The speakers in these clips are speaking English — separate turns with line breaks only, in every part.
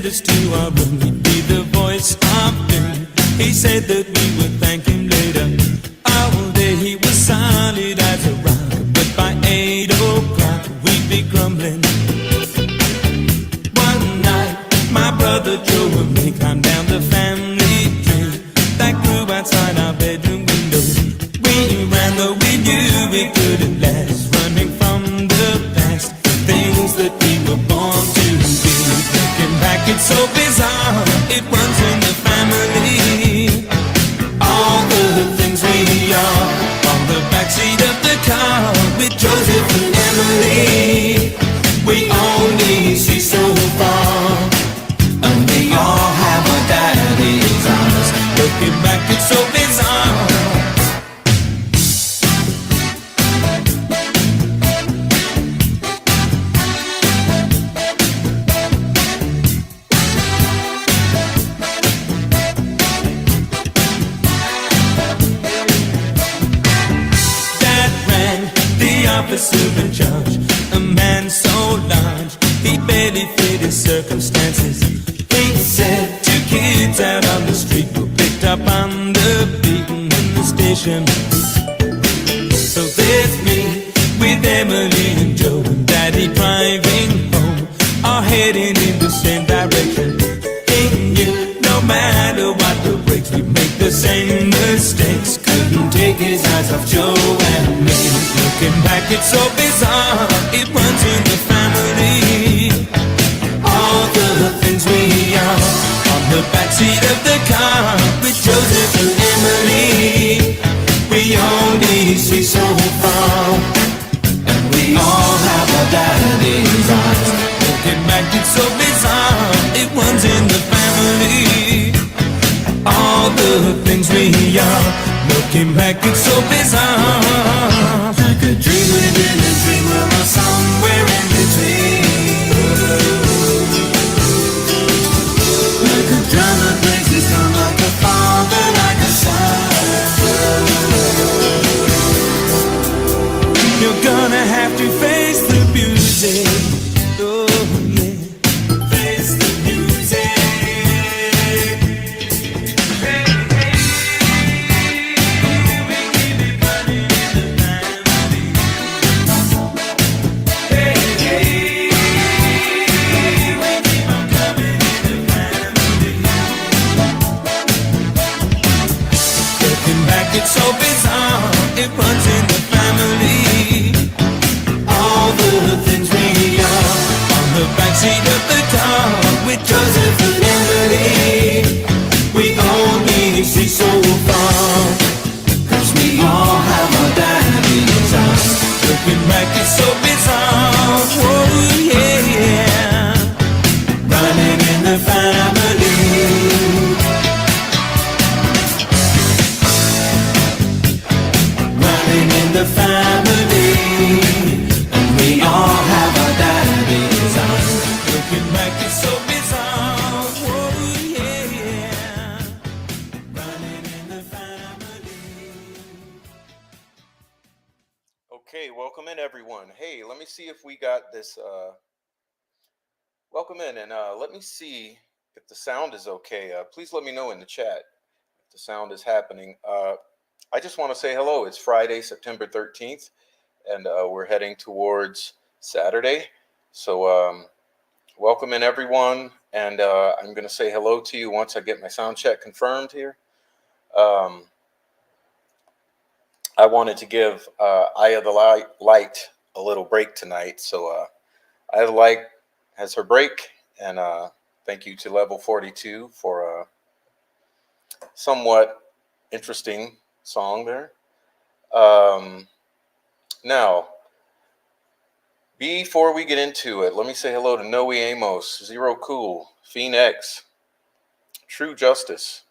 us to our room. He'd be the voice of doom. He said that we would thank him later. All day he was solid as a rock, but by 8 o'clock we'd be grumbling. One night my brother Joe and me climbed down the family tree that grew outside our bedroom window. We ran though we knew we couldn't last, running from the past, things that we were born to be. Looking back, it's so bizarre, it runs in the family. All the things officer in charge, a man so large he barely fit his circumstances. He said 2 kids out on the street were picked up on the beat in the station. So there's me with Emily and Joe and Daddy driving home, all heading in the same direction. Ain't you, no matter what the breaks, we make the same mistakes. Couldn't take his eyes off Joe and me. Looking back, it's so bizarre, it runs in the family. All the things we are on the backseat of the car with Joseph and Emily. We only see so far, and we all have our daddy's eyes. Looking back, it's so bizarre, it runs in the family. All the things we are, looking back, it's so bizarre. Like a dream within a dream, we're somewhere in between. Like a drama plays its time, like a father, like a son. You're gonna have to face the music. Oh yeah, face the music. Hey, hey, we keep it running in the family. Hey, hey, we keep on coming in the family. Looking back, it's so bizarre, it runs in the family. All the things we are on the backseat of the car with Joseph and Emily. We only see so far, cause we all have our daddy's eyes. Looking back, it's so bizarre. Whoa, yeah, yeah. Running in the family. Running in the family. And we all have our daddy's eyes. Looking back, it's so bizarre. Whoa, yeah, yeah. Running in the family.
Okay, welcome in everyone. Hey, let me see if we got this. Welcome in, and let me see if the sound is okay. Please let me know in the chat if the sound is happening. I just want to say hello. It's Friday, September 13th, and we're heading towards Saturday. So welcome in everyone, and I'm going to say hello to you once I get my sound check confirmed here. I wanted to give Eye of the Light a little break tonight. So Eye of the Light has her break. And thank you to Level 42 for a somewhat interesting song there. Now, before we get into it, let me say hello to Noe Amos, Zero Cool, Fiend X, True Justice,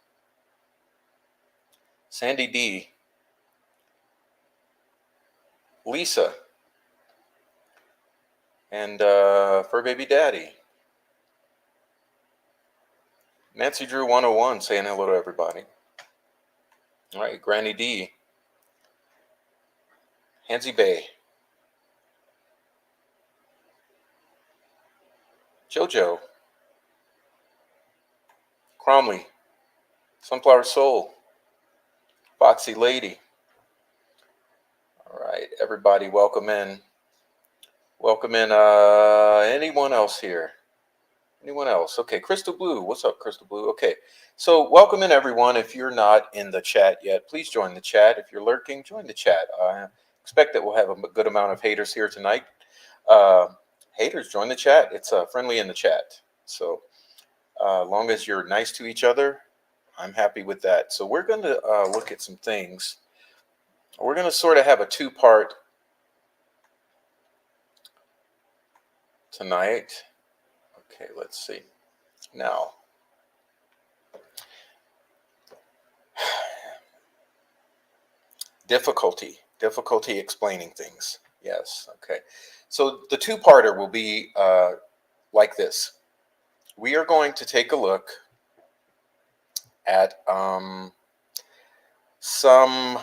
Sandy D, Lisa, and Fur Baby Daddy. Nancy Drew 101 saying hello to everybody. All right, Granny D, Hansy Bay, Jojo, Cromley, Sunflower Soul, Foxy Lady. All right, everybody, welcome in. Welcome in. Anyone else here? Anyone else? Okay, Crystal Blue. What's up, Crystal Blue? Okay, so welcome in, everyone. If you're not in the chat yet, please join the chat. If you're lurking, join the chat. I expect that we'll have a good amount of haters here tonight. Haters, join the chat. It's friendly in the chat. So long as you're nice to each other, I'm happy with that. So we're going to look at some things. We're going to sort of have a two-part tonight. Okay, let's see. Now, difficulty explaining things. Yes, okay. So the two-parter will be like this. We are going to take a look at some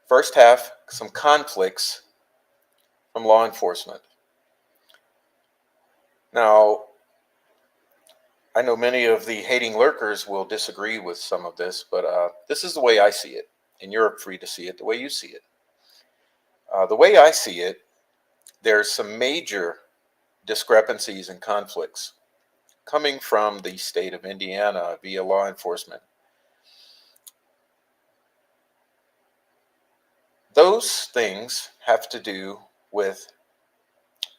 First half, some conflicts from law enforcement. Now, I know many of the hating lurkers will disagree with some of this, but this is the way I see it, and you're free to see it the way you see it. The way I see it, there's some major discrepancies and conflicts coming from the state of Indiana via law enforcement. Those things have to do with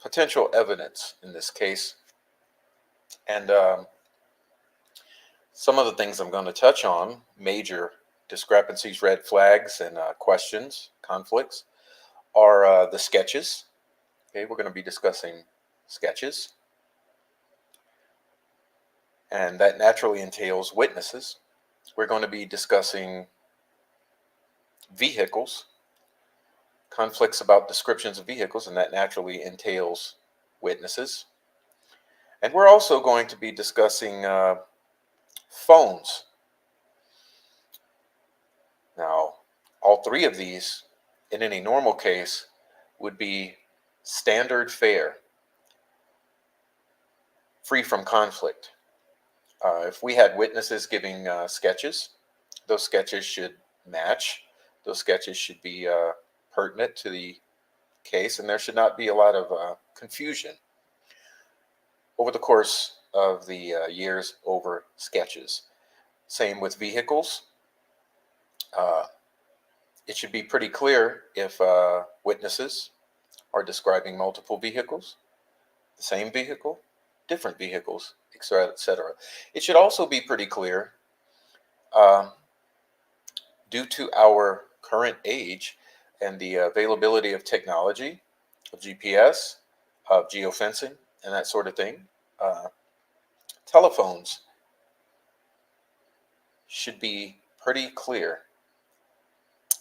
potential evidence in this case. And some of the things I'm going to touch on, major discrepancies, red flags, and questions, conflicts, are the sketches. Okay, we're going to be discussing sketches. And that naturally entails witnesses. We're going to be discussing vehicles, conflicts about descriptions of vehicles, and that naturally entails witnesses. And we're also going to be discussing phones. Now, all three of these, in any normal case, would be standard fare, free from conflict. If we had witnesses giving sketches, those sketches should match. Those sketches should be pertinent to the case, and there should not be a lot of confusion over the course of the years over sketches. Same with vehicles. It should be pretty clear if witnesses are describing multiple vehicles, the same vehicle, different vehicles, etc., etc. It should also be pretty clear, due to our current age and the availability of technology, of GPS, of geofencing, and that sort of thing, telephones should be pretty clear.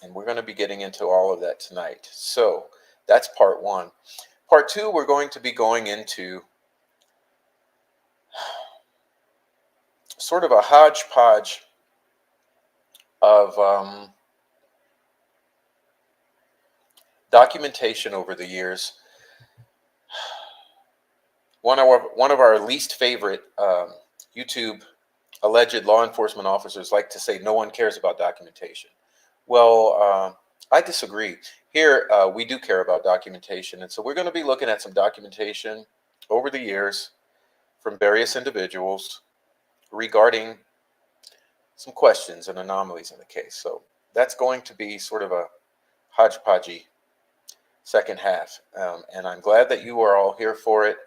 And we're going to be getting into all of that tonight. So that's part one. Part two, we're going to be going into sort of a hodgepodge of documentation over the years. One of our least favorite YouTube alleged law enforcement officers like to say no one cares about documentation. Well, I disagree. Here, we do care about documentation, and so we're going to be looking at some documentation over the years from various individuals regarding some questions and anomalies in the case. So that's going to be sort of a hodgepodgey second half, and I'm glad that you are all here for it.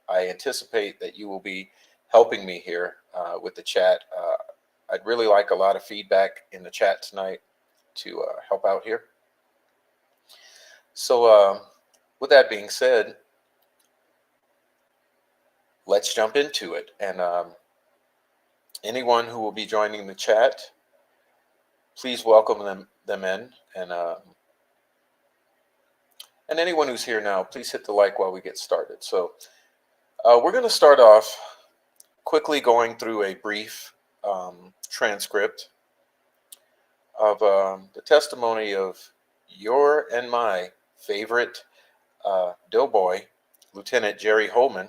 I anticipate that you will be helping me here with the chat. I'd really like a lot of feedback in the chat tonight to help out here. So with that being said, let's jump into it. And anyone who will be joining the chat, please welcome them in. And anyone who's here now, please hit the like while we get started. So we're going to start off quickly going through a brief transcript of the testimony of your and my favorite doughboy, Lieutenant Jerry Holman,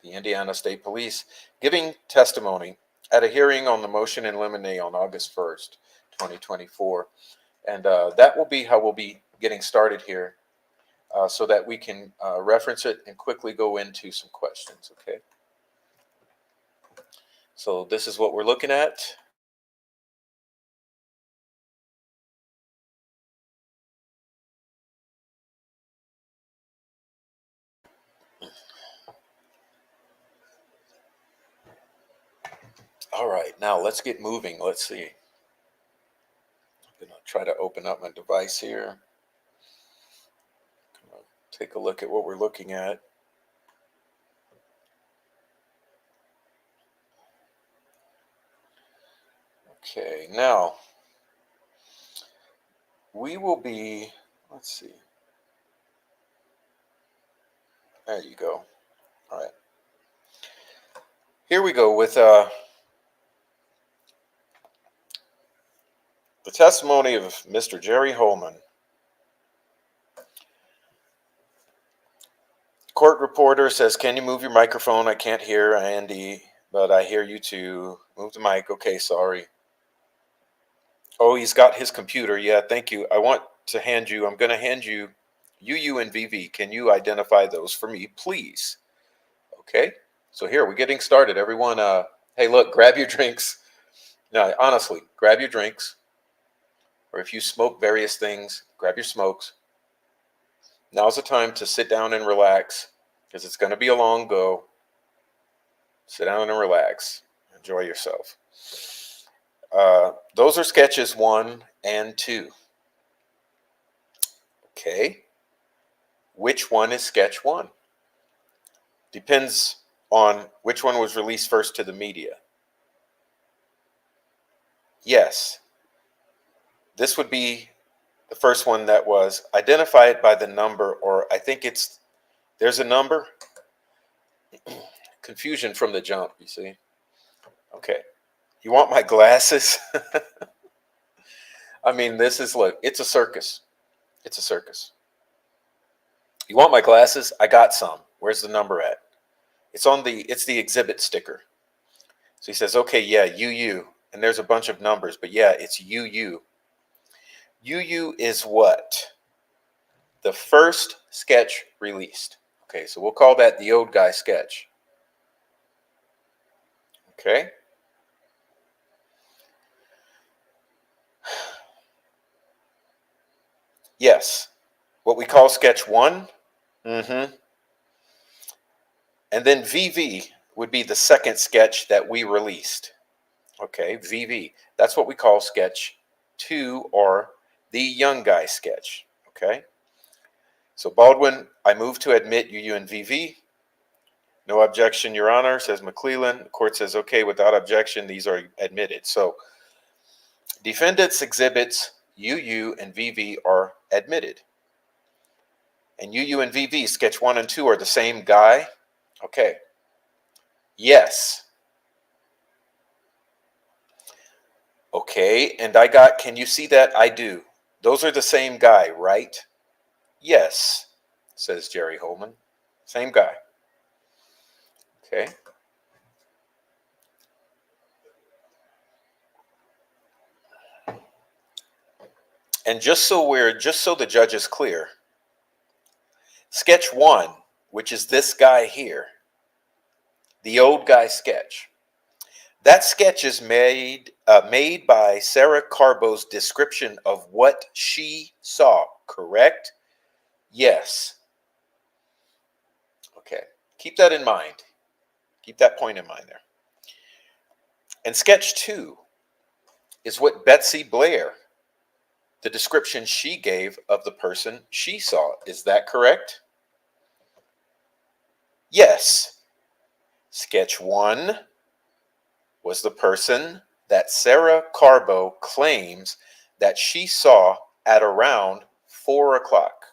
the Indiana State Police, giving testimony at a hearing on the motion in limine on August 1st, 2024. And that will be how we'll be getting started here, so that we can reference it and quickly go into some questions, okay? So this is what we're looking at. All right, now let's get moving. Let's see. I'm going to try to open up my device here. Take a look at what we're looking at. Okay, now we will be, let's see. There you go. All right. Here we go with The testimony of Mr. Jerry Holman. Court reporter says, "Can you move your microphone? I can't hear Andy, but I hear you too. Move the mic. Okay, sorry. Oh, he's got his computer. Yeah, thank you. I'm going to hand you UU and VV. Can you identify those for me, please?" Okay, so here we're getting started. Everyone, hey, look, grab your drinks. No, honestly, grab your drinks. Or if you smoke various things, grab your smokes. Now's the time to sit down and relax because it's going to be a long go. Sit down and relax. Enjoy yourself. Those are sketches 1 and 2. Okay. Which one is sketch 1? Depends on which one was released first to the media. Yes. This would be the first one that was identified by the number, or I think there's a number. Confusion from the jump, you see. Okay. You want my glasses? I mean, look, it's a circus. It's a circus. You want my glasses? I got some. Where's the number at? It's the exhibit sticker. So he says, okay, yeah, UU. And there's a bunch of numbers, but yeah, it's UU. UU is what? The first sketch released. Okay, so we'll call that the old guy sketch. Okay. Yes. What we call sketch 1. Mm-hmm. And then VV would be the second sketch that we released. Okay, VV. That's what we call sketch 2, or the young guy sketch. Okay. So Baldwin, I move to admit UU and VV. No objection, Your Honor, says McClellan. The court says, okay, without objection, these are admitted. So defendants' exhibits UU and VV are admitted. And UU and VV, sketch 1 and 2, are the same guy? Okay. Yes. Okay, and can you see that? I do. Those are the same guy, right? Yes, says Jerry Holman. Same guy. Okay. And just so the judge is clear, sketch 1, which is this guy here, the old guy sketch, that sketch is made by Sarah Carbo's description of what she saw, correct? Yes. Okay. Keep that in mind. Keep that point in mind there. And sketch 2 is what Betsy Blair, the description she gave of the person she saw. Is that correct? Yes. Sketch 1 was the person that Sarah Carbo claims that she saw at around 4 o'clock.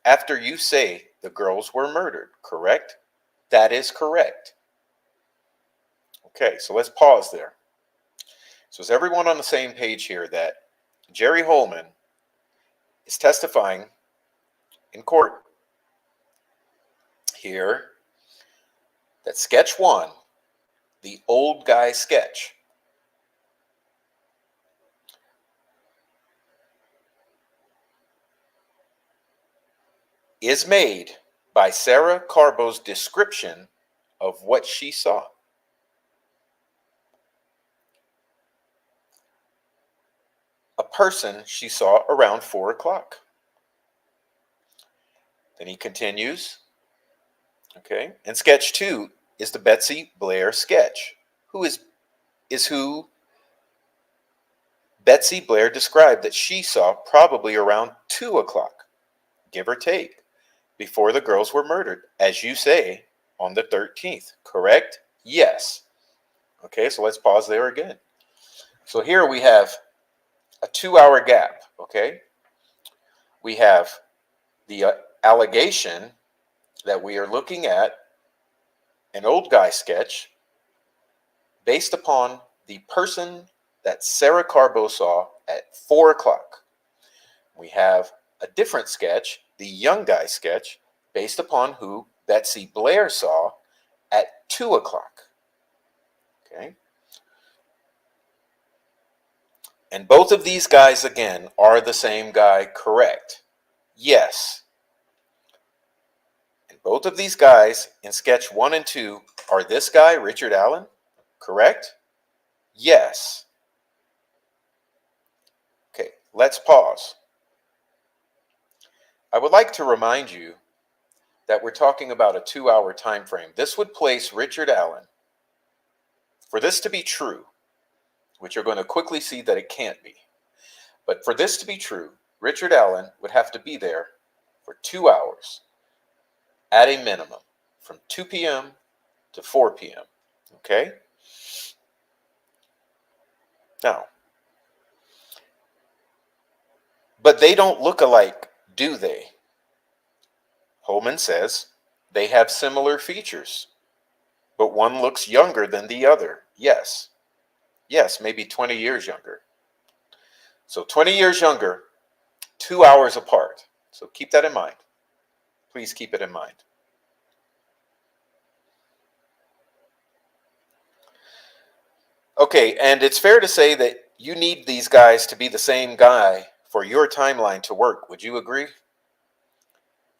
After you say the girls were murdered, correct? That is correct. Okay, so let's pause there. So is everyone on the same page here that Jerry Holman is testifying in court here that sketch 1, the old guy sketch, is made by Sarah Carbo's description of what she saw? A person she saw around 4 o'clock. Then he continues. Okay, and sketch 2 is the Betsy Blair sketch. Who Betsy Blair described that she saw probably around 2 o'clock, give or take, before the girls were murdered, as you say, on the 13th, correct? Yes. Okay, so let's pause there again. So here we have a 2-hour gap, okay? We have the allegation that we are looking at an old guy sketch based upon the person that Sarah Carbo saw at 4 o'clock. We have a different sketch, the young guy sketch, based upon who Betsy Blair saw at 2 o'clock. Okay. And both of these guys, again, are the same guy, correct? Yes. And both of these guys in sketch 1 and 2 are this guy, Richard Allen, correct? Yes. Okay, let's pause. I would like to remind you that we're talking about a 2-hour time frame. This would place Richard Allen, for this to be true, which you're going to quickly see that it can't be, but for this to be true, Richard Allen would have to be there for 2 hours at a minimum, from 2 p.m. to 4 p.m. Okay? Now, but they don't look alike, do they? Holman says they have similar features, but one looks younger than the other. Yes. Yes, maybe 20 years younger. So 20 years younger, 2 hours apart. So keep that in mind. Please keep it in mind. Okay, and it's fair to say that you need these guys to be the same guy for your timeline to work. Would you agree?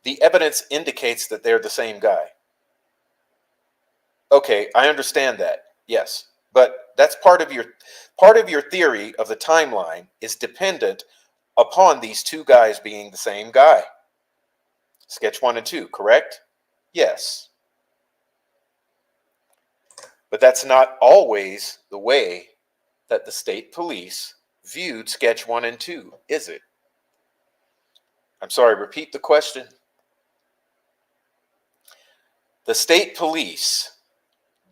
The evidence indicates that they're the same guy. Okay, I understand that. Yes, but that's part of your theory of the timeline is dependent upon these two guys being the same guy. Sketch 1 and 2, correct? Yes. But that's not always the way that the state police viewed sketch 1 and 2, is it? I'm sorry, repeat the question. The state police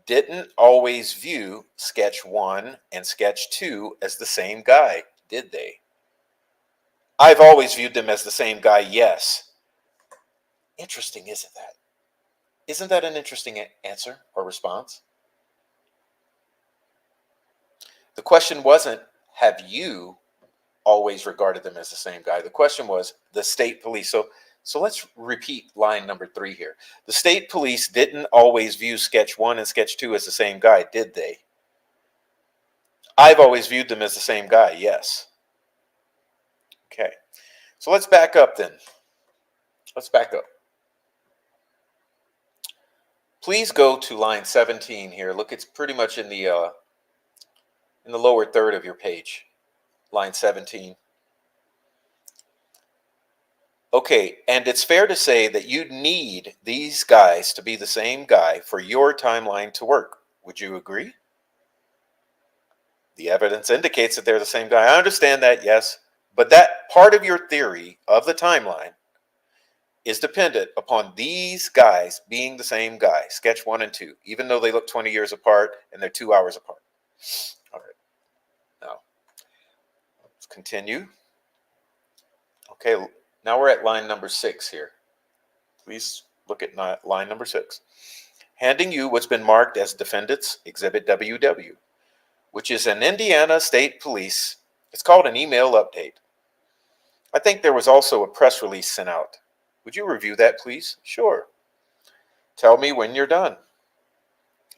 didn't always view sketch 1 and sketch 2 as the same guy, did they? I've always viewed them as the same guy, yes. Interesting, isn't that? Isn't that an interesting answer or response? The question wasn't, have you always regarded them as the same guy? The question was the state police. So let's repeat line number 3 here. The state police didn't always view sketch 1 and sketch 2 as the same guy, did they? I've always viewed them as the same guy, yes. Okay, so let's back up then. Let's back up. Please go to line 17 here. Look, it's pretty much in the lower third of your page, line 17. Okay, and it's fair to say that you need these guys to be the same guy for your timeline to work. Would you agree? The evidence indicates that they're the same guy. I understand that, yes, but that part of your theory of the timeline is dependent upon these guys being the same guy, sketch 1 and 2, even though they look 20 years apart and they're 2 hours apart. All right, now let's continue. Okay, now we're at line number 6 here. Please look at line number 6. Handing you what's been marked as Defendant's Exhibit WW, which is an Indiana State Police. It's called an email update. I think there was also a press release sent out. Would you review that, please? Sure. Tell me when you're done.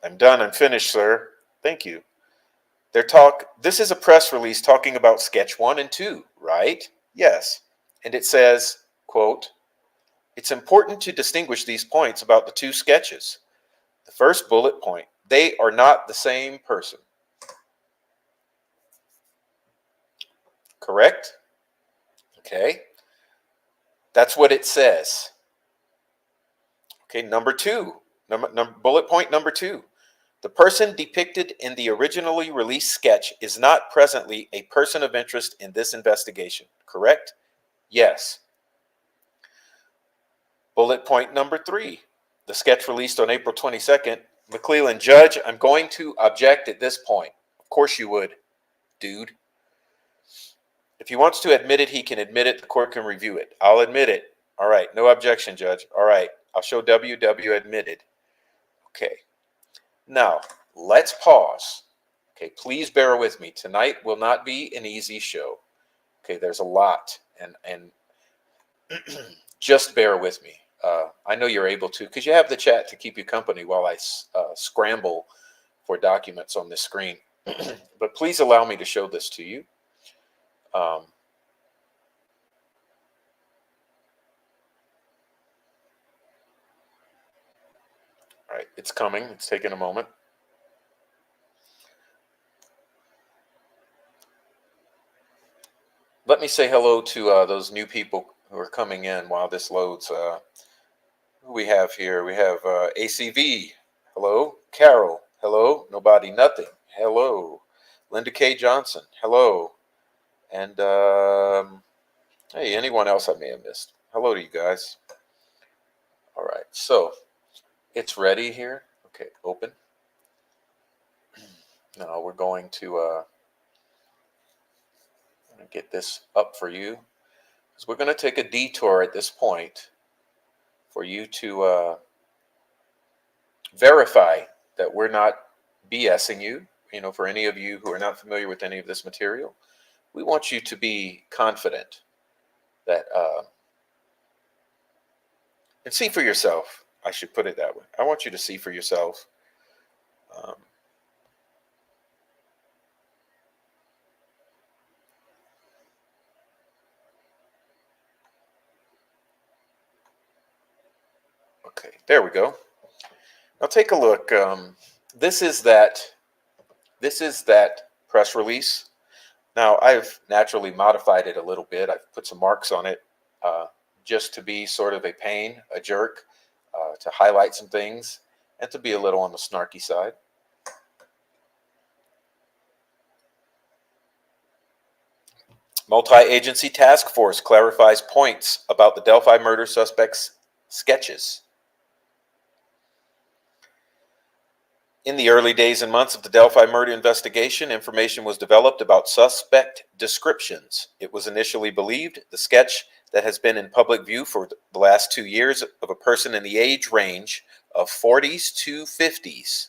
I'm done. I'm finished, sir. Thank you. This is a press release talking about sketch 1 and 2, right? Yes. And it says, quote, "It's important to distinguish these points about the two sketches. The first bullet point, they are not the same person." Correct? Okay. That's what it says. Okay, number 2, bullet point number 2. The person depicted in the originally released sketch is not presently a person of interest in this investigation. Correct? Yes. Bullet point number 3. The sketch released on April 22nd. McClellan, Judge, I'm going to object at this point. Of course you would, dude. If he wants to admit it, he can admit it. The court can review it. I'll admit it. All right. No objection, Judge. All right. I'll show WW admitted. Okay. Now, let's pause. Okay, please bear with me. Tonight will not be an easy show. Okay, there's a lot, and just bear with me. I know you're able to, because you have the chat to keep you company while I scramble for documents on this screen. But please allow me to show this to you. All right, it's coming. It's taking a moment. Let me say hello to those new people who are coming in while this loads. Who we have here? We have ACV. Hello. Carol. Hello. Nobody. Nothing. Hello. Linda K. Johnson. Hello. And hey, anyone else I may have missed? Hello to you guys. All right. So it's ready here. Okay. Open. Now we're going to get this up for you. So we're going to take a detour at this point for you to verify that we're not BSing you. You know, for any of you who are not familiar with any of this material, we want you to be confident that, and see for yourself. I should put it that way. I want you to see for yourself. Okay, there we go. Now take a look. This is that press release. Now I've naturally modified it a little bit. I've put some marks on it just to be sort of a pain, a jerk, to highlight some things, and to be a little on the snarky side. Multi-agency task force clarifies points about the Delphi murder suspect's sketches. In the early days and months of the Delphi murder investigation, information was developed about suspect descriptions. It was initially believed the sketch that has been in public view for the last 2 years of a person in the age range of 40s to 50s,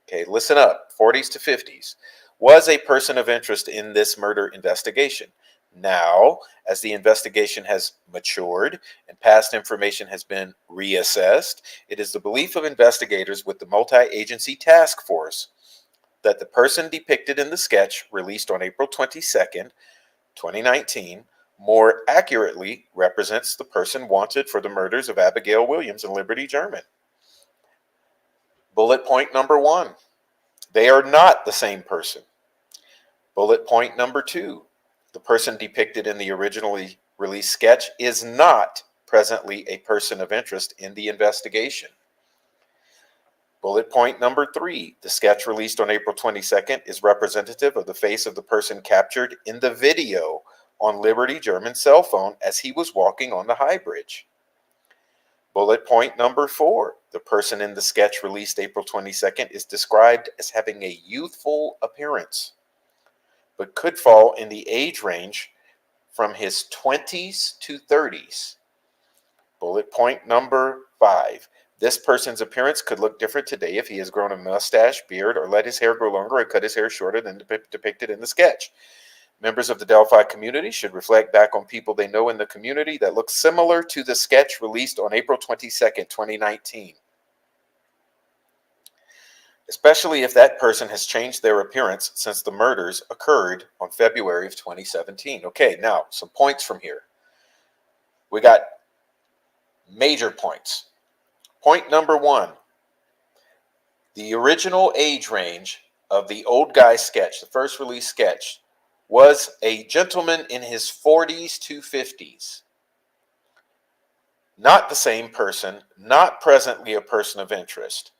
okay, listen up, 40s to 50s, was a person of interest in this murder investigation. Now, as the investigation has matured and past information has been reassessed, it is the belief of investigators with the multi-agency task force that the person depicted in the sketch released on April 22nd, 2019, more accurately represents the person wanted for the murders of Abigail Williams and Liberty German. Bullet point number 1, they are not the same person. Bullet point number 2, the person depicted in the originally released sketch is not presently a person of interest in the investigation. Bullet point number 3, the sketch released on April 22nd is representative of the face of the person captured in the video on Liberty German's cell phone as he was walking on the high bridge. Bullet point number 4, the person in the sketch released April 22nd is described as having a youthful appearance, but could fall in the age range from his 20s to 30s. Bullet point number 5. This person's appearance could look different today if he has grown a mustache, beard, or let his hair grow longer or cut his hair shorter than depicted in the sketch. Members of the Delphi community should reflect back on people they know in the community that look similar to the sketch released on April 22nd, 2019. Especially if that person has changed their appearance since the murders occurred on February of 2017. Okay, now some points from here. We got major points. Point number 1, the original age range of the old guy sketch, the first release sketch, was a gentleman in his 40s to 50s. Not the same person, not presently a person of interest.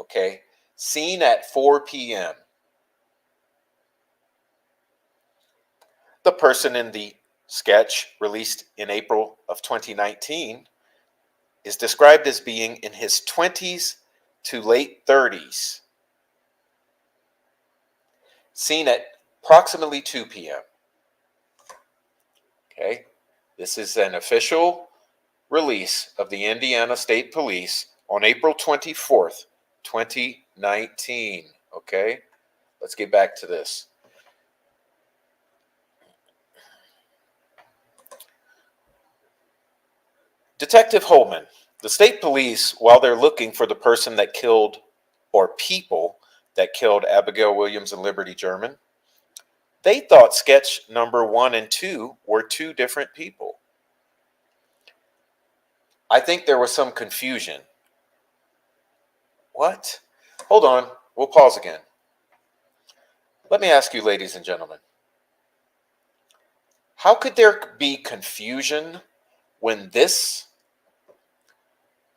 Okay? Seen at 4 p.m. The person in the sketch released in April of 2019 is described as being in his 20s to late 30s. Seen at approximately 2 p.m. Okay, this is an official release of the Indiana State Police on April 24th, 2019. Okay, let's get back to this. Detective Holman, the state police, while they're looking for the person that killed, or people that killed Abigail Williams and Liberty German, they thought sketch number 1 and 2 were two different people. I think there was some confusion. What? Hold on, we'll pause again. Let me ask you, ladies and gentlemen, how could there be confusion when this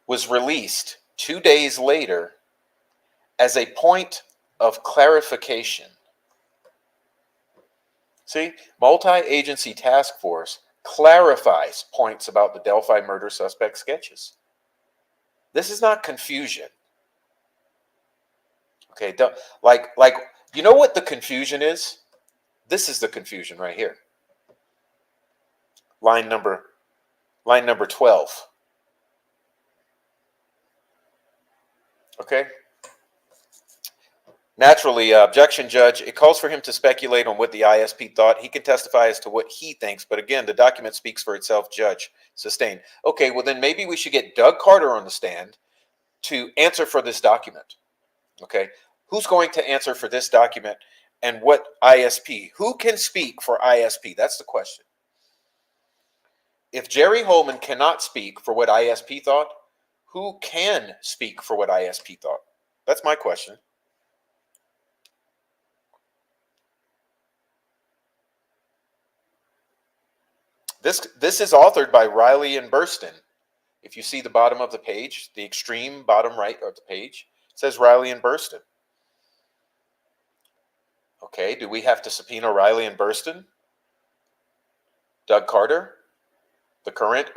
was released 2 days later as a point of clarification? See, multi-agency task force clarifies points about the Delphi murder suspect sketches. This is not confusion. Okay, like you know what the confusion is? This is the confusion right here. Line number 12. Okay? Naturally, objection, Judge. It calls for him to speculate on what the ISP thought. He can testify as to what he thinks, but again, the document speaks for itself, Judge. Sustained. Okay, well then maybe we should get Doug Carter on the stand to answer for this document. Okay? Who's going to answer for this document and what ISP? Who can speak for ISP? That's the question. If Jerry Holman cannot speak for what ISP thought, who can speak for what ISP thought? That's my question. This is authored by Riley and Burston. If you see the bottom of the page, the extreme bottom right of the page, it says Riley and Burston. Okay, do we have to subpoena Riley and Burston? Doug Carter, the current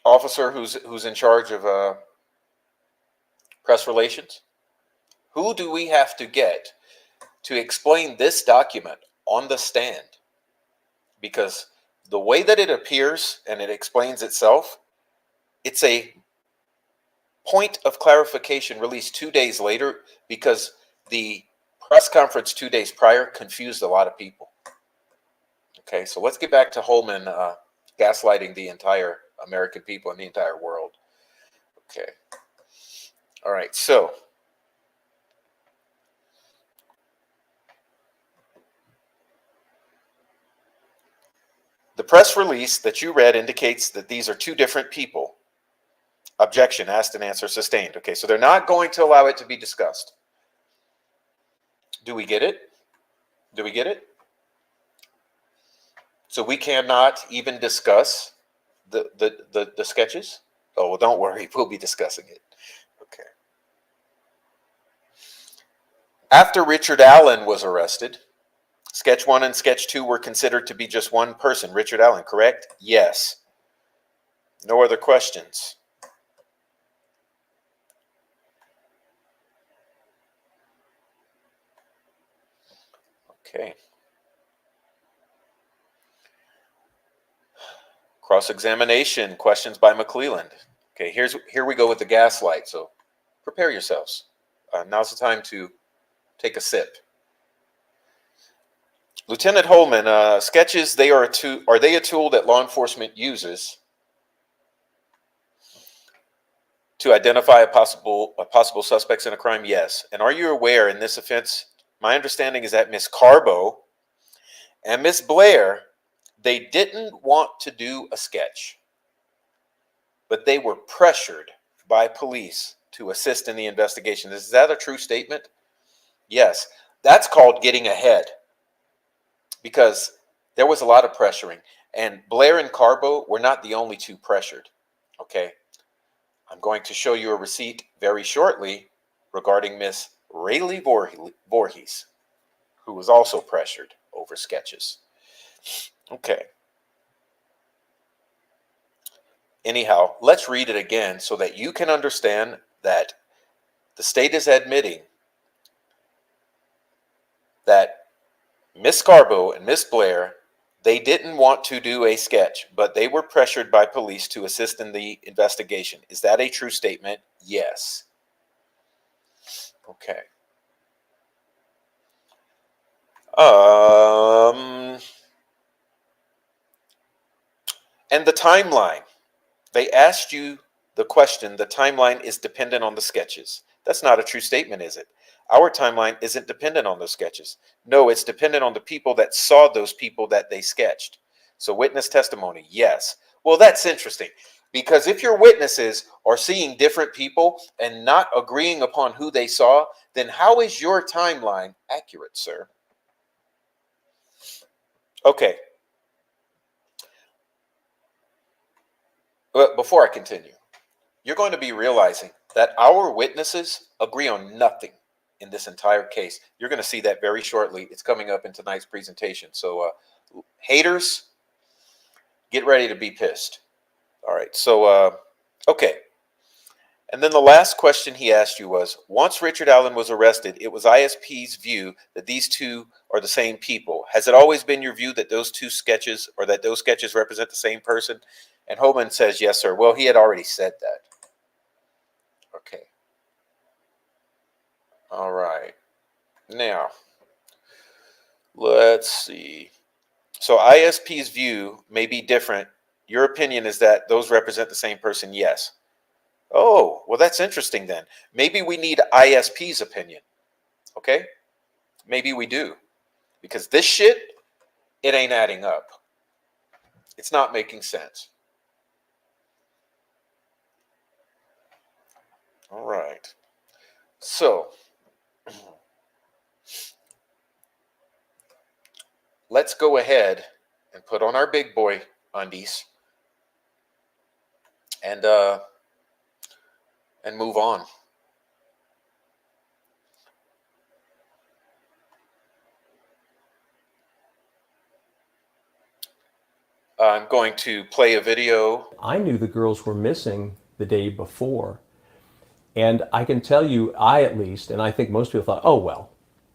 officer who's in charge of press relations? Who do we have to get to explain this document on the stand? Because the way that it appears and it explains itself, it's a point of clarification released 2 days later because the press conference 2 days prior confused a lot of people. Okay, so let's get back to Holman gaslighting the entire American people and the entire world. Okay. All right, so the press release that you read indicates that these are two different people. Objection, asked and answer sustained. Okay, so they're not going to allow it to be discussed. Do we get it? Do we get it? So we cannot even discuss the sketches? Oh, well, don't worry, we'll be discussing it. Okay. After Richard Allen was arrested, sketch 1 and sketch 2 were considered to be just one person. Richard Allen, correct? Yes. No other questions. Okay. Cross-examination, questions by McClelland. Okay, here we go with the gaslight, so prepare yourselves. Now's the time to take a sip. Lieutenant Holman, sketches, are they a tool that law enforcement uses to identify possible suspects in a crime? Yes. And are you aware in this offense, my understanding is that Miss Carbo and Miss Blair, they didn't want to do a sketch, but they were pressured by police to assist in the investigation. Is that a true statement? Yes. That's called getting ahead, because there was a lot of pressuring, and Blair and Carbo were not the only two pressured. Okay. I'm going to show you a receipt very shortly regarding Miss Rayleigh Voorhees, who was also pressured over sketches. Okay. Anyhow, let's read it again so that you can understand that the state is admitting that Miss Carbo and Miss Blair They didn't want to do a sketch, but they were pressured by police to assist in the investigation. Is that a true statement? Yes. Okay. And the timeline. They asked you the question, the timeline is dependent on the sketches. That's not a true statement, is it? Our timeline isn't dependent on those sketches. No, it's dependent on the people that saw those people that they sketched. So witness testimony, yes. Well, that's interesting, because if your witnesses are seeing different people and not agreeing upon who they saw, then how is your timeline accurate, sir? Okay. But before I continue, you're going to be realizing that our witnesses agree on nothing in this entire case. You're going to see that very shortly. It's coming up in tonight's presentation. So haters, get ready to be pissed. All right. So, okay. And then the last question he asked you was, once Richard Allen was arrested, it was ISP's view that these two are the same people. Has it always been your view that those two sketches, or that those sketches represent the same person? And Holman says, yes, sir. Well, he had already said that. Okay. All right. Now, let's see. So ISP's view may be different. Your opinion is that those represent the same person? Yes. Oh, well, that's interesting then. Maybe we need ISP's opinion. Okay? Maybe we do. Because this shit, it ain't adding up. It's not making sense. All right. So, let's go ahead and put on our big boy undies and move on. I'm going to play a video.
I knew the girls were missing the day before. And I can tell you, I at least, and I think most people thought, oh, well,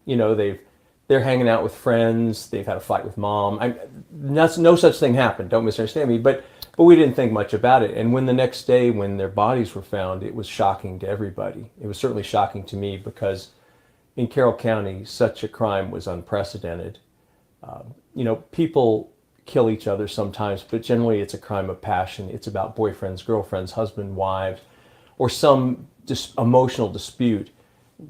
you know, they're hanging out with friends, they've had a fight with mom. No such thing happened, don't misunderstand me, but we didn't think much about it. And when the next day, when their bodies were found, it was shocking to everybody. It was certainly shocking to me because in Carroll County, such a crime was unprecedented. You know, people kill each other sometimes, but generally it's a crime of passion. It's about boyfriends, girlfriends, husband, wives, or some emotional dispute.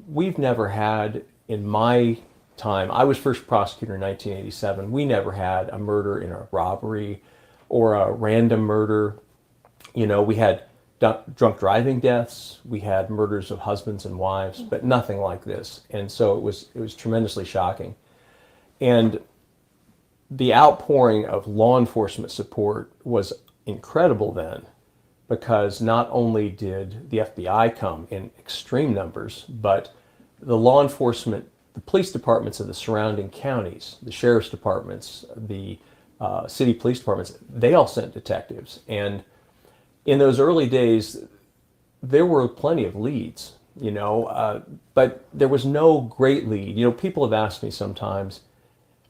We've never had, in my time, I was first prosecutor in 1987, we never had a murder in a robbery or a random murder. You know, we had drunk driving deaths, we had murders of husbands and wives, but nothing like this. And so it was tremendously shocking. And the outpouring of law enforcement support was incredible then, because not only did the FBI come in extreme numbers, but the law enforcement, the police departments of the surrounding counties, the sheriff's departments, the city police departments, they all sent detectives. And in those early days, there were plenty of leads, you know, but there was no great lead. You know, people have asked me sometimes,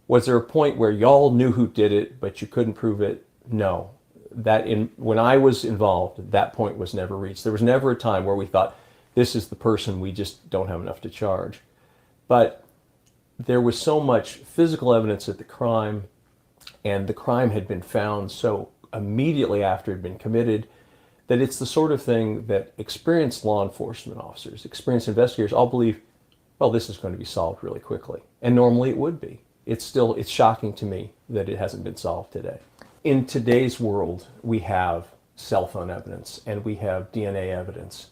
was there a point where y'all knew who did it, but you couldn't prove it? No. When I was involved, that point was never reached. There was never a time where we thought, this is the person, we just don't have enough to charge. But there was so much physical evidence at the crime, and the crime had been found so immediately after it had been committed, that it's the sort of thing that experienced law enforcement officers, experienced investigators all believe, well, this is going to be solved really quickly. And normally it would be. It's shocking to me that it hasn't been solved today. In today's world, we have cell phone evidence and we have DNA evidence.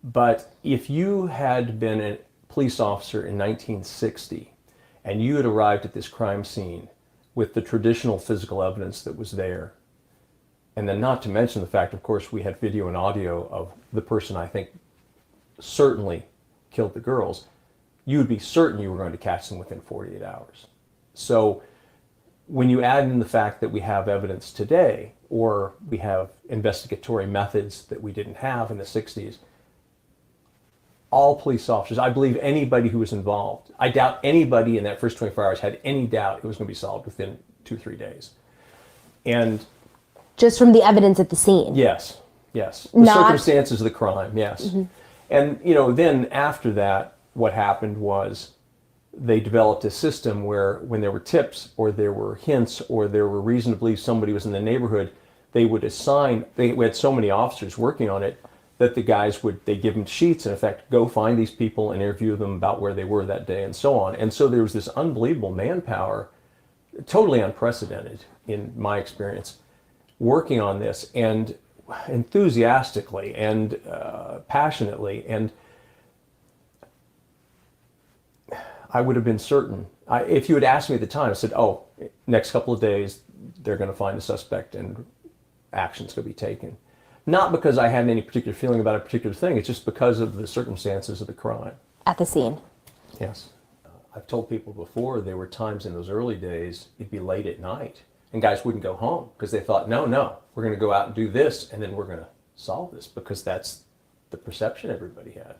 But if you had been a police officer in 1960 and you had arrived at this crime scene with the traditional physical evidence that was there, and then not to mention the fact, of course, we had video and audio of the person I think certainly killed the girls, you would be certain you were going to catch them within 48 hours. So when you add in the fact that we have evidence today, or we have investigatory methods that we didn't have in the 60s, all police officers, I believe anybody who was involved, I doubt anybody in that first 24 hours had any doubt it was going to be solved within 2-3 days. And
just from the evidence at the scene.
yes, yes. The circumstances of the crime, yes. Mm-hmm. And, then after that, what happened was they developed a system where when there were tips or there were hints or there were reason to believe somebody was in the neighborhood, they would assign, we had so many officers working on it that the guys they give them sheets, in effect, go find these people and interview them about where they were that day and so on. And so there was this unbelievable manpower, totally unprecedented in my experience, working on this and enthusiastically and passionately. And I would have been certain, if you had asked me at the time, I said, oh, next couple of days, they're going to find a suspect and action's going to be taken. Not because I had any particular feeling about a particular thing, it's just because of the circumstances of the crime.
At the scene.
Yes. I've told people before, there were times in those early days, it'd be late at night, and guys wouldn't go home because they thought, no, we're going to go out and do this, and then we're going to solve this, because that's the perception everybody had.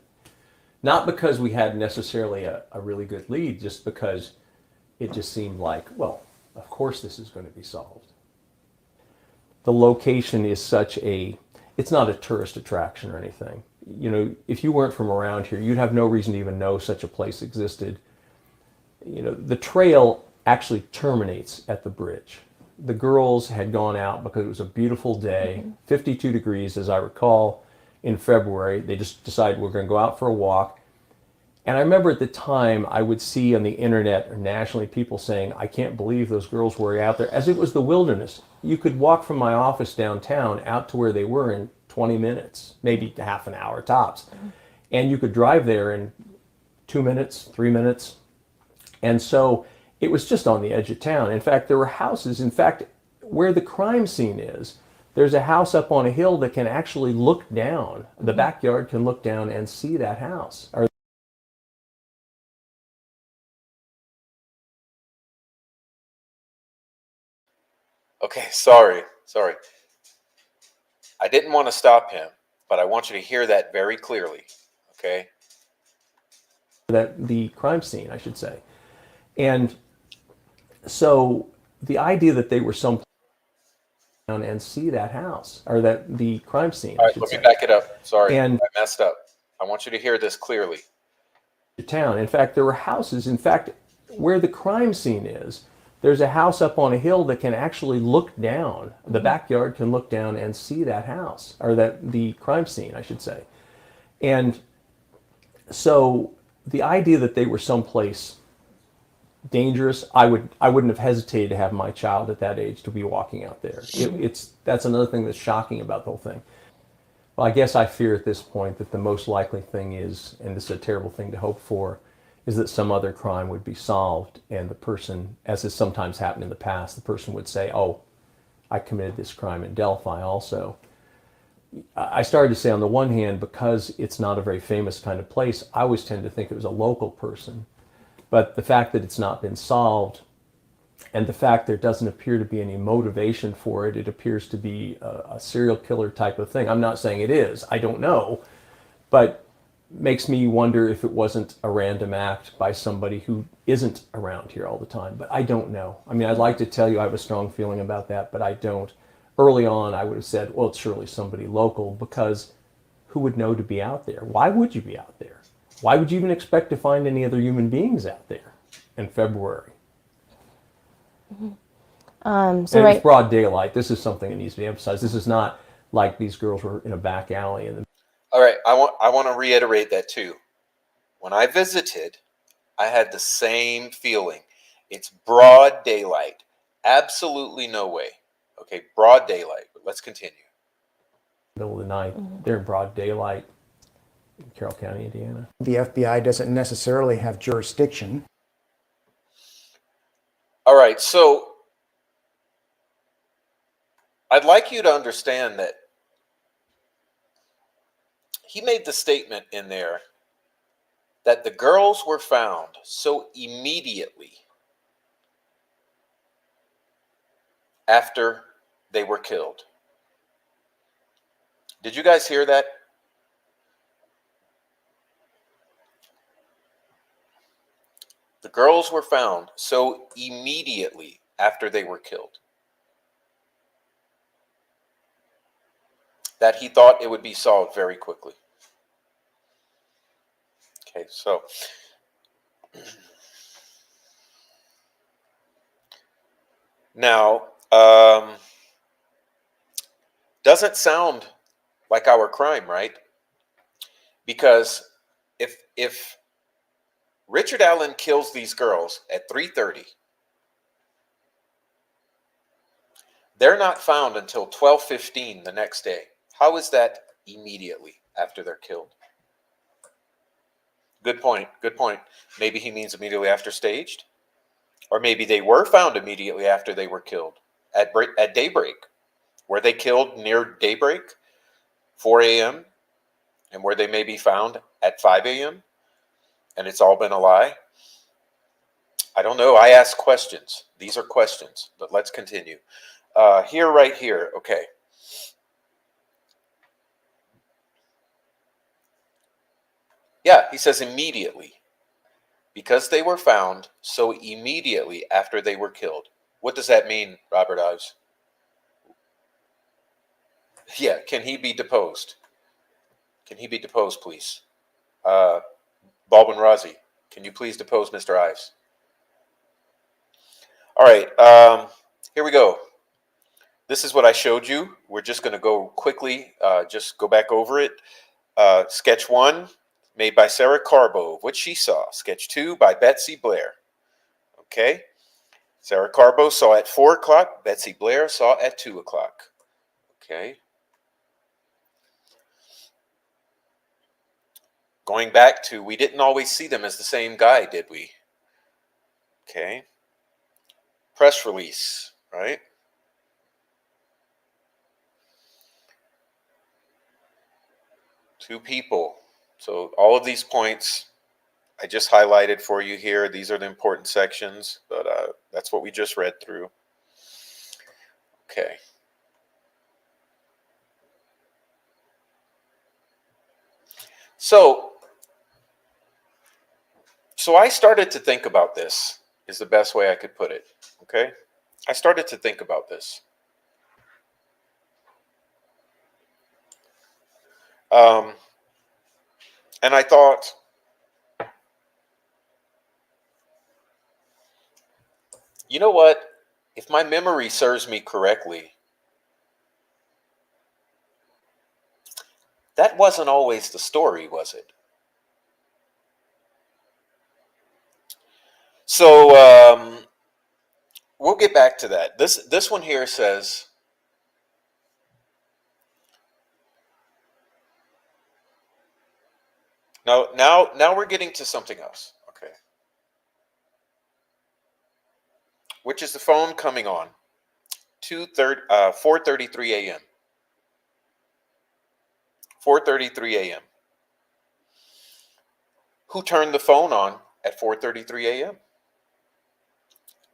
Not because we had necessarily a really good lead, just because it just seemed like, well, of course this is going to be solved. The location is it's not a tourist attraction or anything. If you weren't from around here, you'd have no reason to even know such a place existed. The trail actually terminates at the bridge. The girls had gone out because it was a beautiful day, 52 degrees, as I recall, in February. They just decided we're going to go out for a walk. And I remember at the time I would see on the internet or nationally people saying, I can't believe those girls were out there, as it was the wilderness. You could walk from my office downtown out to where they were in 20 minutes, maybe half an hour tops. And you could drive there in 2 minutes, 3 minutes. And so it was just on the edge of town. In fact, there were houses. In fact, where the crime scene is, there's a house up on a hill that can actually look down. The backyard can look down and see that house.
Okay, sorry. I didn't want to stop him, but I want you to hear that very clearly, okay?
The crime scene, I should say. And so the idea that they were someplace down and see that house, or that the crime scene,
All
I
right,
should
let
say.
me back it up. Sorry,
And
I messed up. I want you to hear this clearly.
Town. In fact, there were houses. In fact, where the crime scene is, there's a house up on a hill that can actually look down. The backyard can look down and see that house, or the crime scene, I should say. And so the idea that they were someplace dangerous, I wouldn't have hesitated to have my child at that age to be walking out there. That's another thing that's shocking about the whole thing. Well, I guess I fear at this point that the most likely thing is, and this is a terrible thing to hope for, is that some other crime would be solved, and the person, as has sometimes happened in the past, the person would say, oh, I committed this crime in Delphi also. I started to say, on the one hand, because it's not a very famous kind of place, I always tend to think it was a local person. But the fact that it's not been solved, and the fact there doesn't appear to be any motivation for it, it appears to be a serial killer type of thing. I'm not saying it is, I don't know, but makes me wonder if it wasn't a random act by somebody who isn't around here all the time. But I don't know. I mean, I'd like to tell you I have a strong feeling about that, but I don't. Early on, I would have said, well, it's surely somebody local, because who would know to be out there? Why would you be out there? Why would you even expect to find any other human beings out there in February? It's broad daylight. This is something that needs to be emphasized. This is not like these girls were in a back alley.
All right, I want to reiterate that too. When I visited, I had the same feeling. It's broad daylight. Absolutely no way. Okay, broad daylight. But let's continue.
Middle of the night. They're in broad daylight in Carroll County, Indiana.
The FBI doesn't necessarily have jurisdiction.
All right, so I'd like you to understand that he made the statement in there that the girls were found so immediately after they were killed. Did you guys hear that? The girls were found so immediately after they were killed. That he thought it would be solved very quickly. Okay, so now, doesn't sound like our crime, right? Because if Richard Allen kills these girls at 3:30, they're not found until 12:15 the next day. How is that immediately after they're killed? Good point. Good point. Maybe he means immediately after staged, or maybe they were found immediately after they were killed at daybreak. Were they killed near daybreak, 4 a.m., and where they may be found at 5 a.m., and it's all been a lie? I don't know. I ask questions. These are questions, but let's continue. Right here. Okay. Yeah, he says immediately. Because they were found so immediately after they were killed. What does that mean, Robert Ives? Yeah, can he be deposed? Can he be deposed, please? Baldwin Razi, can you please depose Mr. Ives? All right, here we go. This is what I showed you. We're just going to go quickly, just go back over it. Sketch 1, made by Sarah Carbo, what she saw. Sketch 2 by Betsy Blair. Okay, Sarah Carbo saw at 4 o'clock. Betsy Blair saw at 2 o'clock. Okay. Going back to, we didn't always see them as the same guy, did we? Okay. Press release, right? Two people. So all of these points I just highlighted for you here. These are the important sections, but that's what we just read through. Okay. So I started to think about this, is the best way I could put it. Okay. I started to think about this. And I thought, you know what? If my memory serves me correctly, that wasn't always the story, was it? So we'll get back to that. This one here says, now we're getting to something else. Okay. Which is the phone coming on? 4:33 a.m. 4:33 a.m. Who turned the phone on at 4:33 a.m.?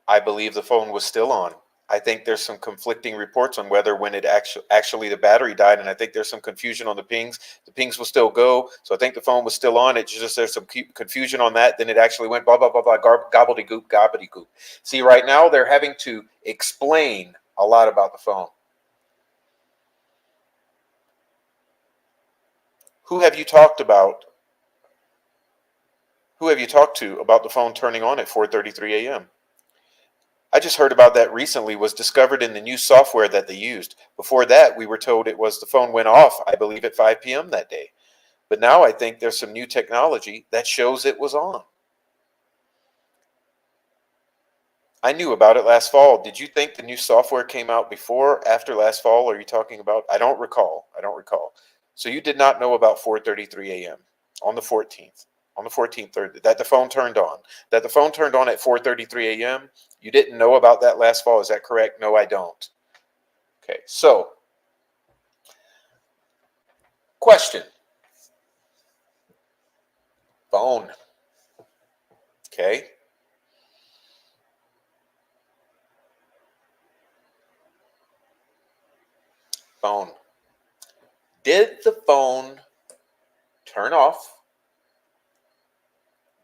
I believe the phone was still on. I think there's some conflicting reports on whether when it actually the battery died, and I think there's some confusion on the pings. The pings will still go, so I think the phone was still on. It's just there's some confusion on that. Then it actually went blah blah blah blah gobbledygook. See, right now they're having to explain a lot about the phone. Who have you talked about? Who have you talked to about the phone turning on at 4:33 a.m.? I just heard about that recently, was discovered in the new software that they used. Before that, we were told it was the phone went off, I believe, at 5 p.m. that day. But now I think there's some new technology that shows it was on. I knew about it last fall. Did you think the new software came out before or after last fall? Are you talking about? I don't recall. So you did not know about 4:33 a.m. on the 14th. On the 14th, that the phone turned on. That the phone turned on at 4:33 a.m. You didn't know about that last fall. Is that correct? No, I don't. Okay, so question. Phone. Okay. Phone. Did the phone turn off?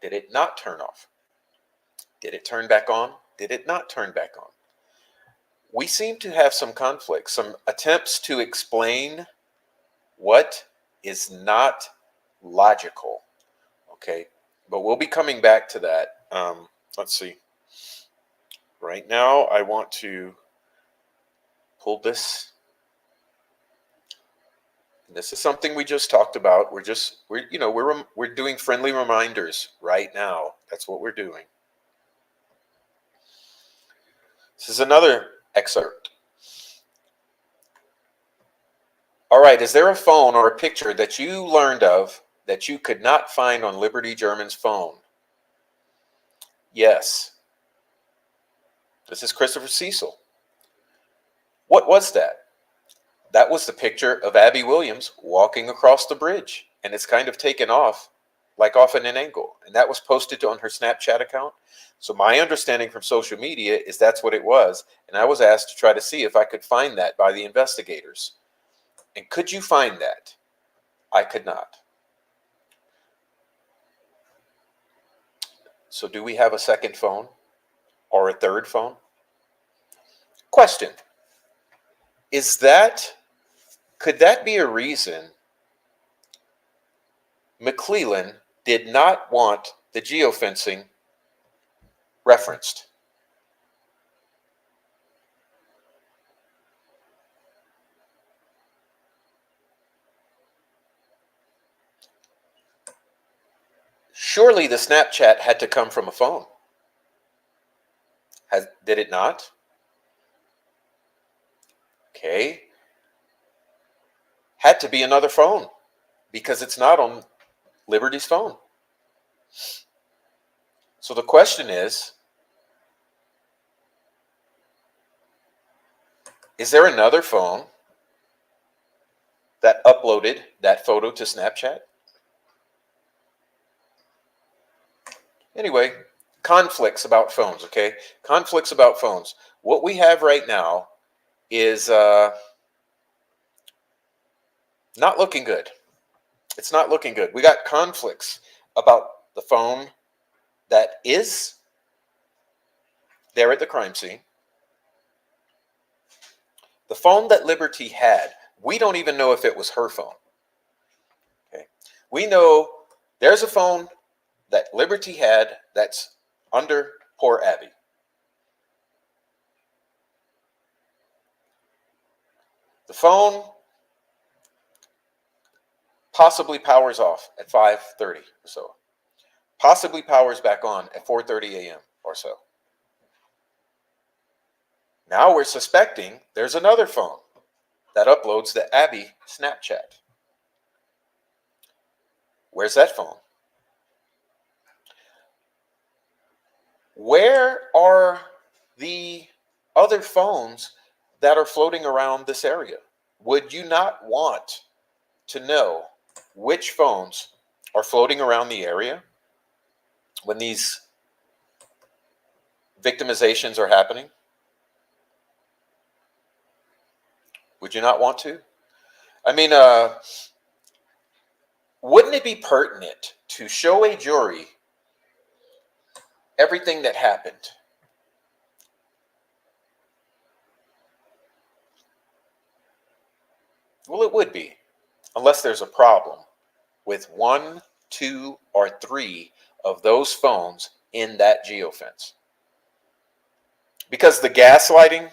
Did it not turn off? Did it turn back on? Did it not turn back on? we seem to have some conflicts, some attempts to explain what is not logical. Okay, but we'll be coming back to that. Let's see. Right now, I want to pull this. This is something we just talked about. We're doing friendly reminders right now. That's what we're doing. This is another excerpt. All right, is there a phone or a picture that you learned of that you could not find on Liberty German's phone? Yes. This is Christopher Cecil. What was that? That was the picture of Abby Williams walking across the bridge, and it's kind of taken off, like off at an angle, and that was posted on her Snapchat account. So my understanding from social media is that's what it was, and I was asked to try to see if I could find that by the investigators. And could you find that? I could not. So do we have a second phone or a third phone? Question. Could that be a reason McClellan did not want the geofencing referenced? Surely the Snapchat had to come from a phone. Did it not? Okay. Had to be another phone because it's not on Liberty's phone. So the question is there another phone that uploaded that photo to Snapchat? Anyway, conflicts about phones, okay? Conflicts about phones. What we have right now is not looking good. It's not looking good. We got conflicts about the phone that is there at the crime scene. The phone that Liberty had, we don't even know if it was her phone. Okay. We know there's a phone that Liberty had that's under poor Abby. The phone possibly powers off at 5:30 or so. Possibly powers back on at 4:30 a.m. or so. Now we're suspecting there's another phone that uploads the Abby Snapchat. Where's that phone? Where are the other phones that are floating around this area? Would you not want to know which phones are floating around the area when these victimizations are happening? Would you not want to? I mean, wouldn't it be pertinent to show a jury everything that happened? Well, it would be, unless there's a problem with 1, 2, or 3 of those phones in that geofence. Because the gaslighting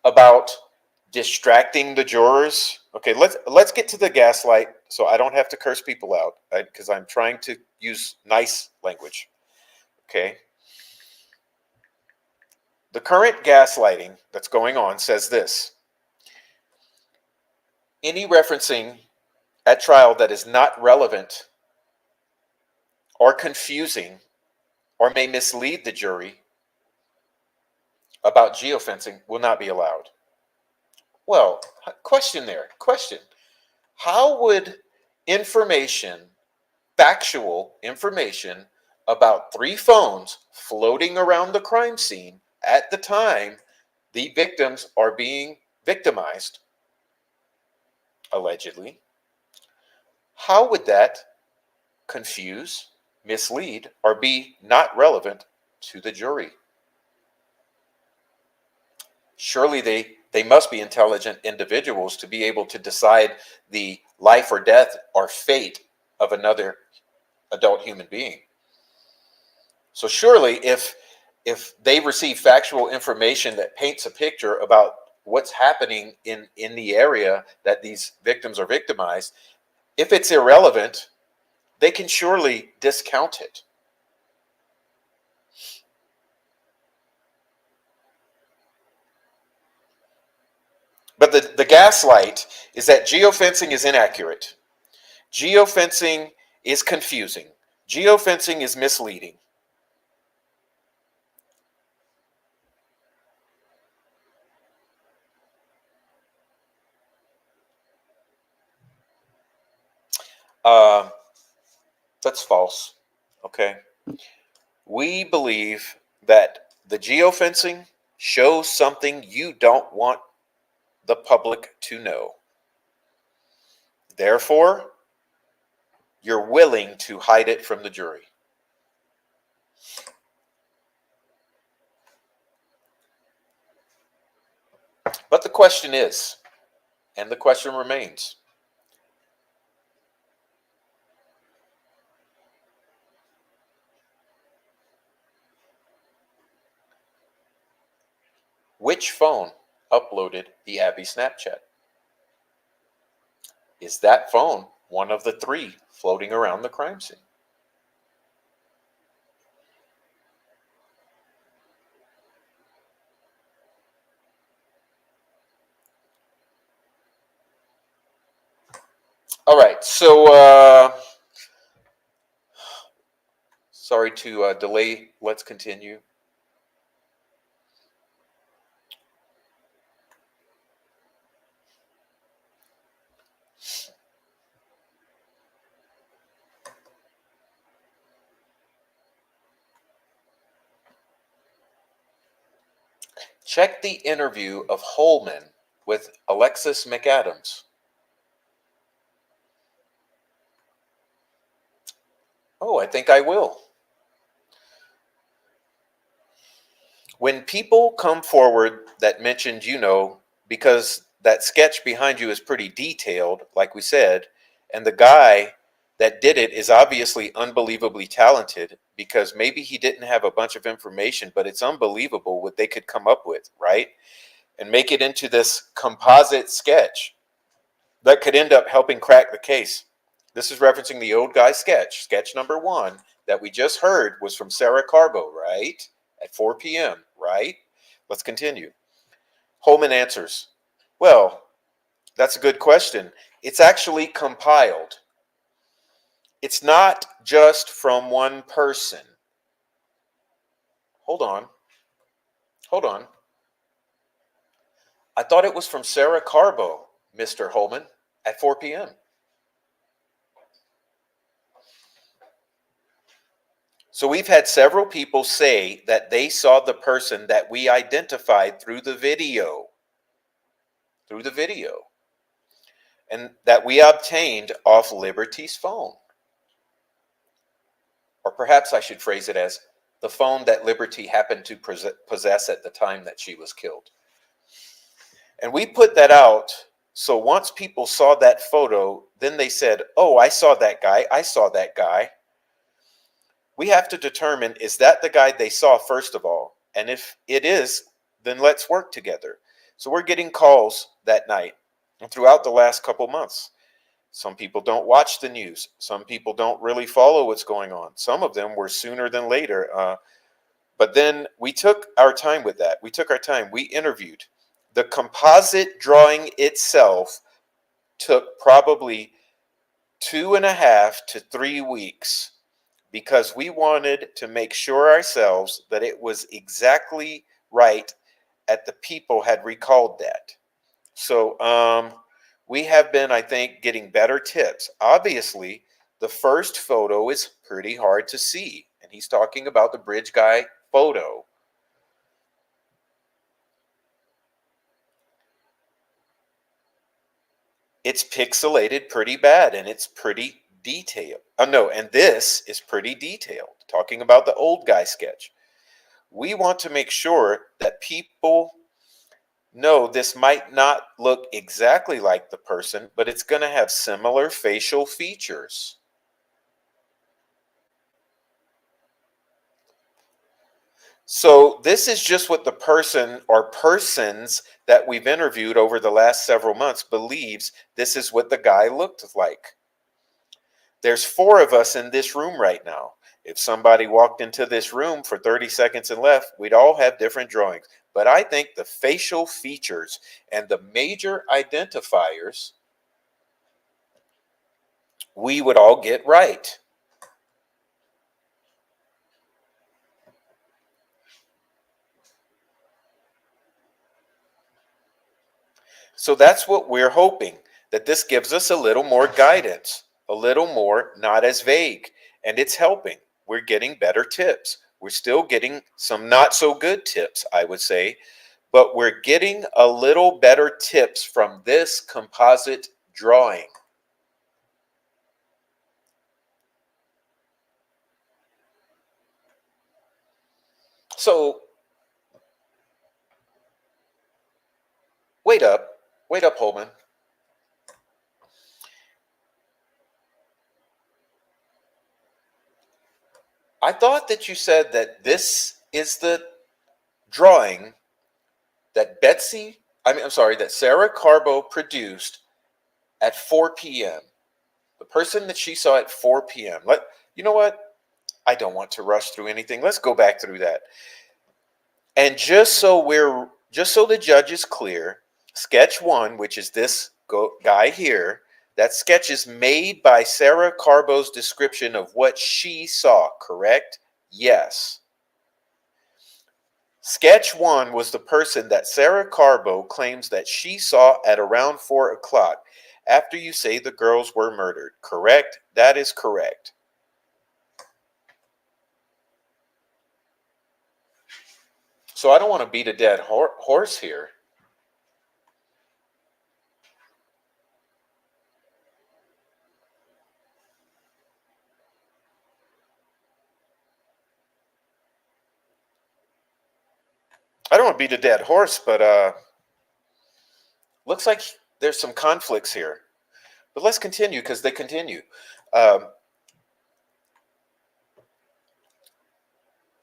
about distracting the jurors. Okay, let's get to the gaslight so I don't have to curse people out, because I'm trying to use nice language. Okay. The current gaslighting that's going on says this: any referencing at trial that is not relevant or confusing or may mislead the jury about geofencing will not be allowed. Well, question. How would factual information about 3 phones floating around the crime scene at the time the victims are being victimized, allegedly, how would that confuse, mislead, or be not relevant to the jury? Surely they must be intelligent individuals to be able to decide the life or death or fate of another adult human being. So surely if they receive factual information that paints a picture about what's happening in the area that these victims are victimized, if it's irrelevant, they can surely discount it. But the gaslight is that geofencing is inaccurate. Geofencing is confusing. Geofencing is misleading. Uh, that's false. Okay. We believe that the geofencing shows something you don't want the public to know. Therefore, you're willing to hide it from the jury. But the question is, and the question remains, which phone uploaded the Abby Snapchat? Is that phone one of the 3 floating around the crime scene? All right, so sorry to delay. Let's continue. Check the interview of Holman with Alexis McAdams. Oh, I think I will. When people come forward that mentioned, because that sketch behind you is pretty detailed, like we said, and the guy that did it is obviously unbelievably talented, because maybe he didn't have a bunch of information, but it's unbelievable what they could come up with, right? And make it into this composite sketch that could end up helping crack the case. This is referencing the old guy sketch. Sketch number 1 that we just heard was from Sarah Carbo, right? At 4 p.m., right? Let's continue. Holman answers, well, that's a good question. It's actually compiled. It's not just from one person. Hold on. I thought it was from Sarah Carbo, Mr. Holman, at 4 p.m. So we've had several people say that they saw the person that we identified through the video, and that we obtained off Liberty's phone. Or perhaps I should phrase it as the phone that Liberty happened to possess at the time that she was killed. And we put that out, so once people saw that photo, then they said, oh, I saw that guy. We have to determine, is that the guy they saw first of all? And if it is, then let's work together. So we're getting calls that night and throughout the last couple months. Some people don't watch the news. Some people don't really follow what's going on. Some of them were sooner than later. But then we took our time with that. We interviewed. The composite drawing itself took probably 2.5 to 3 weeks, because we wanted to make sure ourselves that it was exactly right, that the people had recalled that. So we have been, I think, getting better tips. Obviously, the first photo is pretty hard to see, and he's talking about the bridge guy photo. It's pixelated pretty bad, and it's pretty detailed. And this is pretty detailed, talking about the old guy sketch. We want to make sure that people No, this might not look exactly like the person, but it's going to have similar facial features. So this is just what the person or persons that we've interviewed over the last several months believes this is what the guy looked like. There's 4 of us in this room right now. If somebody walked into this room for 30 seconds and left, we'd all have different drawings. But I think the facial features and the major identifiers, we would all get right. So that's what we're hoping, that this gives us a little more guidance, a little more not as vague, and it's helping. We're getting better tips. We're still getting some not so good tips, I would say, but we're getting a little better tips from this composite drawing. So, wait up, Holman. I thought that you said that this is the drawing that that Sarah Carbo produced at 4 p.m. The person that she saw at 4 p.m. You know what? I don't want to rush through anything. Let's go back through that. And just so the judge is clear, sketch 1, which is this guy here, that sketch is made by Sarah Carbo's description of what she saw, correct? Yes. Sketch 1 was the person that Sarah Carbo claims that she saw at around 4 o'clock after you say the girls were murdered, correct? That is correct. So I don't want to beat a dead horse here. I don't want to beat a dead horse, but looks like there's some conflicts here. But let's continue because they continue.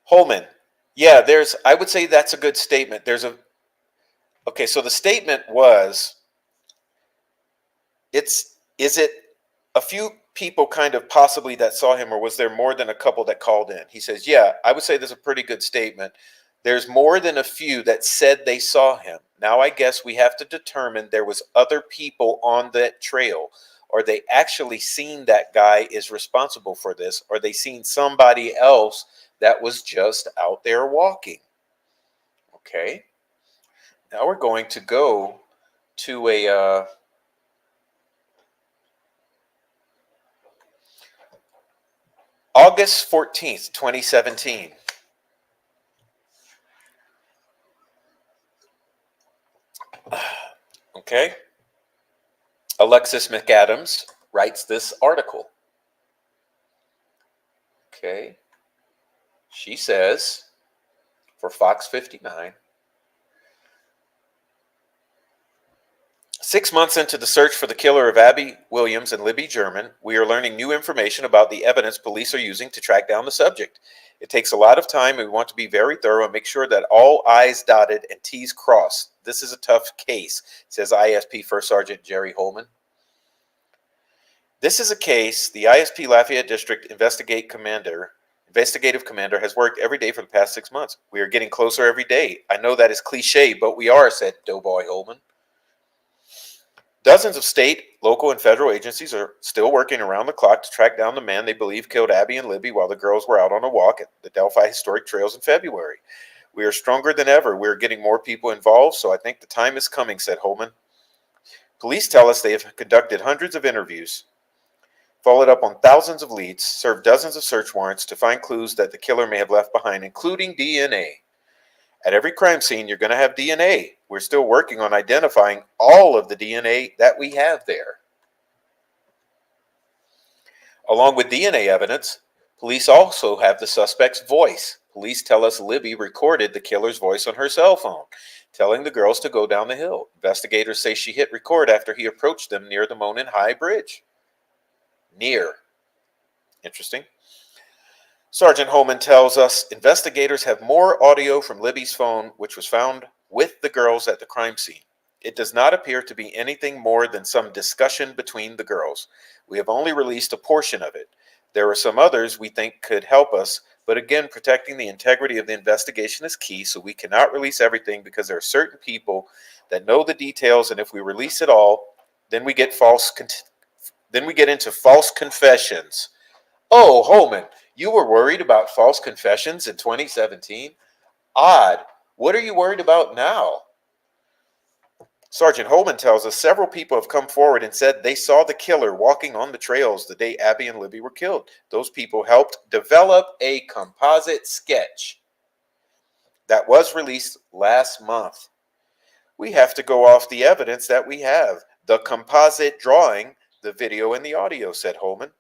Holman, yeah, I would say that's a good statement. Okay, so the statement was, is it a few people kind of possibly that saw him, or was there more than a couple that called in? He says, yeah, I would say there's a pretty good statement. There's more than a few that said they saw him. Now I guess we have to determine there was other people on that trail, or they actually seen that guy is responsible for this, or they seen somebody else that was just out there walking. Okay. Now we're going to go to a August 14th, 2017. Okay. Alexis McAdams writes this article. Okay. She says, for Fox 59, 6 months into the search for the killer of Abby Williams and Libby German, we are learning new information about the evidence police are using to track down the subject. It takes a lot of time, and we want to be very thorough and make sure that all I's dotted and T's crossed. This is a tough case, says ISP First Sergeant Jerry Holman. This is a case the ISP Lafayette District Investigative Commander has worked every day for the past 6 months. We are getting closer every day. I know that is cliche, but we are, said Doughboy Holman. Dozens of state, local, and federal agencies are still working around the clock to track down the man they believe killed Abby and Libby while the girls were out on a walk at the Delphi Historic Trails in February. We are stronger than ever. We are getting more people involved, so I think the time is coming, said Holman. Police tell us they have conducted hundreds of interviews, followed up on thousands of leads, served dozens of search warrants to find clues that the killer may have left behind, including DNA. At every crime scene, you're going to have DNA. We're still working on identifying all of the DNA that we have there. Along with DNA evidence, police also have the suspect's voice. Police tell us Libby recorded the killer's voice on her cell phone. telling the girls to go down the hill. Investigators say she hit record after he approached them near the Monon High Bridge. Near. Interesting. Sergeant Holman tells us investigators have more audio from Libby's phone, which was found with the girls at the crime scene. It does not appear to be anything more than some discussion between the girls. We have only released a portion of it. There are some others we think could help us, but again, protecting the integrity of the investigation is key, so we cannot release everything because there are certain people that know the details, and if we release it all, then we get into false confessions. Oh, Holman, you were worried about false confessions in 2017? Odd. What are you worried about now? Sergeant Holman tells us several people have come forward and said they saw the killer walking on the trails the day Abby and Libby were killed. Those people helped develop a composite sketch that was released last month. We have to go off the evidence that we have. The composite drawing, the video and the audio, said Holman.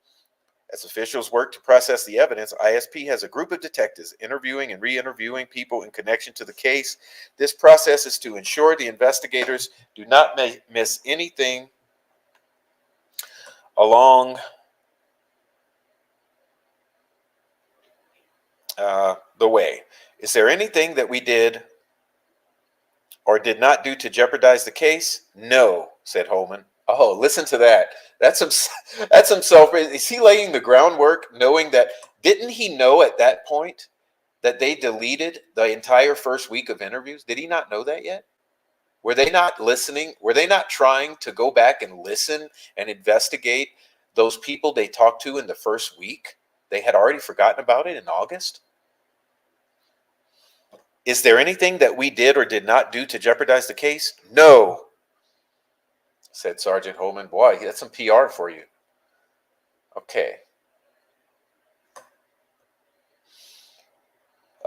As officials work to process the evidence, ISP has a group of detectives interviewing and re-interviewing people in connection to the case. This process is to ensure the investigators do not miss anything along the way. Is there anything that we did or did not do to jeopardize the case? No, said Holman. Oh, listen to that. That's himself. Is he laying the groundwork knowing that? Didn't he know at that point that they deleted the entire first week of interviews? Did he not know that yet? Were they not listening? Were they not trying to go back and listen and investigate those people they talked to in the first week? They had already forgotten about it in August. Is there anything that we did or did not do to jeopardize the case? No, said Sergeant Holman. Boy, that's some PR for you. Okay.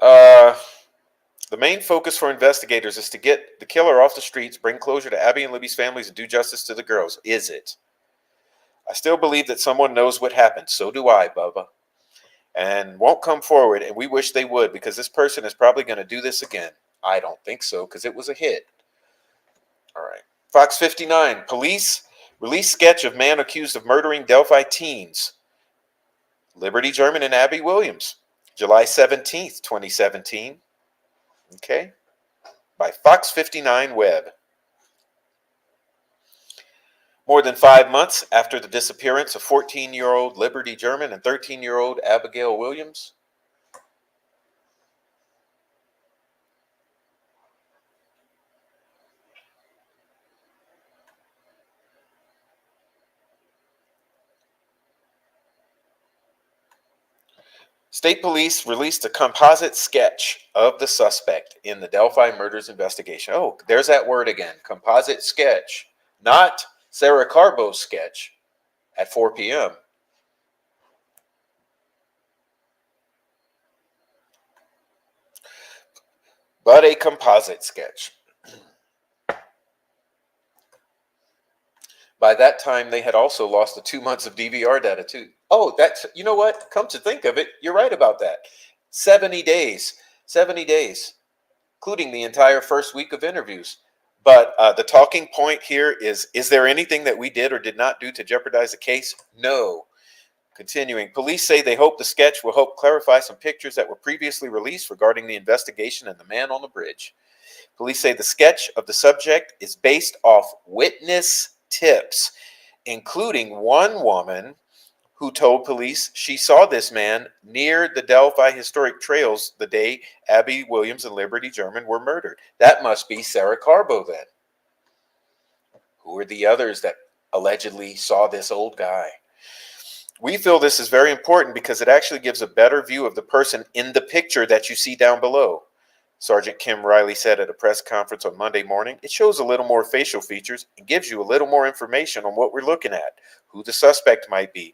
The main focus for investigators is to get the killer off the streets, bring closure to Abby and Libby's families, and do justice to the girls. Is it? I still believe that someone knows what happened. So do I, Bubba. And won't come forward, and we wish they would, because this person is probably going to do this again. I don't think so, because it was a hit. All right. Fox 59, police release sketch of man accused of murdering Delphi teens. Liberty German and Abby Williams, July 17th, 2017. Okay. By Fox 59 Web. More than 5 months after the disappearance of 14-year-old Liberty German and 13-year-old Abigail Williams, state police released a composite sketch of the suspect in the Delphi murders investigation. Oh, there's that word again, composite sketch, not Sarah Carbo's sketch at 4 p.m. But a composite sketch. By that time, they had also lost the 2 months of DVR data too. Oh, that's, you know what? Come to think of it, you're right about that. 70 days, including the entire first week of interviews. But the talking point here is there anything that we did or did not do to jeopardize the case? No. Continuing, police say they hope the sketch will help clarify some pictures that were previously released regarding the investigation and the man on the bridge. Police say the sketch of the subject is based off witness tips, including one woman who told police she saw this man near the Delphi historic trails the day Abby Williams and Liberty German were murdered. That must be Sarah Carbo then. Who are the others that allegedly saw this old guy? We feel this is very important because it actually gives a better view of the person in the picture that you see down below. Sergeant Kim Riley said at a press conference on Monday morning, it shows a little more facial features and gives you a little more information on what we're looking at, who the suspect might be.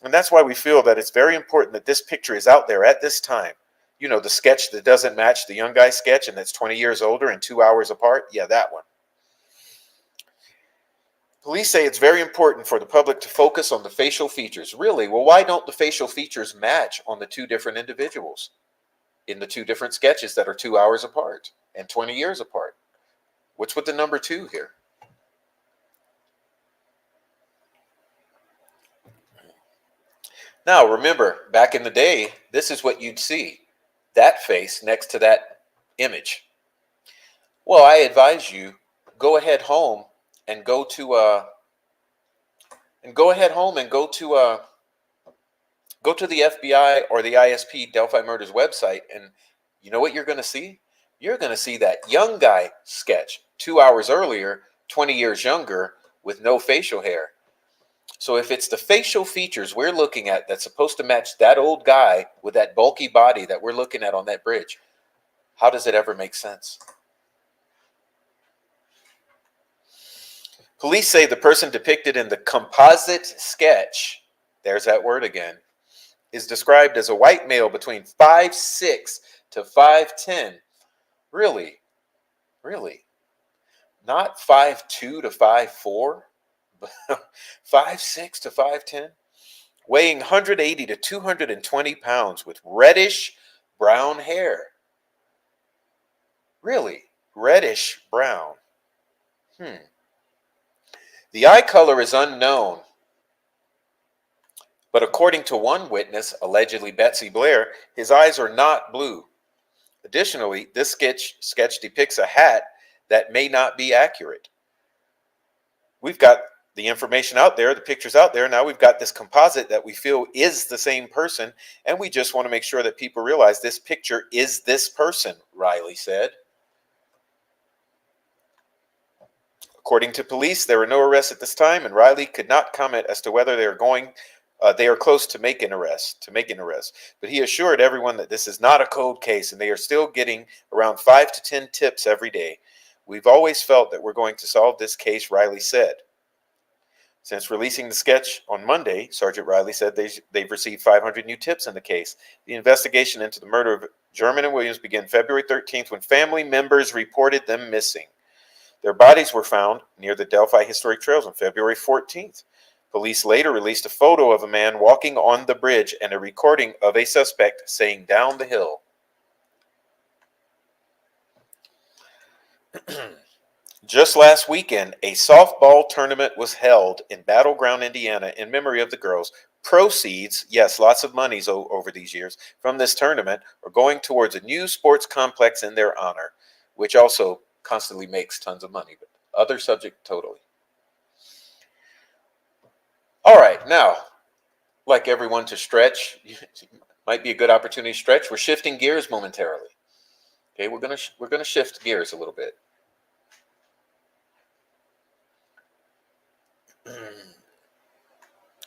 And that's why we feel that it's very important that this picture is out there at this time. You know, the sketch that doesn't match the young guy sketch and that's 20 years older and 2 hours apart. Yeah, that one. Police say it's very important for the public to focus on the facial features. Really? Well, why don't the facial features match on the two different individuals in the two different sketches that are 2 hours apart and 20 years apart? What's with the number 2 here? Now, remember, back in the day, this is what you'd see. That face next to that image. Well, I advise you, go ahead home and go to the FBI or the ISP Delphi Murders website, and you know what you're going to see? You're going to see that young guy sketch 2 hours earlier, 20 years younger, with no facial hair. So if it's the facial features we're looking at that's supposed to match that old guy with that bulky body that we're looking at on that bridge, how does it ever make sense? Police say the person depicted in the composite sketch, there's that word again, is described as a white male between 5'6" to 5'10". Really? Really? Not 5'2" to 5'4", but 5'6" to 5'10", weighing 180 to 220 pounds with reddish brown hair. Really? Reddish brown. The eye color is unknown, but according to one witness, allegedly Betsy Blair, his eyes are not blue. Additionally, this sketch depicts a hat that may not be accurate. We've got the information out there, the pictures out there. Now we've got this composite that we feel is the same person, and we just want to make sure that people realize this picture is this person, Riley said. According to police, there were no arrests at this time, and Riley could not comment as to whether they are close to making an arrest. But he assured everyone that this is not a cold case, and they are still getting around 5 to 10 tips every day. We've always felt that we're going to solve this case, Riley said. Since releasing the sketch on Monday, Sergeant Riley said they've received 500 new tips in the case. The investigation into the murder of German and Williams began February 13th when family members reported them missing. Their bodies were found near the Delphi Historic Trails on February 14th. Police later released a photo of a man walking on the bridge and a recording of a suspect saying down the hill. Just last weekend, a softball tournament was held in Battleground, Indiana, in memory of the girls. Proceeds, yes, lots of monies over these years, from this tournament are going towards a new sports complex in their honor, which also constantly makes tons of money, but other subject totally. All right, now, like everyone to stretch, might be a good opportunity to stretch. We're shifting gears momentarily. Okay, we're gonna shift gears a little bit.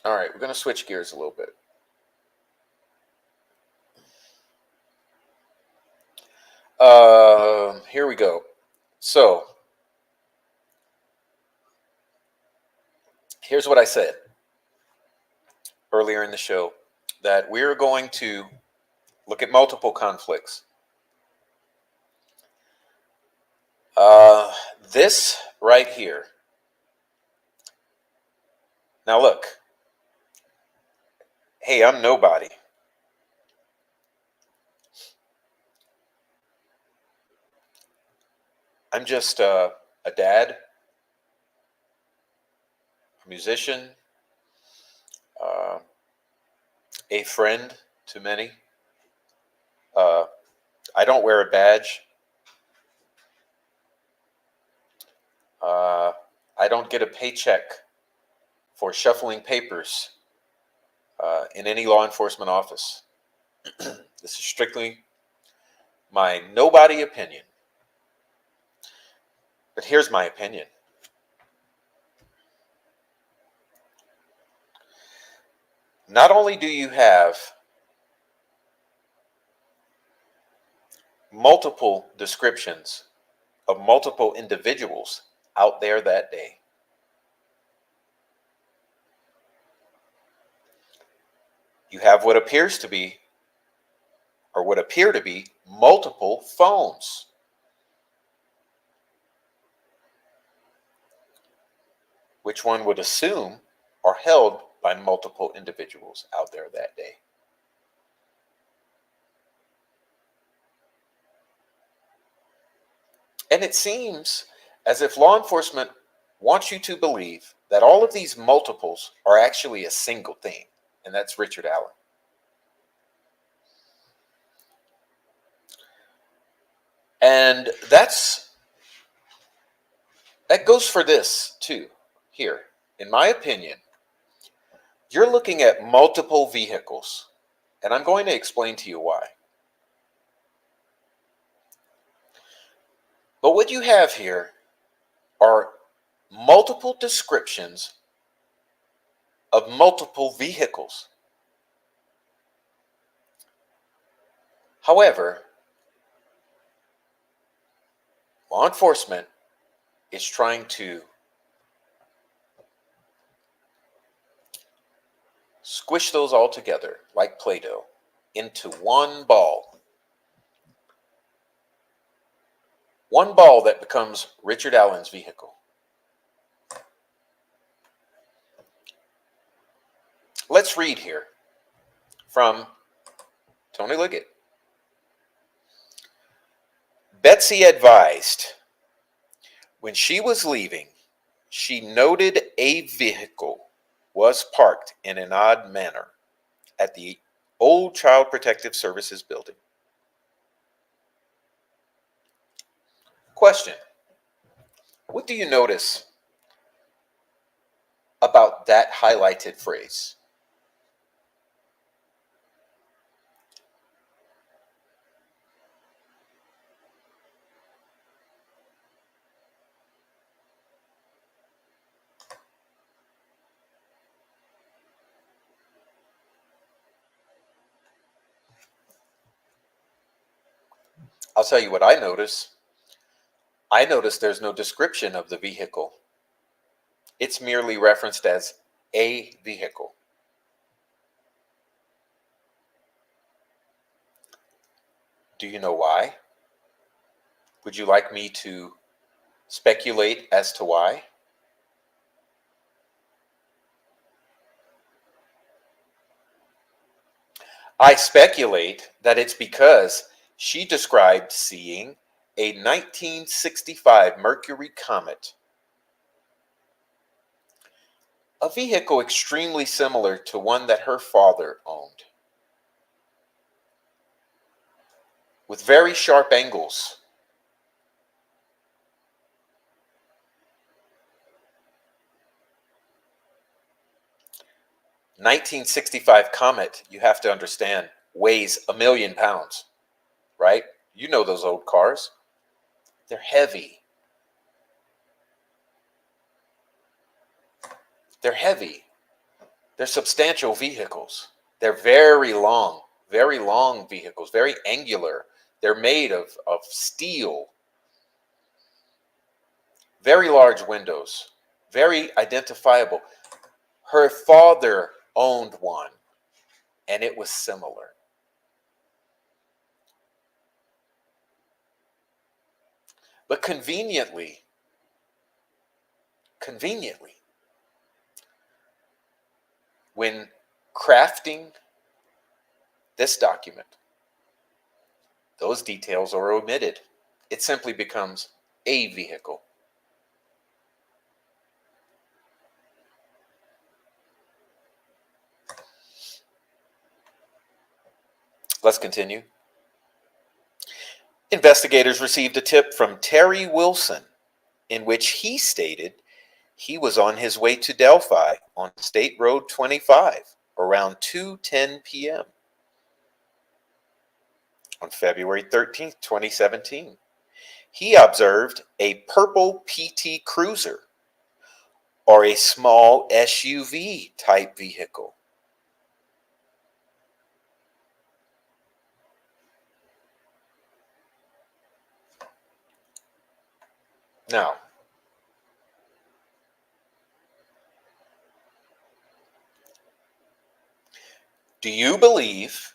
All right, we're gonna switch gears a little bit. Here we go. So, here's what I said earlier in the show, that we're going to look at multiple conflicts. This right here. Now look, hey, I'm nobody. I'm just a dad, a musician, a friend to many. I don't wear a badge. I don't get a paycheck for shuffling papers in any law enforcement office. This is strictly my nobody opinion. But here's my opinion. Not only do you have multiple descriptions of multiple individuals out there that day, you have what appear to be multiple phones. Which one would assume are held by multiple individuals out there that day. And it seems as if law enforcement wants you to believe that all of these multiples are actually a single thing, and that's Richard Allen. And that goes for this too. Here, in my opinion, you're looking at multiple vehicles, and I'm going to explain to you why. But what you have here are multiple descriptions of multiple vehicles. However, law enforcement is trying to squish those all together like Play-Doh into one ball. One ball that becomes Richard Allen's vehicle. Let's read here from Tony Liggett. Betsy advised, when she was leaving, she noted a vehicle was parked in an odd manner at the old Child Protective Services building. Question: what do you notice about that highlighted phrase? I'll tell you what I notice. I notice there's no description of the vehicle. It's merely referenced as a vehicle. Do you know why? Would you like me to speculate as to why? I speculate that it's because she described seeing a 1965 Mercury Comet, a vehicle extremely similar to one that her father owned, with very sharp angles. "1965 Comet," you have to understand, weighs 1,000,000 pounds, right? You know those old cars. They're heavy. They're heavy. They're substantial vehicles. They're very long vehicles, very angular. They're made of steel. Very large windows, very identifiable. Her father owned one, and it was similar. But conveniently, when crafting this document, those details are omitted. It simply becomes a vehicle. Let's continue. Investigators received a tip from Terry Wilson in which he stated he was on his way to Delphi on State Road 25 around 2:10 p.m. on February 13th, 2017. He observed a purple PT Cruiser, or a small SUV type vehicle. Now, do you believe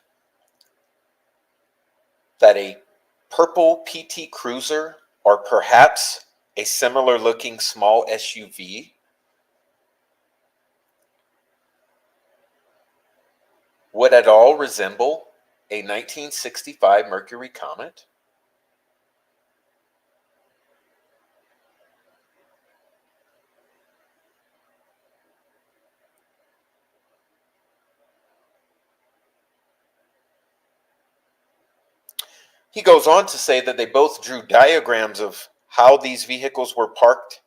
that a purple PT Cruiser, or perhaps a similar looking small SUV, would at all resemble a 1965 Mercury Comet? He goes on to say that they both drew diagrams of how these vehicles were parked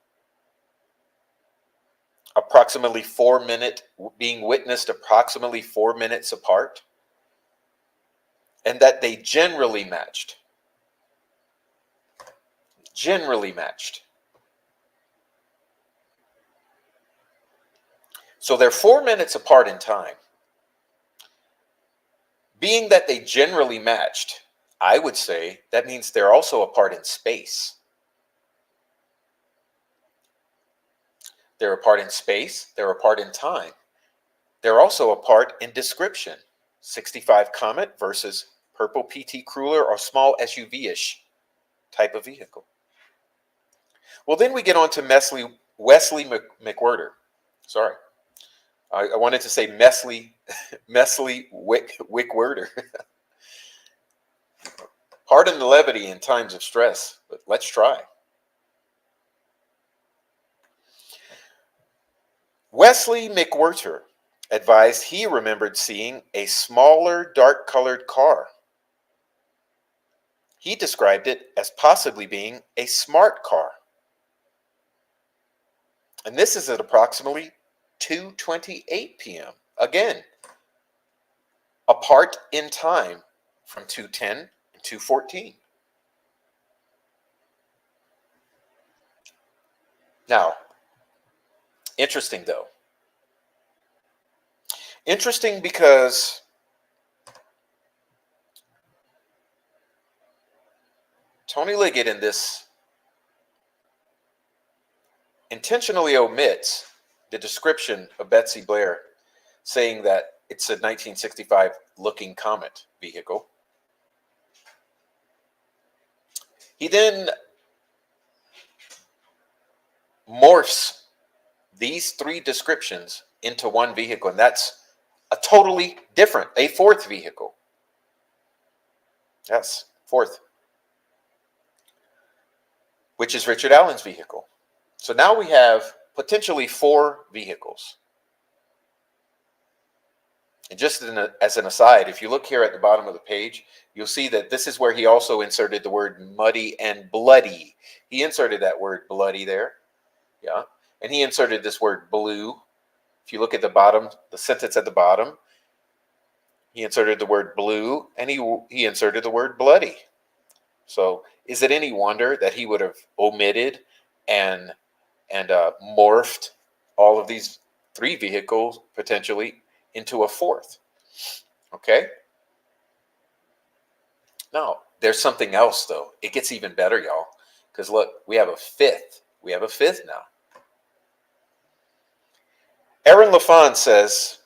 being witnessed approximately 4 minutes apart, and that they generally matched. Generally matched. So they're 4 minutes apart in time. Being that they generally matched, I would say that means they're also apart in space. They're apart in space, they're apart in time. They're also apart in description. 65 Comet versus purple PT Cruiser or small SUV-ish type of vehicle. Well, then we get on to Wesley McWhirter. Sorry. I wanted to say Wesley Wickwhirter. Pardon the levity in times of stress, but let's try. Wesley McWhirter advised he remembered seeing a smaller, dark-colored car. He described it as possibly being a smart car. And this is at approximately 2:28 p.m. Again, apart in time from 2:10 and 2:14. Now, interesting though. Interesting because Tony Liggett in this intentionally omits the description of Betsy Blair, saying that it's a 1965 looking Comet vehicle. He then morphs these three descriptions into one vehicle, and that's a fourth vehicle. Yes, fourth. Which is Richard Allen's vehicle. So now we have potentially four vehicles. And just as an aside, if you look here at the bottom of the page, you'll see that this is where he also inserted the word muddy and bloody. He inserted that word bloody there. Yeah. And he inserted this word blue. If you look at the bottom, the sentence at the bottom, he inserted the word blue and he inserted the word bloody. So is it any wonder that he would have omitted and morphed all of these three vehicles potentially into a fourth? Okay. Now, there's something else though. It gets even better, y'all. Because look, we have a fifth. We have a fifth now. Aaron LaFon says,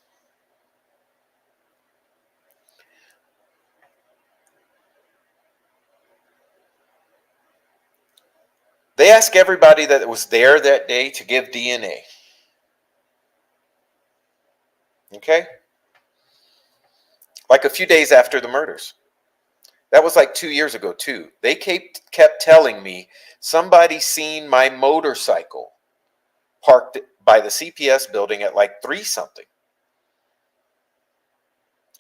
they ask everybody that was there that day to give DNA. Okay? Like a few days after the murders. That was like 2 years ago too. They kept telling me somebody seen my motorcycle parked by the CPS building at like 3-something.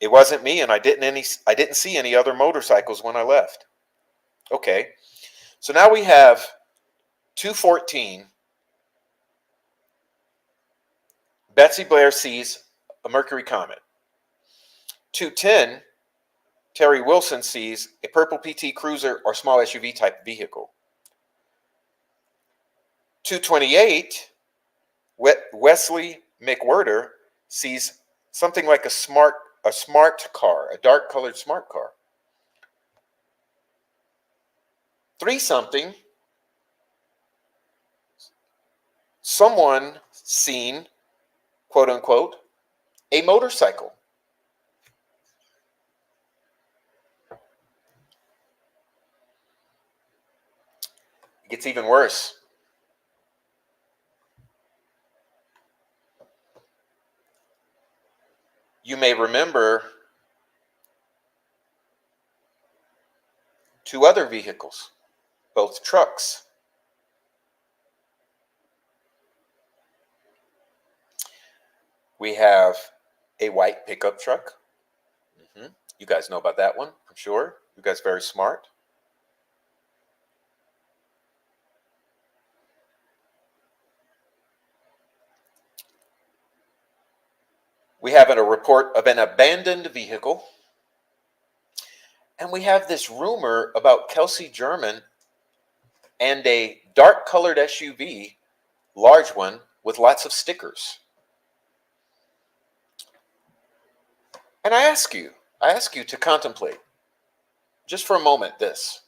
It wasn't me, and I didn't see any other motorcycles when I left. Okay. So now we have 2:14. Betsy Blair sees a Mercury Comet. 2:10, Terry Wilson sees a purple PT Cruiser or small SUV type vehicle. 2:28, Wesley McWhirter sees something like a smart car, a dark colored smart car. 3-something, someone seen, quote unquote, a motorcycle. It gets even worse. You may remember 2 other vehicles, both trucks. We have a white pickup truck. You guys know about that one, I'm sure. You guys very smart. We have a report of an abandoned vehicle. And we have this rumor about Kelsey German and a dark-colored SUV, large one, with lots of stickers. And I ask you to contemplate, just for a moment, this.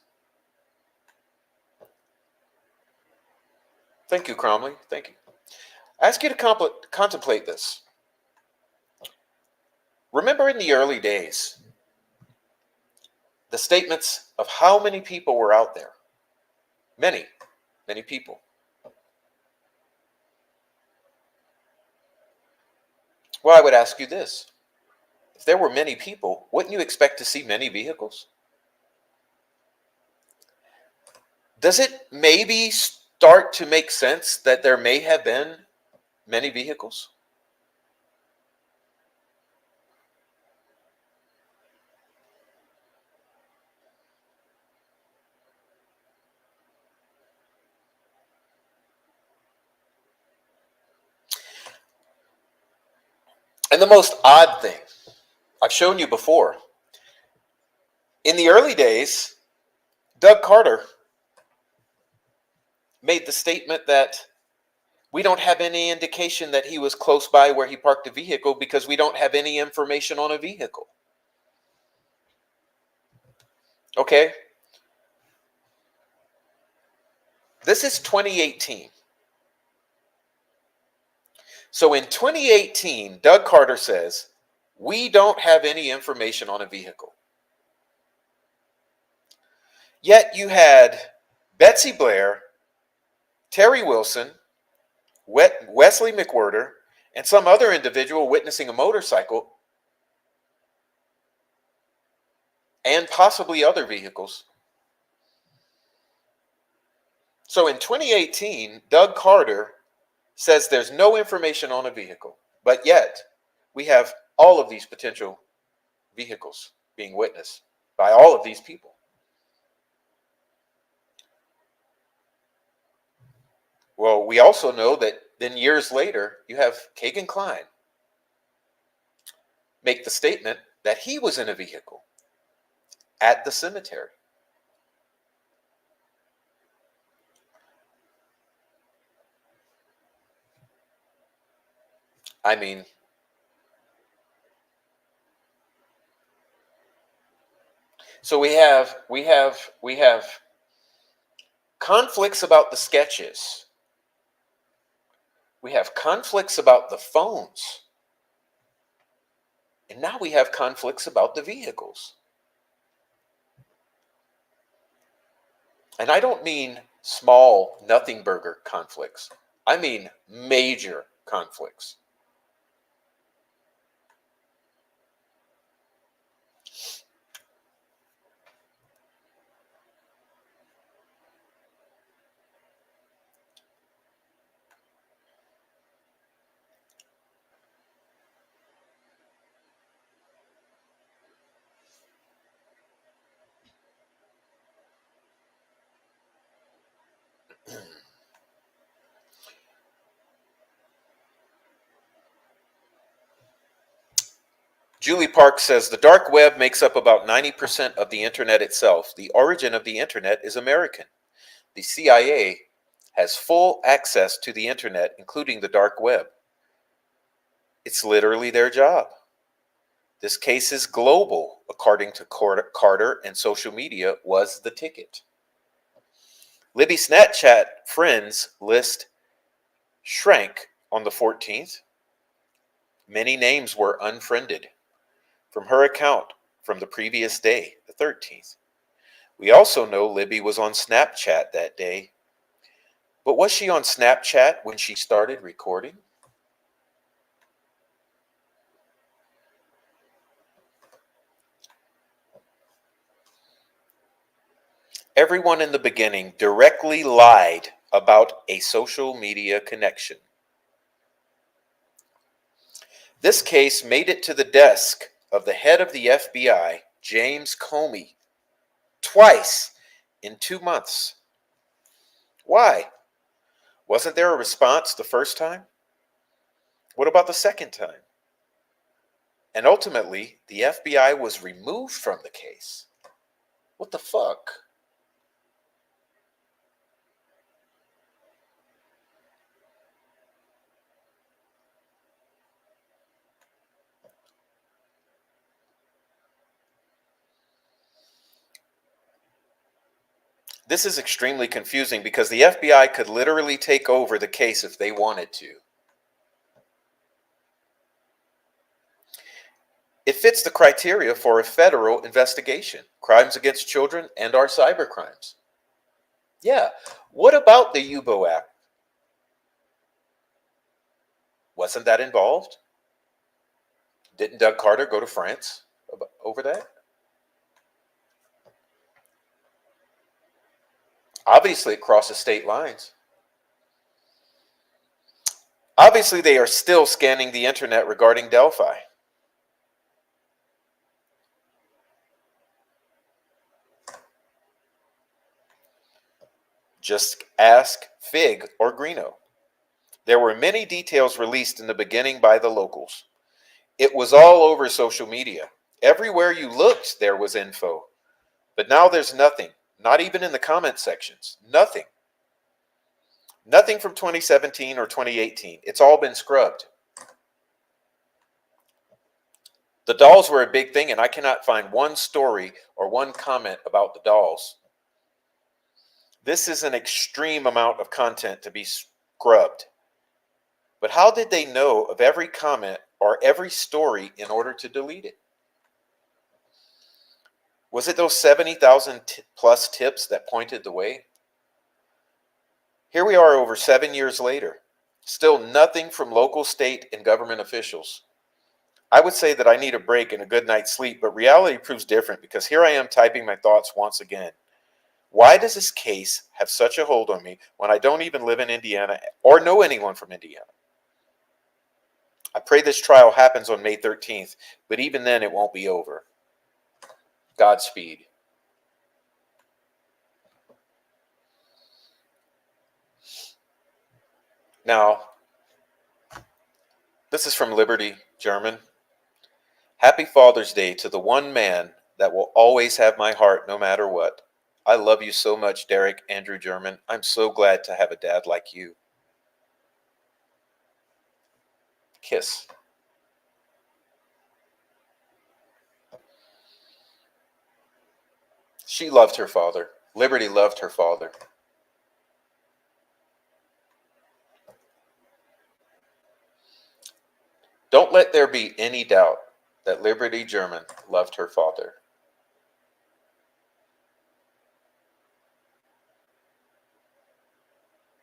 Thank you, Cromley. Thank you. I ask you to contemplate this. Remember in the early days, the statements of how many people were out there? Many, many people. Well, I would ask you this. If there were many people, wouldn't you expect to see many vehicles? Does it maybe start to make sense that there may have been many vehicles? And the most odd thing, I've shown you before, in the early days, Doug Carter made the statement that we don't have any indication that he was close by where he parked a vehicle because we don't have any information on a vehicle. Okay? This is 2018. So in 2018, Doug Carter says, we don't have any information on a vehicle. Yet you had Betsy Blair, Terry Wilson, Wesley McWhirter, and some other individual witnessing a motorcycle and possibly other vehicles. So in 2018, Doug Carter says there's no information on a vehicle, but yet we have all of these potential vehicles being witnessed by all of these people. Well, we also know that then years later, you have Kagan Klein make the statement that he was in a vehicle at the cemetery. I mean, so we have conflicts about the sketches. We have conflicts about the phones. And now we have conflicts about the vehicles. And I don't mean small, nothing burger conflicts. I mean major conflicts. Julie Park says, the dark web makes up about 90% of the internet itself. The origin of the internet is American. The CIA has full access to the internet, including the dark web. It's literally their job. This case is global, according to Carter, and social media was the ticket. Libby Snapchat friends list shrank on the 14th. Many names were unfriended from her account from the previous day, the 13th. We also know Libby was on Snapchat that day. But was she on Snapchat when she started recording? Everyone in the beginning directly lied about a social media connection. This case made it to the desk of the head of the FBI, James Comey, twice in 2 months. Why? Wasn't there a response the first time? What about the second time? And ultimately, the FBI was removed from the case. What the fuck? This is extremely confusing because the FBI could literally take over the case if they wanted to. It fits the criteria for a federal investigation, crimes against children and our cybercrimes. Yeah, what about the UBO Act? Wasn't that involved? Didn't Doug Carter go to France over that? Obviously, it crosses state lines. Obviously, they are still scanning the internet regarding Delphi. Just ask Fig or Greeno. There were many details released in the beginning by the locals. It was all over social media. Everywhere you looked, there was info. But now there's nothing, not even in the comment sections. Nothing. Nothing from 2017 or 2018. It's all been scrubbed. The dolls were a big thing, and I cannot find one story or one comment about the dolls. This is an extreme amount of content to be scrubbed. But how did they know of every comment or every story in order to delete it? Was it those 70,000 plus tips that pointed the way? Here we are over 7 years later. Still nothing from local, state, and government officials. I would say that I need a break and a good night's sleep, but reality proves different because here I am typing my thoughts once again. Why does this case have such a hold on me when I don't even live in Indiana or know anyone from Indiana? I pray this trial happens on May 13th, but even then it won't be over. Godspeed. Now, this is from Liberty German. Happy Father's Day to the one man that will always have my heart no matter what. I love you so much, Derek Andrew German. I'm so glad to have a dad like you. Kiss. She loved her father. Liberty loved her father. Don't let there be any doubt that Liberty German loved her father.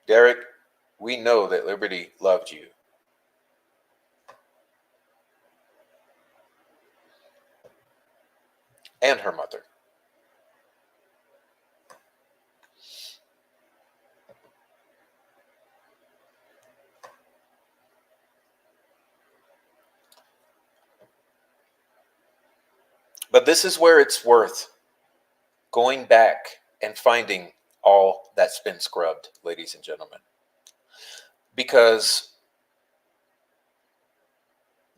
Derek, we know that Liberty loved you. And her mother. But this is where it's worth going back and finding all that's been scrubbed, ladies and gentlemen. Because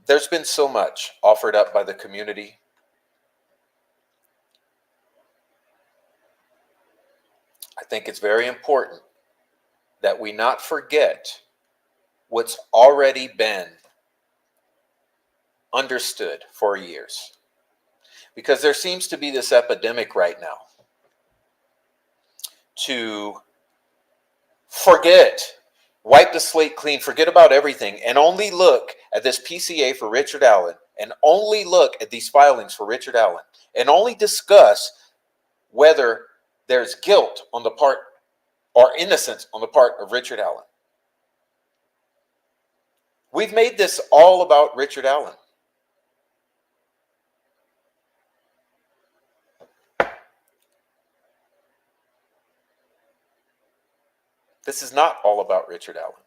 there's been so much offered up by the community. I think it's very important that we not forget what's already been understood for years. Because there seems to be this epidemic right now to forget, wipe the slate clean, forget about everything, and only look at this PCA for Richard Allen, and only look at these filings for Richard Allen, and only discuss whether there's guilt on the part or innocence on the part of Richard Allen. We've made this all about Richard Allen. This is not all about Richard Allen.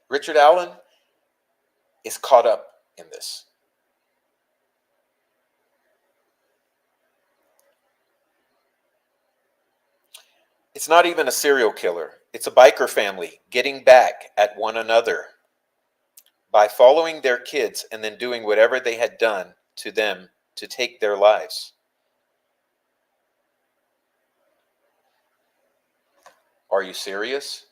Richard Allen is caught up in this. It's not even a serial killer. It's a biker family getting back at one another by following their kids and then doing whatever they had done to them to take their lives. Are you serious?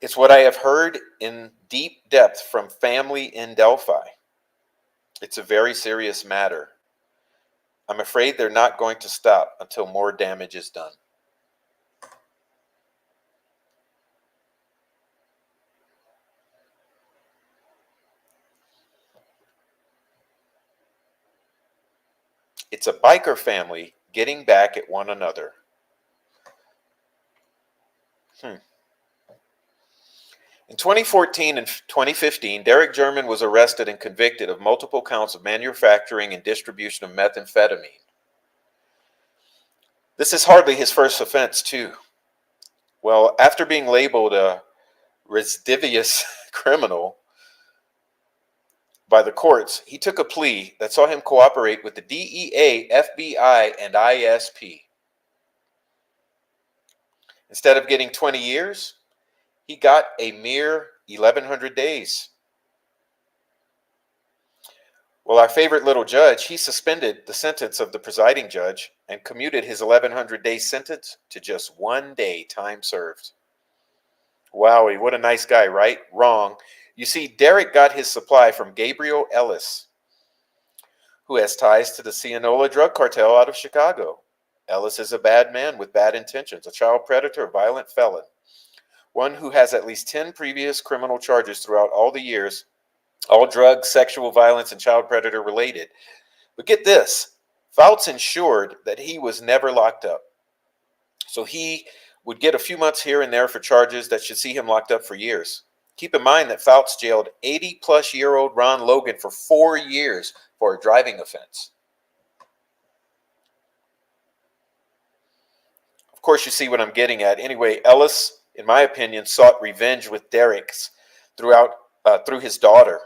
It's what I have heard in deep depth from family in Delphi. It's a very serious matter. I'm afraid they're not going to stop until more damage is done. It's a biker family getting back at one another. In 2014 and 2015, Derek German was arrested and convicted of multiple counts of manufacturing and distribution of methamphetamine. This is hardly his first offense, too. Well, after being labeled a residivious criminal by the courts, he took a plea that saw him cooperate with the DEA, FBI, and ISP. Instead of getting 20 years, he got a mere 1,100 days. Well, our favorite little judge, he suspended the sentence of the presiding judge and commuted his 1,100-day sentence to just 1 day time served. Wowie, what a nice guy, right? Wrong. You see, Derek got his supply from Gabriel Ellis, who has ties to the Sinaloa drug cartel out of Chicago. Ellis is a bad man with bad intentions, a child predator, a violent felon, one who has at least 10 previous criminal charges throughout all the years, all drug, sexual violence, and child predator related. But get this, Fouts ensured that he was never locked up. So he would get a few months here and there for charges that should see him locked up for years. Keep in mind that Fouts jailed 80-plus-year-old Ron Logan for 4 years for a driving offense. Of course, you see what I'm getting at. Anyway, Ellis, in my opinion, sought revenge with Derek's through his daughter.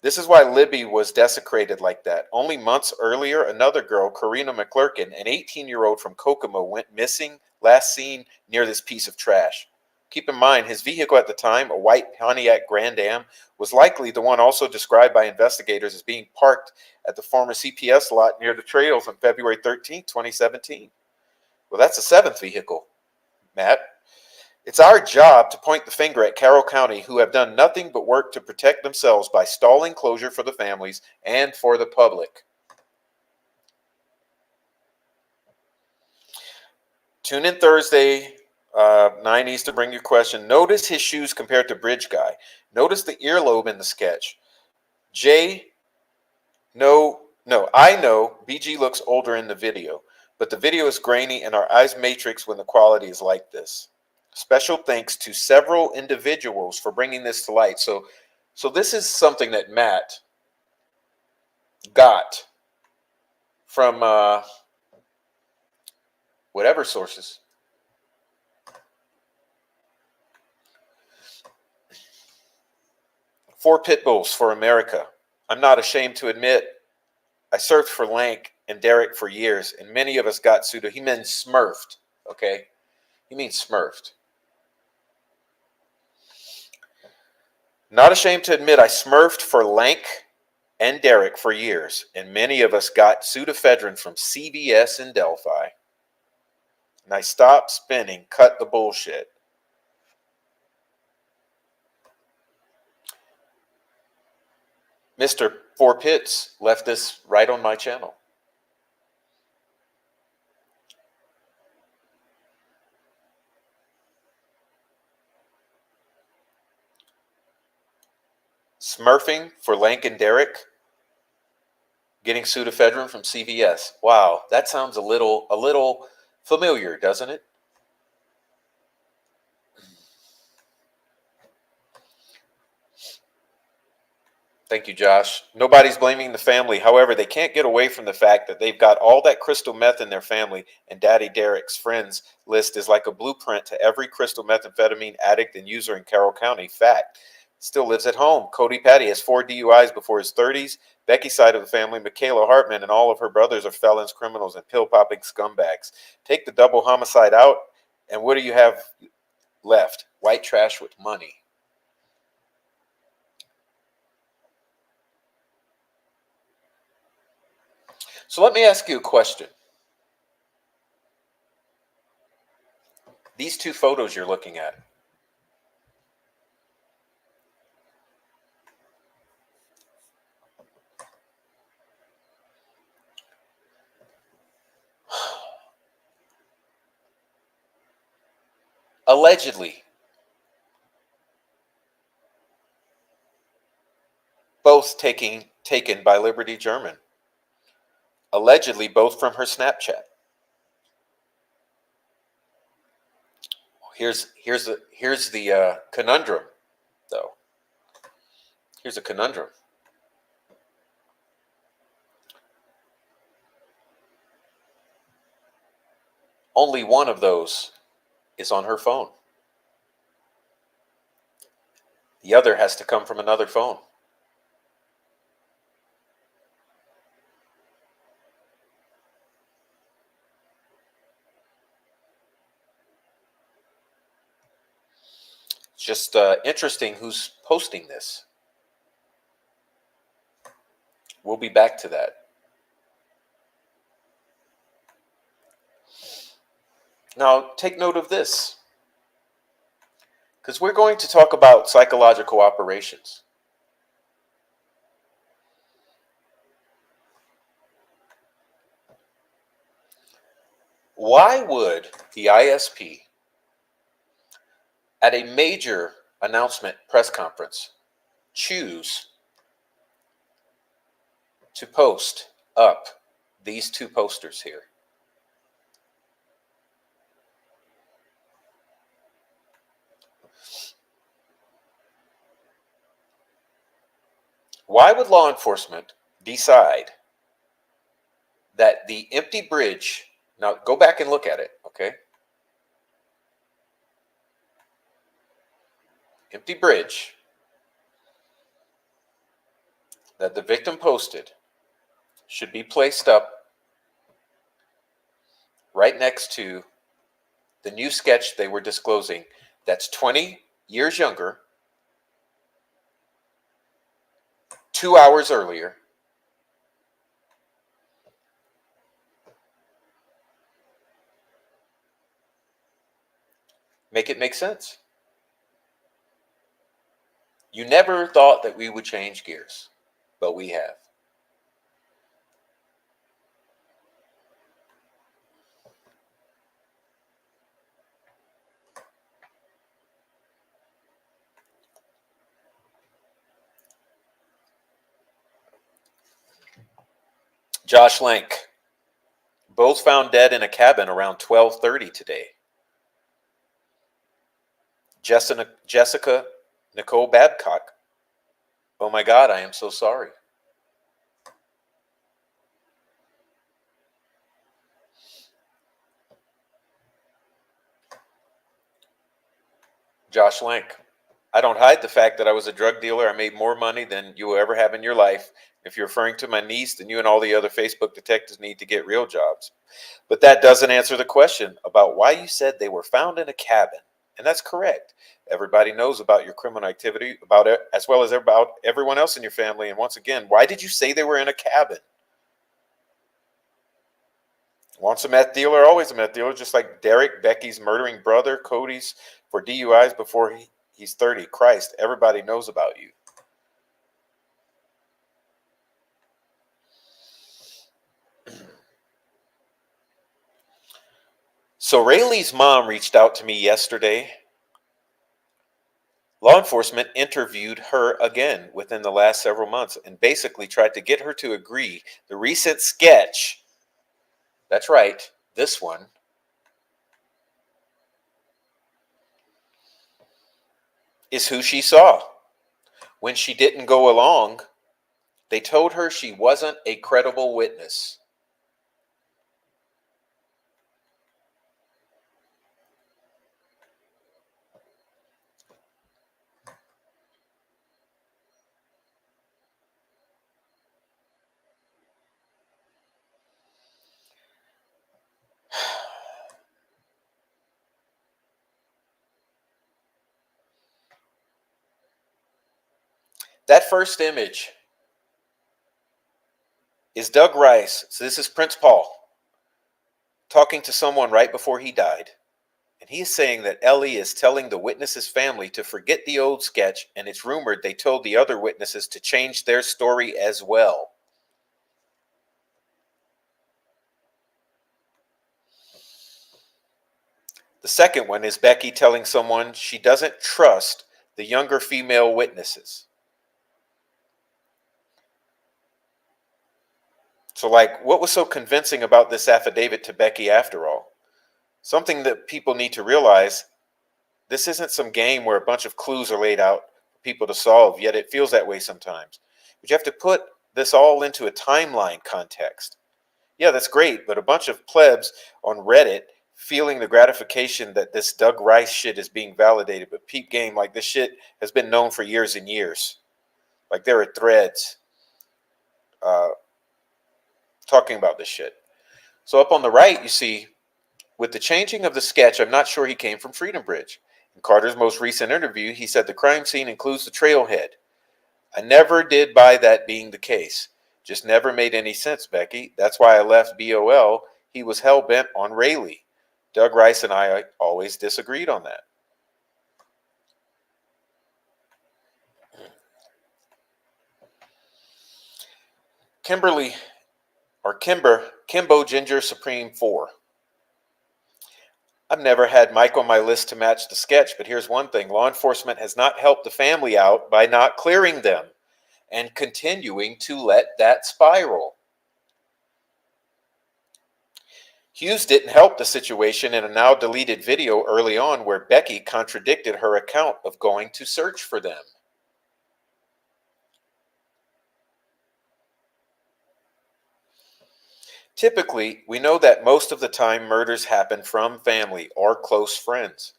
This is why Libby was desecrated like that. Only months earlier, another girl, Karina McClurkin, an 18-year-old from Kokomo, went missing, last seen near this piece of trash. Keep in mind, his vehicle at the time, a white Pontiac Grand Am, was likely the one also described by investigators as being parked at the former CPS lot near the trails on February 13, 2017. Well, that's the seventh vehicle, Matt. It's our job to point the finger at Carroll County, who have done nothing but work to protect themselves by stalling closure for the families and for the public. Tune in Thursday, 9 East to bring your question. Notice his shoes compared to Bridge Guy. Notice the earlobe in the sketch. I know BG looks older in the video, but the video is grainy and our eyes matrix when the quality is like this. Special thanks to several individuals for bringing this to light. So this is something that Matt got from whatever sources. Four pit bulls for America. I'm not ashamed to admit I served for Lank and Derek for years, and many of us got pseudo. He meant smurfed, okay? He means smurfed. Not ashamed to admit I smurfed for Lank and Derek for years, and many of us got pseudoephedrine from CVS in Delphi. And I stopped spinning, cut the bullshit. Mr. Four Pits left this right on my channel. Smurfing for Lank and Derek, getting pseudoephedrine from CVS. Wow, that sounds a little familiar, doesn't it? Thank you, Josh. Nobody's blaming the family. However, they can't get away from the fact that they've got all that crystal meth in their family, and Daddy Derek's friends list is like a blueprint to every crystal methamphetamine addict and user in Carroll County. Fact. Still lives at home. Cody Patty has 4 DUIs before his 30s. Becky's side of the family, Michaela Hartman and all of her brothers are felons, criminals, and pill-popping scumbags. Take the double homicide out, and what do you have left? White trash with money. So let me ask you a question. These two photos you're looking at, allegedly, both taken by Liberty German. Allegedly, both from her Snapchat. Here's the conundrum, though. Here's a conundrum. Only one of those is on her phone. The other has to come from another phone. It's just interesting who's posting this. We'll be back to that. Now, take note of this, because we're going to talk about psychological operations. Why would the ISP, at a major announcement press conference, choose to post up these two posters here? Why would law enforcement decide that the empty bridge, now go back and look at it, okay? Empty bridge that the victim posted should be placed up right next to the new sketch they were disclosing that's 20 years younger, 2 hours earlier. Make it make sense. You never thought that we would change gears, but we have. Josh Lank, both found dead in a cabin around 12:30 today. Jessica Nicole Babcock, oh my God, I am so sorry. Josh Lank, I don't hide the fact that I was a drug dealer. I made more money than you will ever have in your life. If you're referring to my niece, then you and all the other Facebook detectives need to get real jobs. But that doesn't answer the question about why you said they were found in a cabin. And that's correct. Everybody knows about your criminal activity, about it, as well as about everyone else in your family. And once again, why did you say they were in a cabin? Once a meth dealer, always a meth dealer, just like Derek, Becky's murdering brother, Cody's for DUIs before he's 30. Christ, everybody knows about you. So Rayleigh's mom reached out to me yesterday. Law enforcement interviewed her again within the last several months and basically tried to get her to agree the recent sketch, that's right, this one, is who she saw. When she didn't go along, they told her she wasn't a credible witness. That first image is Doug Rice. So this is Prince Paul talking to someone right before he died. And he is saying that Ellie is telling the witness's family to forget the old sketch, and it's rumored they told the other witnesses to change their story as well. The second one is Becky telling someone she doesn't trust the younger female witnesses. So, like, what was so convincing about this affidavit to Becky after all? Something that people need to realize, this isn't some game where a bunch of clues are laid out for people to solve, yet it feels that way sometimes. But you have to put this all into a timeline context. Yeah, that's great, but a bunch of plebs on Reddit feeling the gratification that this Doug Rice shit is being validated, but peep game, like, this shit has been known for years and years. Like, there are threads talking about this shit. So up on the right, you see, with the changing of the sketch, I'm not sure he came from Freedom Bridge. In Carter's most recent interview, he said the crime scene includes the trailhead. I never did buy that being the case. Just never made any sense, Becky. That's why I left BOL. He was hell-bent on Rayleigh. Doug Rice and I always disagreed on that. Kimbo Ginger Supreme 4. I've never had Mike on my list to match the sketch, but here's one thing. Law enforcement has not helped the family out by not clearing them and continuing to let that spiral. Hughes didn't help the situation in a now deleted video early on where Becky contradicted her account of going to search for them. Typically, we know that most of the time murders happen from family or close friends.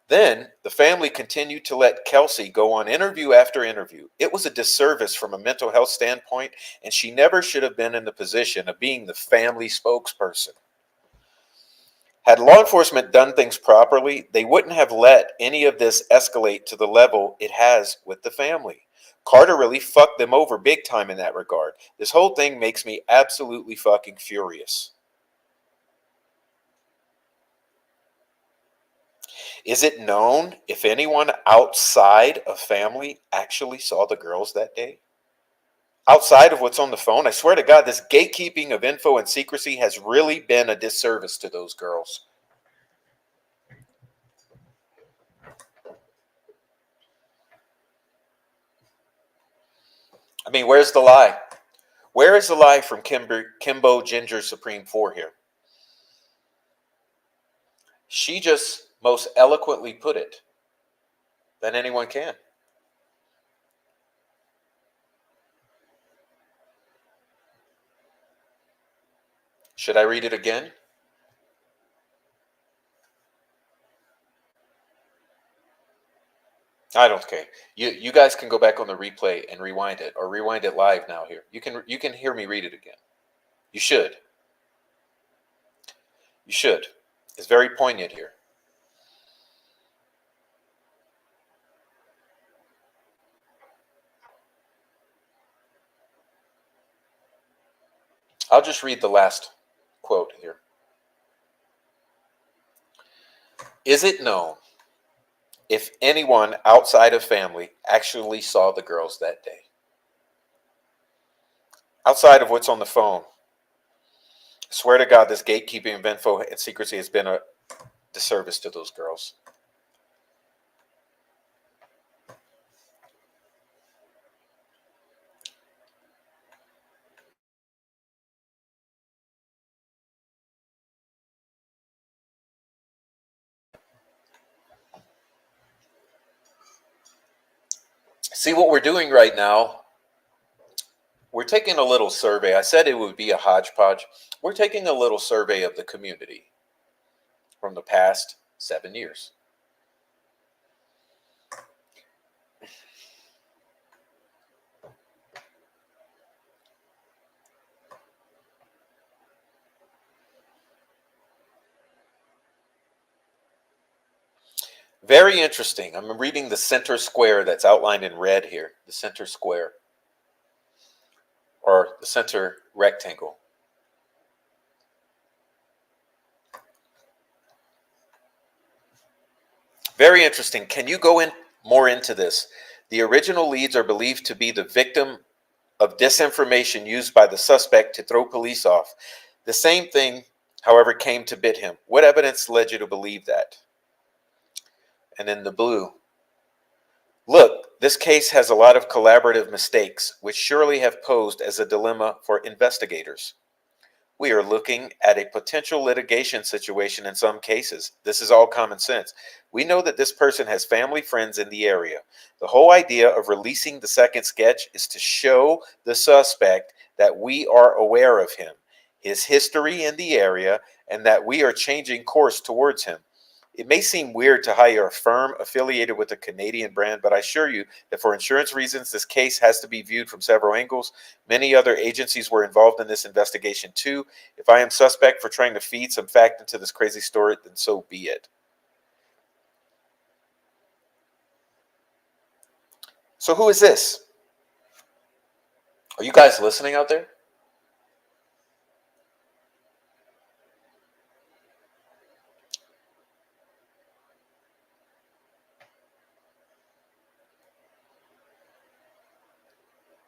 Then, the family continued to let Kelsey go on interview after interview. It was a disservice from a mental health standpoint, and she never should have been in the position of being the family spokesperson. Had law enforcement done things properly, they wouldn't have let any of this escalate to the level it has with the family. Carter really fucked them over big time in that regard. This whole thing makes me absolutely fucking furious. Is it known if anyone outside of family actually saw the girls that day? Outside of what's on the phone, I swear to God, this gatekeeping of info and secrecy has really been a disservice to those girls. I mean, where's the lie? Where is the lie from Kimbo Ginger Supreme 4 here? She just most eloquently put it than anyone can. Should I read it again? I don't care. You guys can go back on the replay and rewind it, or rewind it live now here. You can hear me read it again. You should. You should. It's very poignant here. I'll just read the last quote here. Is it known if anyone outside of family actually saw the girls that day? Outside of what's on the phone, I swear to God, this gatekeeping of info and secrecy has been a disservice to those girls. See what we're doing right now? We're taking a little survey. I said it would be a hodgepodge. We're taking a little survey of the community from the past 7 years. Very interesting. I'm reading the center square that's outlined in red here, the center square, or the center rectangle. Very interesting. Can you go in more into this? The original leads are believed to be the victim of disinformation used by the suspect to throw police off. The same thing, however, came to bit him. What evidence led you to believe that? And in the blue, look, this case has a lot of collaborative mistakes, which surely have posed as a dilemma for investigators. We are looking at a potential litigation situation in some cases. This is all common sense. We know that this person has family friends in the area. The whole idea of releasing the second sketch is to show the suspect that we are aware of him, his history in the area, and that we are changing course towards him. It may seem weird to hire a firm affiliated with a Canadian brand, but I assure you that for insurance reasons, this case has to be viewed from several angles. Many other agencies were involved in this investigation too. If I am suspect for trying to feed some fact into this crazy story, then so be it. So who is this? Are you guys listening out there?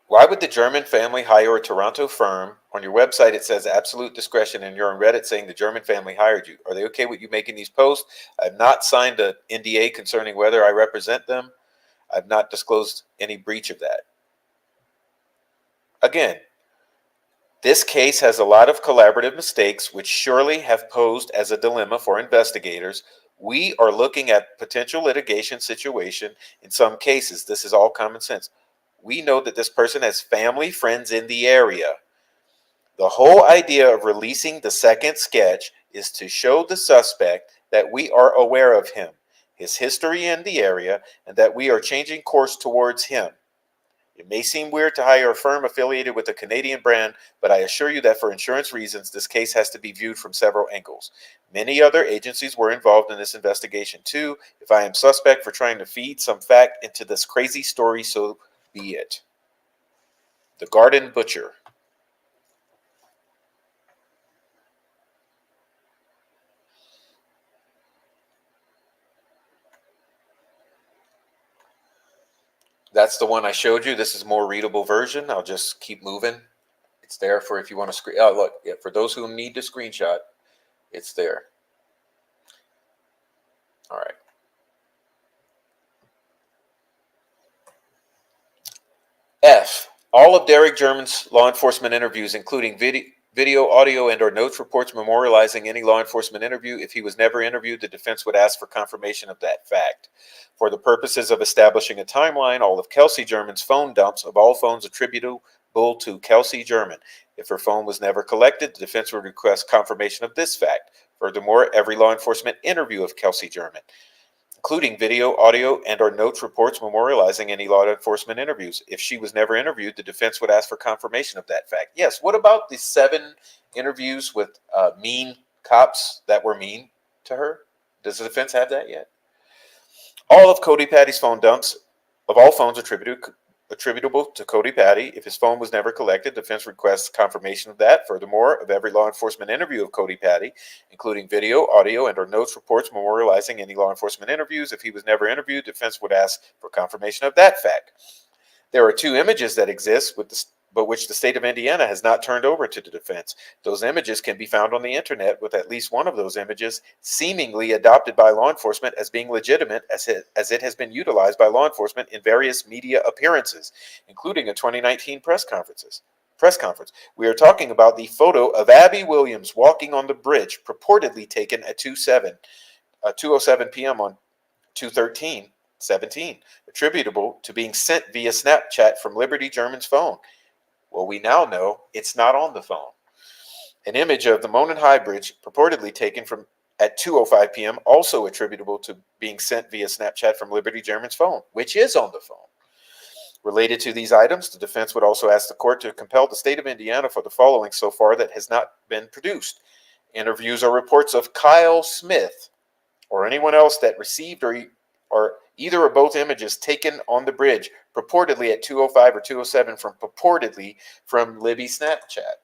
Why would the German family hire a Toronto firm? On your website, it says absolute discretion, and you're on Reddit saying the German family hired you. Are they okay with you making these posts? I've not signed an NDA concerning whether I represent them. I've not disclosed any breach of that. Again, this case has a lot of collaborative mistakes, which surely have posed as a dilemma for investigators. We are looking at potential litigation situation in some cases. This is all common sense. We know that this person has family, friends in the area. The whole idea of releasing the second sketch is to show the suspect that we are aware of him, his history in the area, and that we are changing course towards him. It may seem weird to hire a firm affiliated with a Canadian brand, but I assure you that for insurance reasons, this case has to be viewed from several angles. Many other agencies were involved in this investigation too. If I am suspect for trying to feed some fact into this crazy story, so be it. The Garden Butcher. That's the one I showed you. This is a more readable version. I'll just keep moving. It's there for if you want to screen. Oh, look, yeah, for those who need to screenshot, it's there. All right. F. All of Derek German's law enforcement interviews, including video, audio, and/or notes, reports memorializing any law enforcement interview. If he was never interviewed, the defense would ask for confirmation of that fact. For the purposes of establishing a timeline, all of Kelsey German's phone dumps of all phones attributable to Kelsey German. If her phone was never collected, the defense would request confirmation of this fact. Furthermore, every law enforcement interview of Kelsey German, including video, audio, and/or notes, reports memorializing any law enforcement interviews. If she was never interviewed, the defense would ask for confirmation of that fact. Yes, what about the 7 interviews with mean cops that were mean to her? Does the defense have that yet? All of Cody Patty's phone dumps of all phones attributable to Cody Patty. If his phone was never collected, defense requests confirmation of that. Furthermore, of every law enforcement interview of Cody Patty, including video, audio, and/or notes, reports memorializing any law enforcement interviews. If he was never interviewed, defense would ask for confirmation of that fact. There are 2 images that exist but which the state of Indiana has not turned over to the defense. Those images can be found on the internet, with at least one of those images seemingly adopted by law enforcement as being legitimate, as it has been utilized by law enforcement in various media appearances, including a 2019 press conference. We are talking about the photo of Abby Williams walking on the bridge, purportedly taken at 2:07 p.m. on 2/13/17, attributable to being sent via Snapchat from Liberty German's phone. Well, we now know it's not on the phone. An image of the Monon High Bridge, purportedly taken at 2:05 p.m., also attributable to being sent via Snapchat from Liberty German's phone, which is on the phone. Related to these items, the defense would also ask the court to compel the state of Indiana for the following so far that has not been produced: interviews or reports of Kyle Smith or anyone else that received or or either or both images taken on the bridge, purportedly at 2:05 or 2:07 from Libby Snapchat.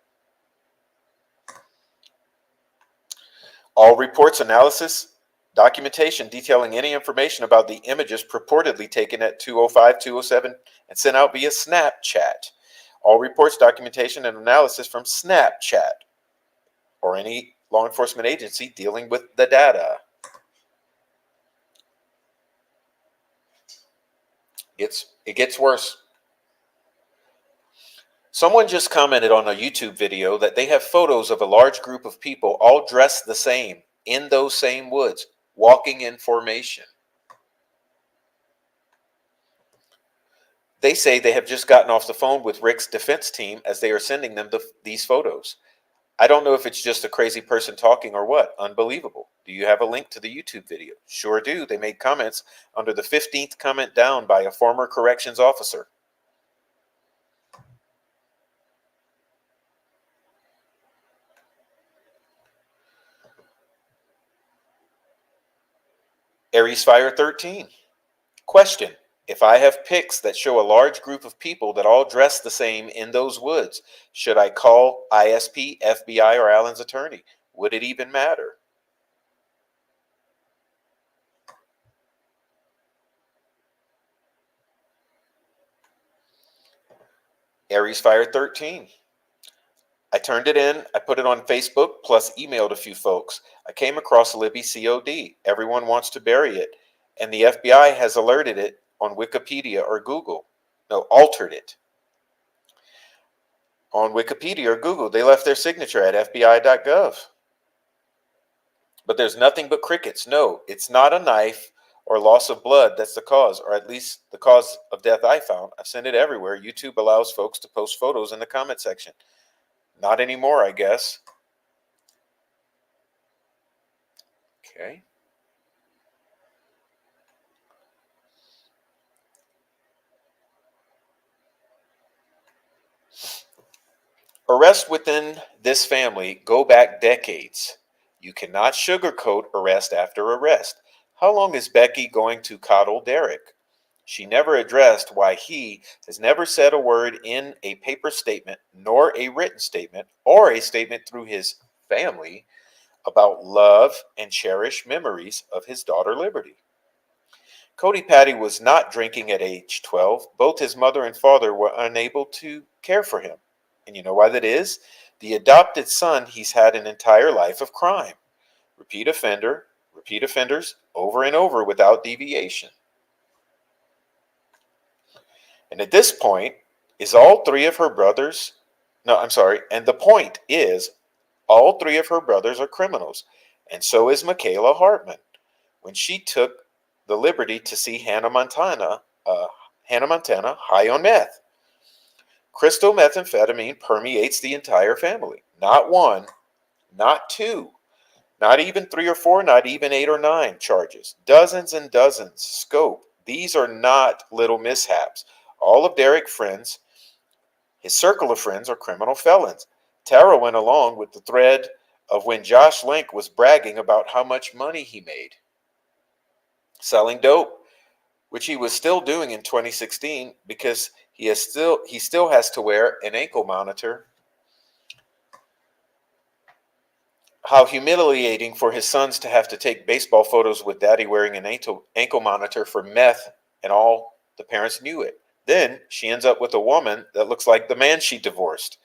All reports, analysis, documentation detailing any information about the images purportedly taken at 2:05, 2:07, and sent out via Snapchat. All reports, documentation, and analysis from Snapchat or any law enforcement agency dealing with the data. It gets worse. Someone just commented on a YouTube video that they have photos of a large group of people all dressed the same in those same woods, walking in formation. They say they have just gotten off the phone with Rick's defense team as they are sending them these photos. I don't know if it's just a crazy person talking or what. Unbelievable. Do you have a link to the YouTube video? Sure do. They made comments under the 15th comment down by a former corrections officer. Aries Fire 13. Question. If I have pics that show a large group of people that all dress the same in those woods, should I call ISP, FBI, or Allen's attorney? Would it even matter? Aries Fire 13. I turned it in, I put it on Facebook, plus emailed a few folks. I came across Libby COD. Everyone wants to bury it, and the FBI has alerted it on Wikipedia or Google. No, altered it. On Wikipedia or Google, they left their signature at fbi.gov. But there's nothing but crickets. No, it's not a knife or loss of blood that's the cause, or at least the cause of death I found. I've sent it everywhere. YouTube allows folks to post photos in the comment section. Not anymore, I guess. Okay. Arrests within this family go back decades. You cannot sugarcoat arrest after arrest. How long is Becky going to coddle Derek? She never addressed why he has never said a word in a paper statement, nor a written statement, or a statement through his family about love and cherished memories of his daughter Liberty. Cody Patty was not drinking at age 12. Both his mother and father were unable to care for him. And you know why that is? The adopted son, he's had an entire life of crime. Repeat offenders, over and over without deviation. And at this point, all three of her brothers are criminals. And so is Michaela Hartman. When she took the liberty to see Hannah Montana high on meth. Crystal methamphetamine permeates the entire family. Not one, not two, not even 3 or 4, not even 8 or 9 charges. Dozens and dozens. Scope. These are not little mishaps. All of Derek's friends, his circle of friends, are criminal felons. Tara went along with the thread of when Josh Link was bragging about how much money he made selling dope, which he was still doing in 2016 because he still has to wear an ankle monitor. How humiliating for his sons to have to take baseball photos with daddy wearing an ankle monitor for meth, and all the parents knew it. Then she ends up with a woman that looks like the man she divorced.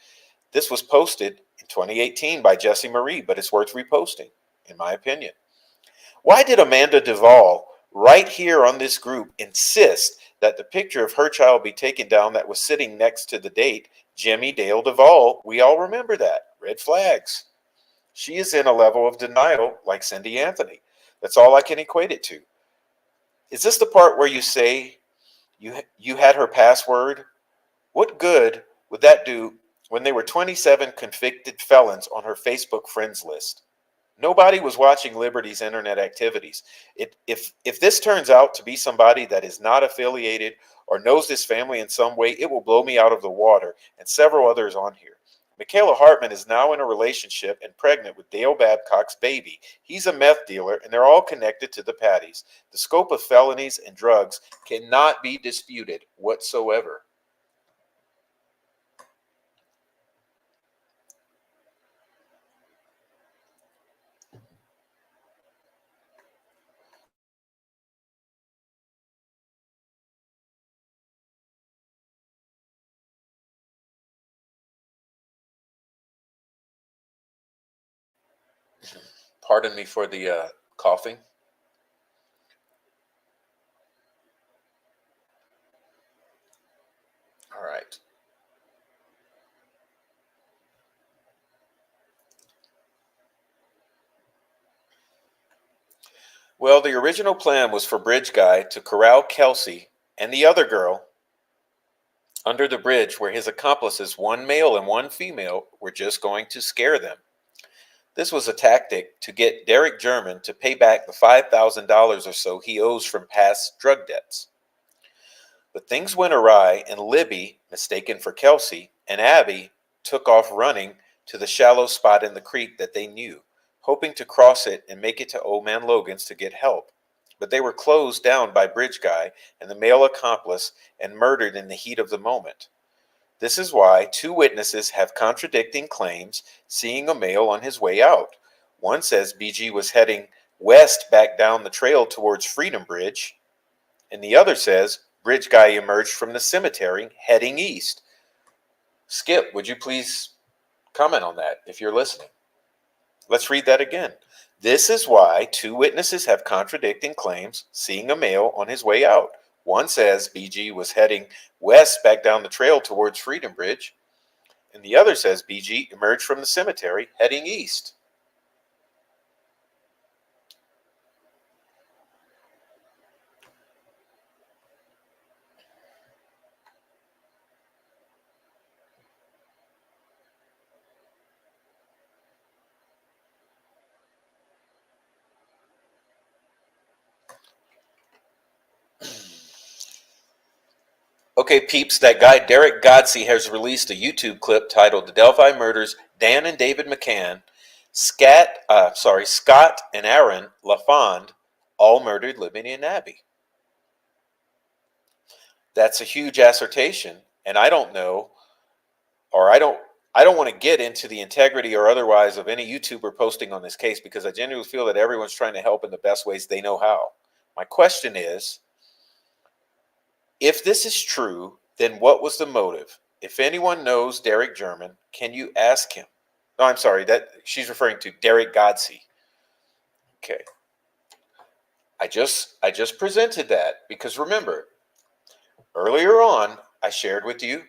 This was posted in 2018 by Jessie Marie, but it's worth reposting, in my opinion. Why did Amanda Duvall, right here on this group, insist that the picture of her child be taken down that was sitting next to the date, Jimmy Dale Duvall? We all remember that. Red flags. She is in a level of denial like Cindy Anthony. That's all I can equate it to. Is this the part where you say you had her password? What good would that do when there were 27 convicted felons on her Facebook friends list? Nobody was watching Liberty's internet activities. If this turns out to be somebody that is not affiliated or knows this family in some way, it will blow me out of the water and several others on here. Michaela Hartman is now in a relationship and pregnant with Dale Babcock's baby. He's a meth dealer, and they're all connected to the Patties. The scope of felonies and drugs cannot be disputed whatsoever. Pardon me for the coughing. All right. Well, the original plan was for Bridge Guy to corral Kelsey and the other girl under the bridge where his accomplices, one male and one female, were just going to scare them. This was a tactic to get Derek German to pay back the $5,000 or so he owes from past drug debts. But things went awry, and Libby, mistaken for Kelsey, and Abby took off running to the shallow spot in the creek that they knew, hoping to cross it and make it to Old Man Logan's to get help. But they were closed down by Bridge Guy and the male accomplice and murdered in the heat of the moment. This is why two witnesses have contradicting claims seeing a male on his way out. One says BG was heading west back down the trail towards Freedom Bridge, and the other says Bridge Guy emerged from the cemetery heading east. Skip, would you please comment on that if you're listening? Let's read that again. This is why two witnesses have contradicting claims seeing a male on his way out. One says BG was heading west back down the trail towards Freedom Bridge, and the other says BG emerged from the cemetery heading east. Okay, peeps, that guy Derek Godsey has released a YouTube clip titled "The Delphi Murders: Dan and David McCann, Scott and Aaron LaFond all murdered Libby and Abby." That's a huge assertion, and I don't know, or I don't want to get into the integrity or otherwise of any YouTuber posting on this case, because I genuinely feel that everyone's trying to help in the best ways they know how. My question is, if this is true, then what was the motive? If anyone knows Derek German, can you ask him? No, I'm sorry, that she's referring to Derek Godsey. Okay. I just presented that because remember, earlier on I shared with you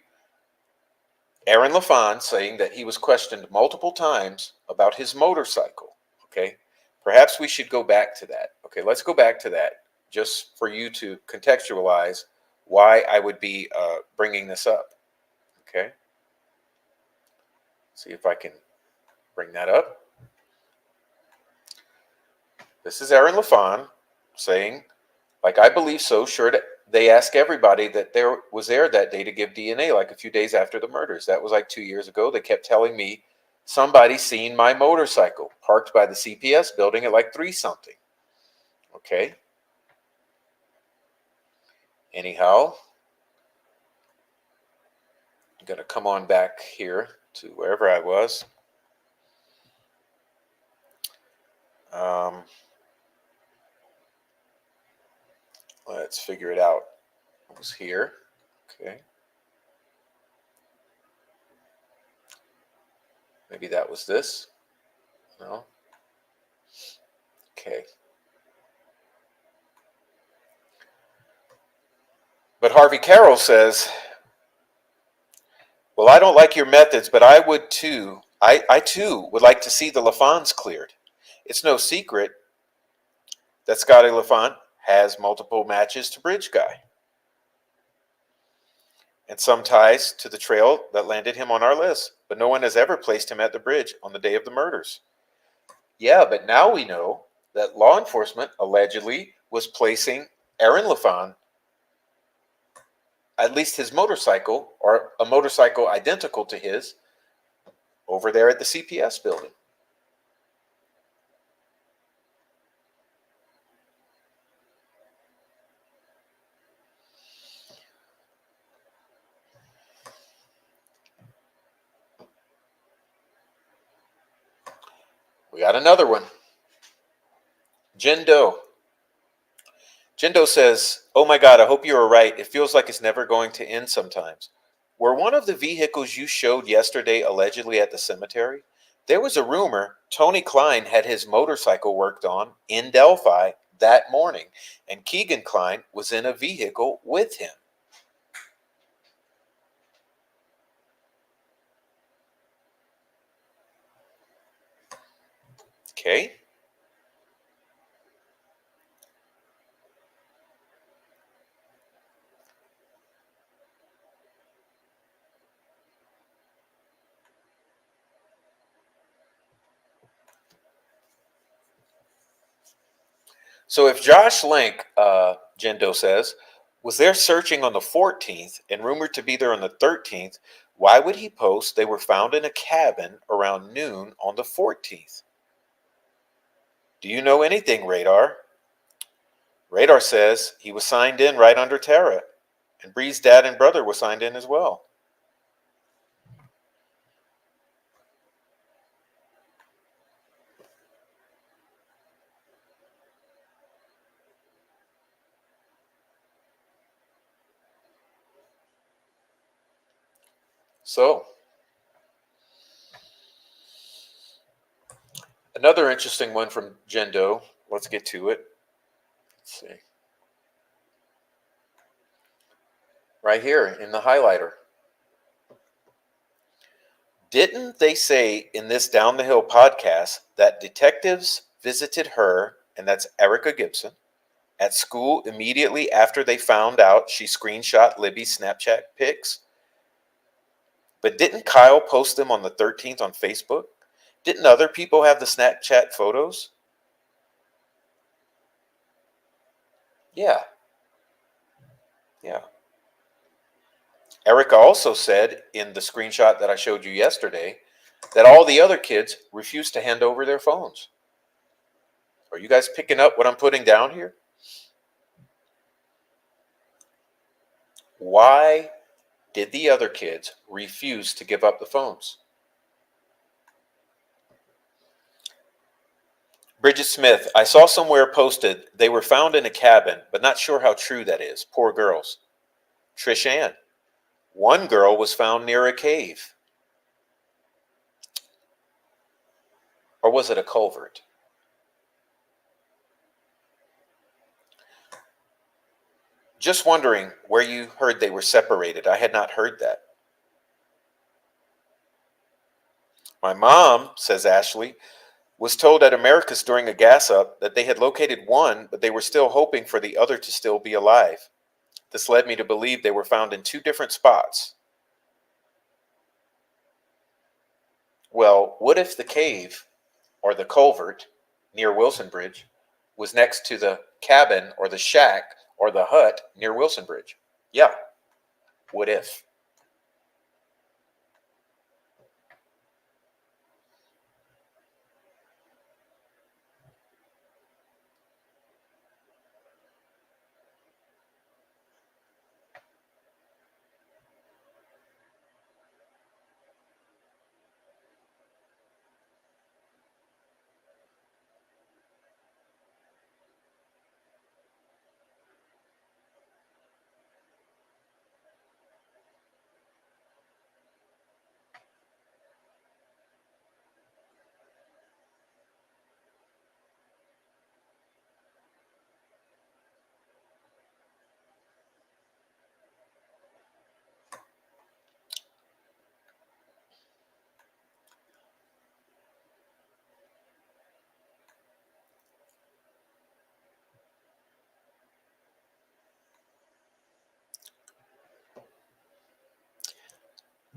Aaron LaFond saying that he was questioned multiple times about his motorcycle. Okay. Perhaps we should go back to that. Okay, let's go back to that just for you to contextualize why I would be bringing this up. Okay. See if I can bring that up. This is Aaron LaFond saying, like, I believe so. Sure, they ask everybody that was there that day to give DNA, like a few days after the murders. That was like 2 years ago. They kept telling me somebody seen my motorcycle parked by the CPS building at like 3-something. Okay. Anyhow, I'm going to come on back here to wherever I was. Let's figure it out. It was here. Okay. Maybe that was this. No. Okay. But Harvey Carroll says, well, I don't like your methods, but I would too. I too would like to see the LaFonds cleared. It's no secret that Scotty LaFond has multiple matches to Bridge Guy and some ties to the trail that landed him on our list, but no one has ever placed him at the bridge on the day of the murders. Yeah, but now we know that law enforcement allegedly was placing Aaron LaFond, at least his motorcycle, or a motorcycle identical to his, over there at the CPS building. We got another one. Jindo. Jindo says, "Oh my God, I hope you are right. It feels like it's never going to end sometimes. Were one of the vehicles you showed yesterday allegedly at the cemetery? There was a rumor Tony Klein had his motorcycle worked on in Delphi that morning, and Keegan Klein was in a vehicle with him." Okay. So if Josh Link, Jendo says, was there searching on the 14th and rumored to be there on the 13th, why would he post they were found in a cabin around noon on the 14th? Do you know anything, Radar? Radar says he was signed in right under Tara, and Bree's dad and brother were signed in as well. So, another interesting one from Jendo. Let's get to it. Let's see. Right here in the highlighter. Didn't they say in this Down the Hill podcast that detectives visited her, and that's Erica Gibson, at school immediately after they found out she screenshot Libby's Snapchat pics? But didn't Kyle post them on the 13th on Facebook? Didn't other people have the Snapchat photos? Yeah. Erica also said in the screenshot that I showed you yesterday that all the other kids refused to hand over their phones. Are you guys picking up what I'm putting down here? Why did the other kids refuse to give up the phones? Bridget Smith, I saw somewhere posted they were found in a cabin, but not sure how true that is. Poor girls. Trish Ann, one girl was found near a cave. Or was it a culvert? Just wondering where you heard they were separated. I had not heard that. My mom, says Ashley, was told at Americus during a gas up that they had located one, but they were still hoping for the other to still be alive. This led me to believe they were found in two different spots. Well, what if the cave or the culvert near Wilson Bridge was next to the cabin or the shack or the hut near Wilson Bridge? Yeah. What if?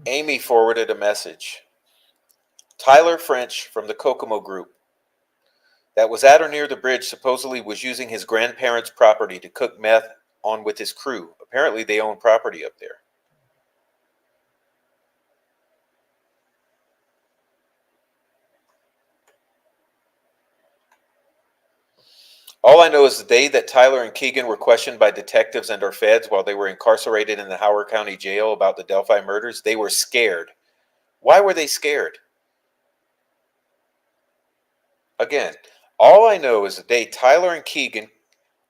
Amy forwarded a message. Tyler French from the Kokomo Group that was at or near the bridge supposedly was using his grandparents' property to cook meth on with his crew. Apparently they own property up there. All I know is the day that Tyler and Keegan were questioned by detectives and or feds while they were incarcerated in the Howard County Jail about the Delphi murders, they were scared. Why were they scared? Again, all I know is the day Tyler and Keegan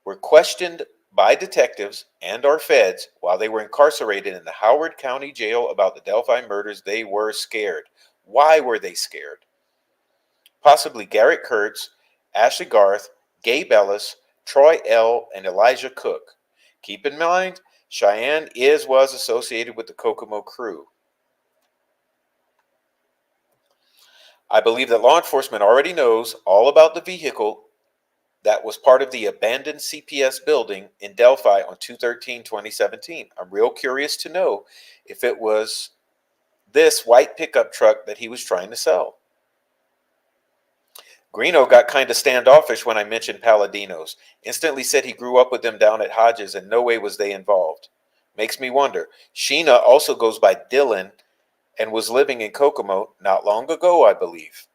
were questioned by detectives and or feds while they were incarcerated in the Howard County Jail about the Delphi murders, they were scared. Why were they scared? Possibly Garrett Kurtz, Ashley Garth, Gabe Ellis, Troy L., and Elijah Cook. Keep in mind, Cheyenne was associated with the Kokomo crew. I believe that law enforcement already knows all about the vehicle that was part of the abandoned CPS building in Delphi on 2/13/2017. I'm real curious to know if it was this white pickup truck that he was trying to sell. Greeno got kind of standoffish when I mentioned Paladinos. Instantly said he grew up with them down at Hodges and no way was they involved. Makes me wonder. Sheena also goes by Dylan and was living in Kokomo not long ago, I believe.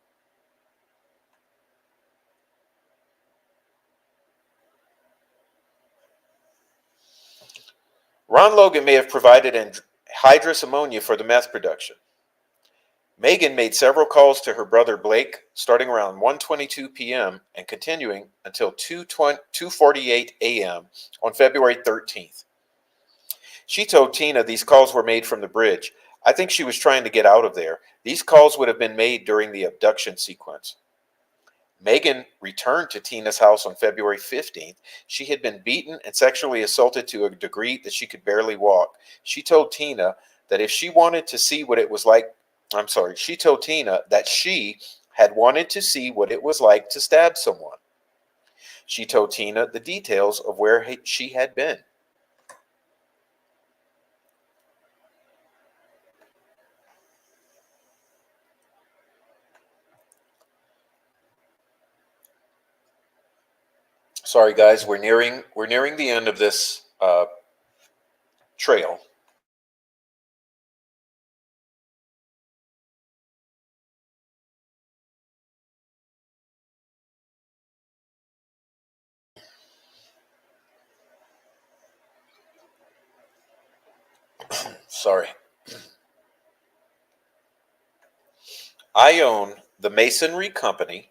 Ron Logan may have provided anhydrous ammonia for the meth production. Megan made several calls to her brother Blake starting around 1:22 p.m. and continuing until 2:48 a.m. on February 13th. She told Tina these calls were made from the bridge. I think she was trying to get out of there. These calls would have been made during the abduction sequence. Megan returned to Tina's house on February 15th. She had been beaten and sexually assaulted to a degree that she could barely walk. She told Tina that if she wanted to see what it was like, she told Tina that she had wanted to see what it was like to stab someone. She told Tina the details of where she had been. Sorry guys, we're nearing the end of this trail. Sorry. I own the masonry company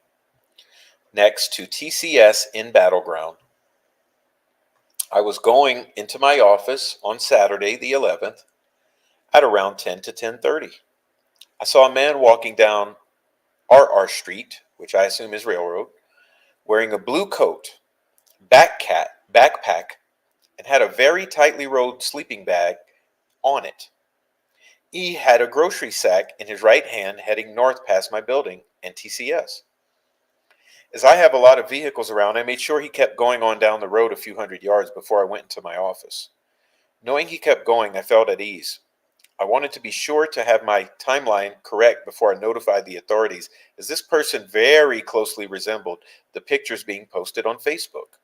next to TCS in Battleground. I was going into my office on Saturday the 11th at around 10 to 10:30. I saw a man walking down RR Street, which I assume is Railroad, wearing a blue coat, backpack, and had a very tightly rolled sleeping bag on it. He had a grocery sack in his right hand heading north past my building and TCS. As I have a lot of vehicles around, I made sure he kept going on down the road a few hundred yards before I went into my office. Knowing he kept going, I felt at ease. I wanted to be sure to have my timeline correct before I notified the authorities, as this person very closely resembled the pictures being posted on Facebook.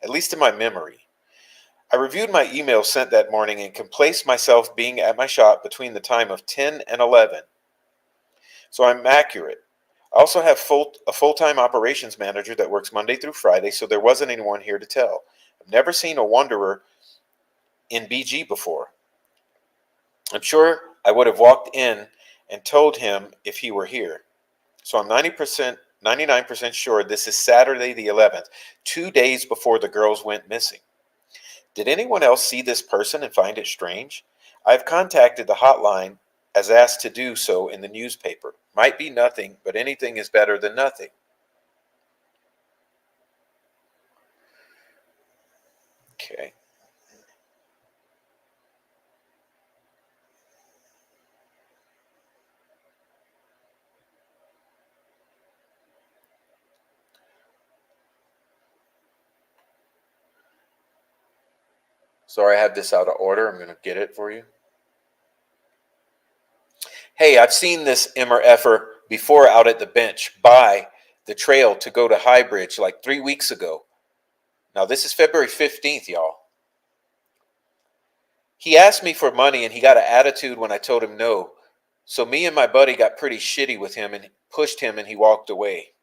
At least in my memory. I reviewed my email sent that morning and can place myself being at my shop between the time of 10 and 11. So I'm accurate. I also have a full-time operations manager that works Monday through Friday, so there wasn't anyone here to tell. I've never seen a wanderer in BG before. I'm sure I would have walked in and told him if he were here. So I'm 99% sure this is Saturday the 11th, 2 days before the girls went missing. Did anyone else see this person and find it strange? I've contacted the hotline as asked to do so in the newspaper. Might be nothing, but anything is better than nothing. Okay. Sorry, I have this out of order. I'm going to get it for you. Hey, I've seen this MRFer before out at the bench by the trail to go to High Bridge like 3 weeks ago. Now, this is February 15th, y'all. He asked me for money and he got an attitude when I told him no. So me and my buddy got pretty shitty with him and pushed him and he walked away.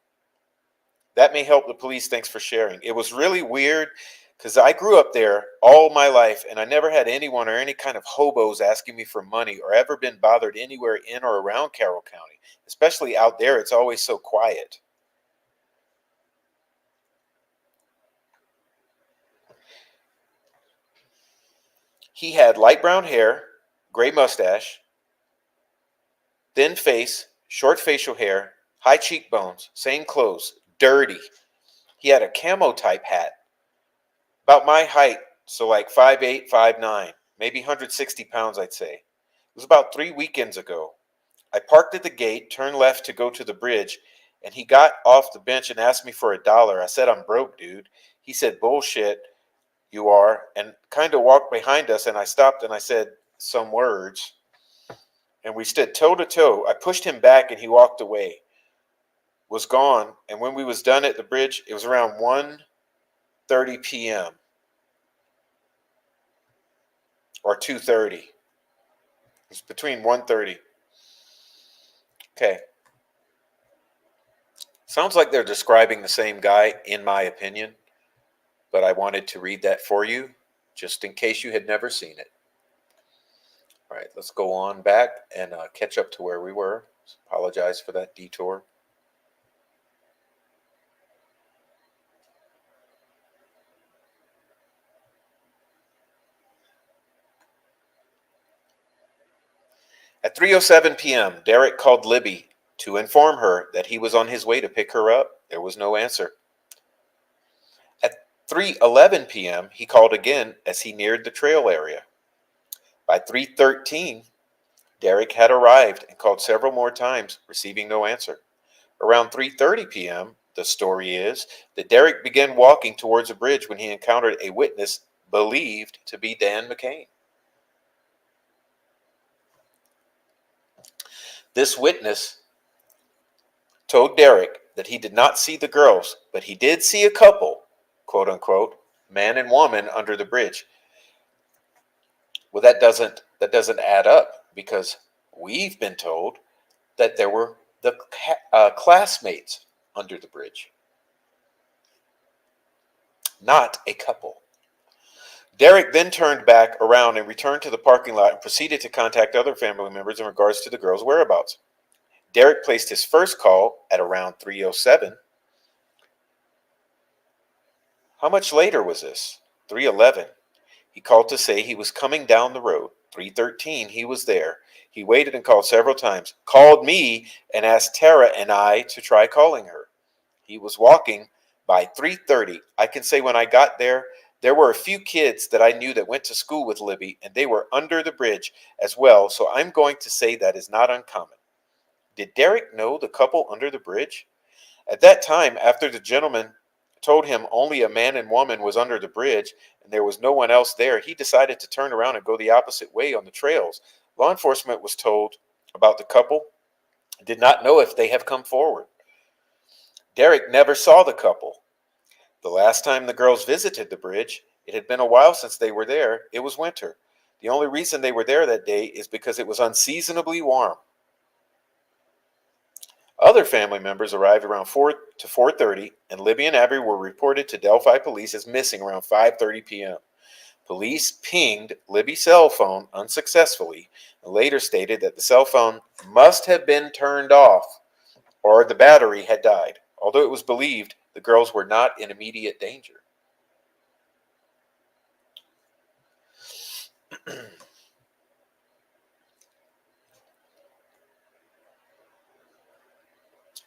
That may help the police. Thanks for sharing. It was really weird because I grew up there all my life and I never had anyone or any kind of hobos asking me for money or ever been bothered anywhere in or around Carroll County. Especially out there, it's always so quiet. He had light brown hair, gray mustache, thin face, short facial hair, high cheekbones, same clothes, dirty. He had a camo type hat, about my height, so like 5'8", 5'9", maybe 160 pounds, I'd say. It was about 3 weekends ago. I parked at the gate, turned left to go to the bridge, and he got off the bench and asked me for $1. I said, I'm broke, dude. He said, bullshit, you are, and kind of walked behind us, and I stopped and I said some words, and we stood toe to toe. I pushed him back and he walked away, was gone, and when we was done at the bridge, it was around 1:30 p.m. or 2:30. It was between 1:30. Okay. Sounds like they're describing the same guy, in my opinion, but I wanted to read that for you, just in case you had never seen it. All right, let's go on back and catch up to where we were. Apologize for that detour. At 3:07 p.m., Derek called Libby to inform her that he was on his way to pick her up. There was no answer. At 3:11 p.m., he called again as he neared the trail area. By 3:13, Derek had arrived and called several more times, receiving no answer. Around 3:30 p.m., the story is that Derek began walking towards a bridge when he encountered a witness believed to be Dan McCain. This witness told Derek that he did not see the girls, but he did see a couple, quote unquote, man and woman under the bridge. Well, that doesn't add up, because we've been told that there were the classmates under the bridge, not a couple. Derek then turned back around and returned to the parking lot and proceeded to contact other family members in regards to the girls' whereabouts. Derek placed his first call at around 3:07. How much later was this? 3:11. He called to say he was coming down the road. 3:13, he was there. He waited and called several times, called me and asked Tara and I to try calling her. He was walking. By 3:30. I can say when I got there, there were a few kids that I knew that went to school with Libby, and they were under the bridge as well, so I'm going to say that is not uncommon. Did Derek know the couple under the bridge? At that time, after the gentleman told him only a man and woman was under the bridge and there was no one else there, he decided to turn around and go the opposite way on the trails. Law enforcement was told about the couple, did not know if they have come forward. Derek never saw the couple. The last time the girls visited the bridge, it had been a while since they were there. It was winter. The only reason they were there that day is because it was unseasonably warm. Other family members arrived around 4 to 4:30, and Libby and Abby were reported to Delphi police as missing around 5:30 p.m. Police pinged Libby's cell phone unsuccessfully and later stated that the cell phone must have been turned off or the battery had died, although it was believed the girls were not in immediate danger.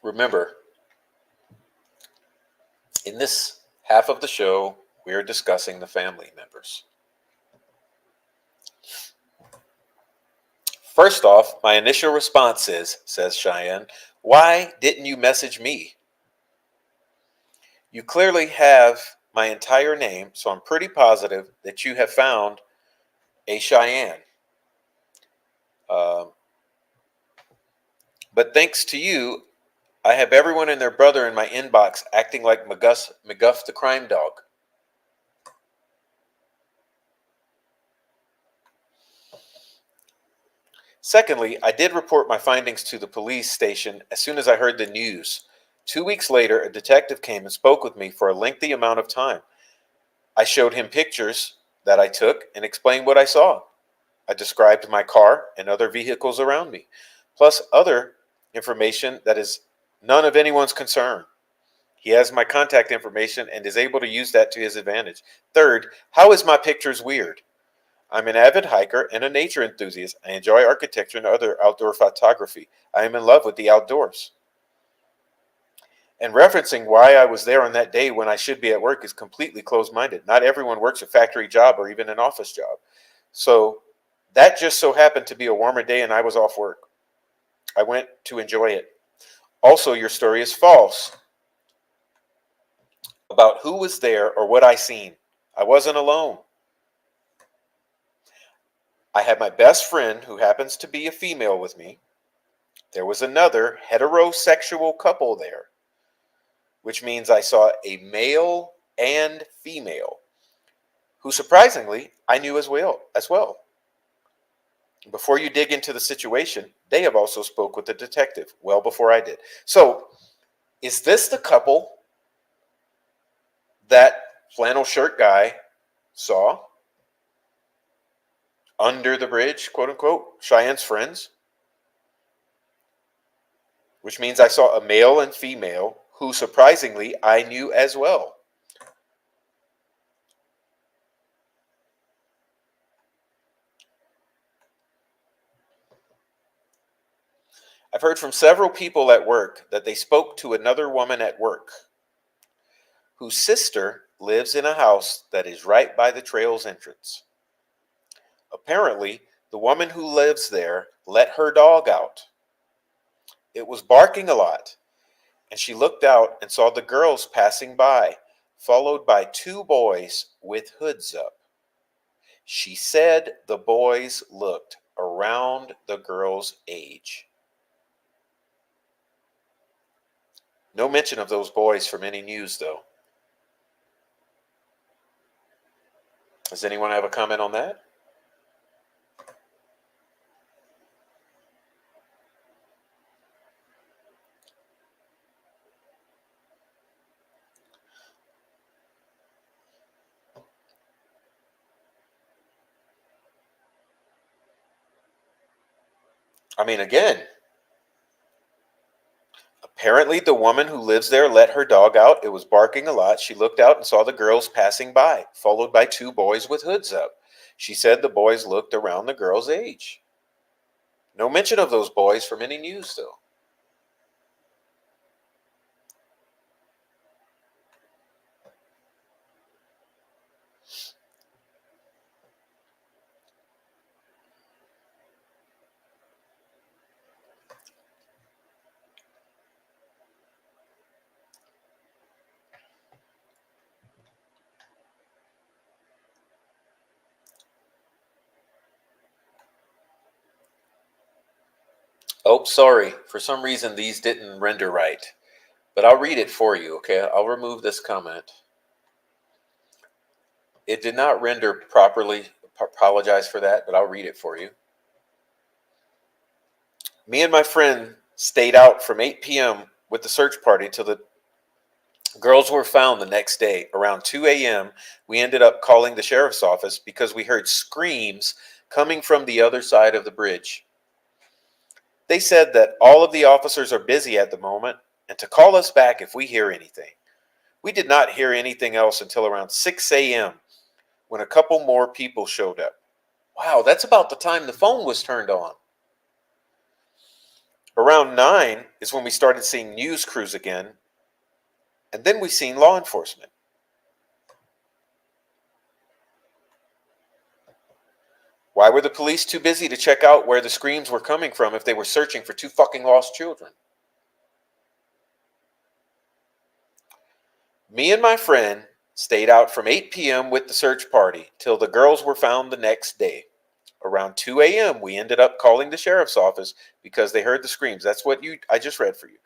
Remember, in this half of the show, we are discussing the family members. First off, my initial response is, says Cheyenne, why didn't you message me? You clearly have my entire name, so I'm pretty positive that you have found a Cheyenne. But thanks to you, I have everyone and their brother in my inbox acting like McGuff the crime dog. Secondly, I did report my findings to the police station as soon as I heard the news 2 weeks later, a detective came and spoke with me for a lengthy amount of time. I showed him pictures that I took and explained what I saw. I described my car and other vehicles around me, plus other information that is none of anyone's concern. He has my contact information and is able to use that to his advantage. Third, how is my pictures weird? I'm an avid hiker and a nature enthusiast. I enjoy architecture and other outdoor photography. I am in love with the outdoors. And referencing why I was there on that day when I should be at work is completely closed-minded. Not everyone works a factory job or even an office job. So that just so happened to be a warmer day and I was off work. I went to enjoy it. Also, your story is false about who was there or what I seen. I wasn't alone. I had my best friend who happens to be a female with me. There was another heterosexual couple there, which means I saw a male and female who surprisingly I knew as well. Before you dig into the situation, they have also spoke with the detective well before I did. So, is this the couple that flannel shirt guy saw under the bridge, quote unquote, Cheyenne's friends? Which means I saw a male and female who surprisingly I knew as well. I've heard from several people at work that they spoke to another woman at work whose sister lives in a house that is right by the trail's entrance. Apparently, the woman who lives there let her dog out. It was barking a lot, and she looked out and saw the girls passing by, followed by two boys with hoods up. She said the boys looked around the girls' age. No mention of those boys from any news, though. Does anyone have a comment on that? I mean, again, apparently the woman who lives there let her dog out. It was barking a lot. She looked out and saw the girls passing by, followed by two boys with hoods up. She said the boys looked around the girls' age. No mention of those boys from any news, though. Oh, sorry. For some reason, these didn't render right. But I'll read it for you, okay? I'll remove this comment. It did not render properly. Apologize for that, but I'll read it for you. Me and my friend stayed out from 8 p.m. with the search party till the girls were found the next day. Around 2 a.m., we ended up calling the sheriff's office because we heard screams coming from the other side of the bridge. They said that all of the officers are busy at the moment and to call us back if we hear anything. We did not hear anything else until around 6 a.m. when a couple more people showed up. Wow, that's about the time the phone was turned on. Around 9 is when we started seeing news crews again, and then we seen law enforcement. Why were the police too busy to check out where the screams were coming from if they were searching for two fucking lost children? Me and my friend stayed out from 8 p.m. with the search party till the girls were found the next day. Around 2 a.m., we ended up calling the sheriff's office because they heard the screams. That's what I just read for you.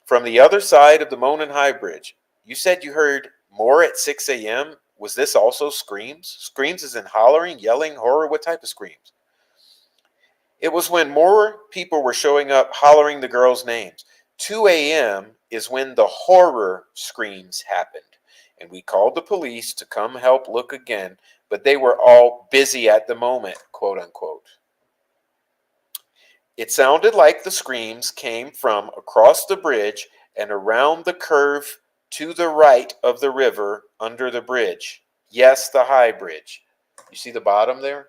From the other side of the Monon High Bridge. You said you heard more at 6 a.m.? Was this also screams? Screams as in hollering, yelling, horror? What type of screams? It was when more people were showing up hollering the girls' names. 2 a.m. is when the horror screams happened, and we called the police to come help look again, but they were all busy at the moment, quote unquote. It sounded like the screams came from across the bridge and around the curve to the right of the river under the bridge. Yes, the high bridge. You see the bottom there?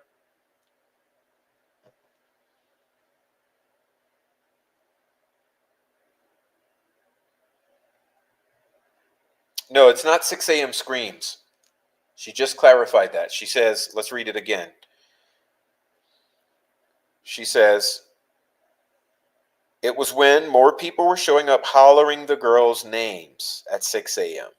No, it's not 6 a.m. screams. She just clarified that. She says, let's read it again. She says, it was when more people were showing up hollering the girls' names at 6 a.m.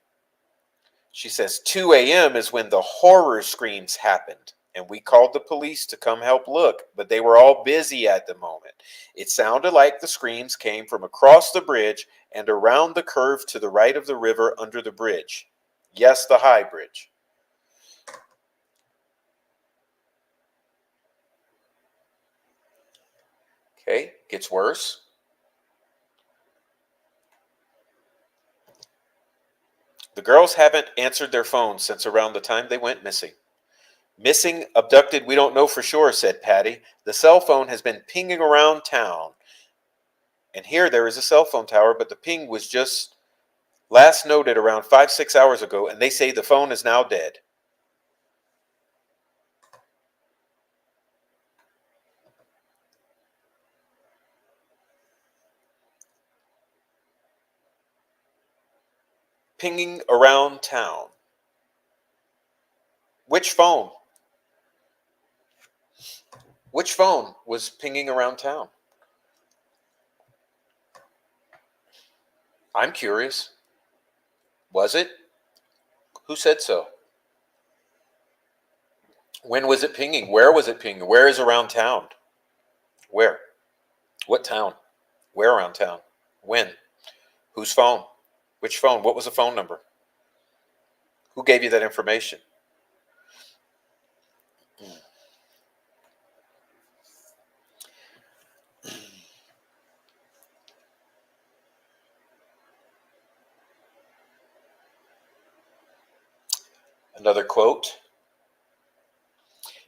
She says 2 a.m. is when the horror screams happened, and we called the police to come help look, but they were all busy at the moment. It sounded like the screams came from across the bridge and around the curve to the right of the river under the bridge. Yes, the high bridge. Okay, gets worse. The girls haven't answered their phones since around the time they went missing. Missing, abducted, we don't know for sure, said Patty. The cell phone has been pinging around town. And here there is a cell phone tower, but the ping was just last noted around 5-6 hours ago, and they say the phone is now dead. Pinging around town. Which phone? Which phone was pinging around town? I'm curious. Was it? Who said so? When was it pinging? Where was it pinging? Where is around town? Where? What town? Where around town? When? Whose phone? Which phone? What was the phone number? Who gave you that information? Another quote.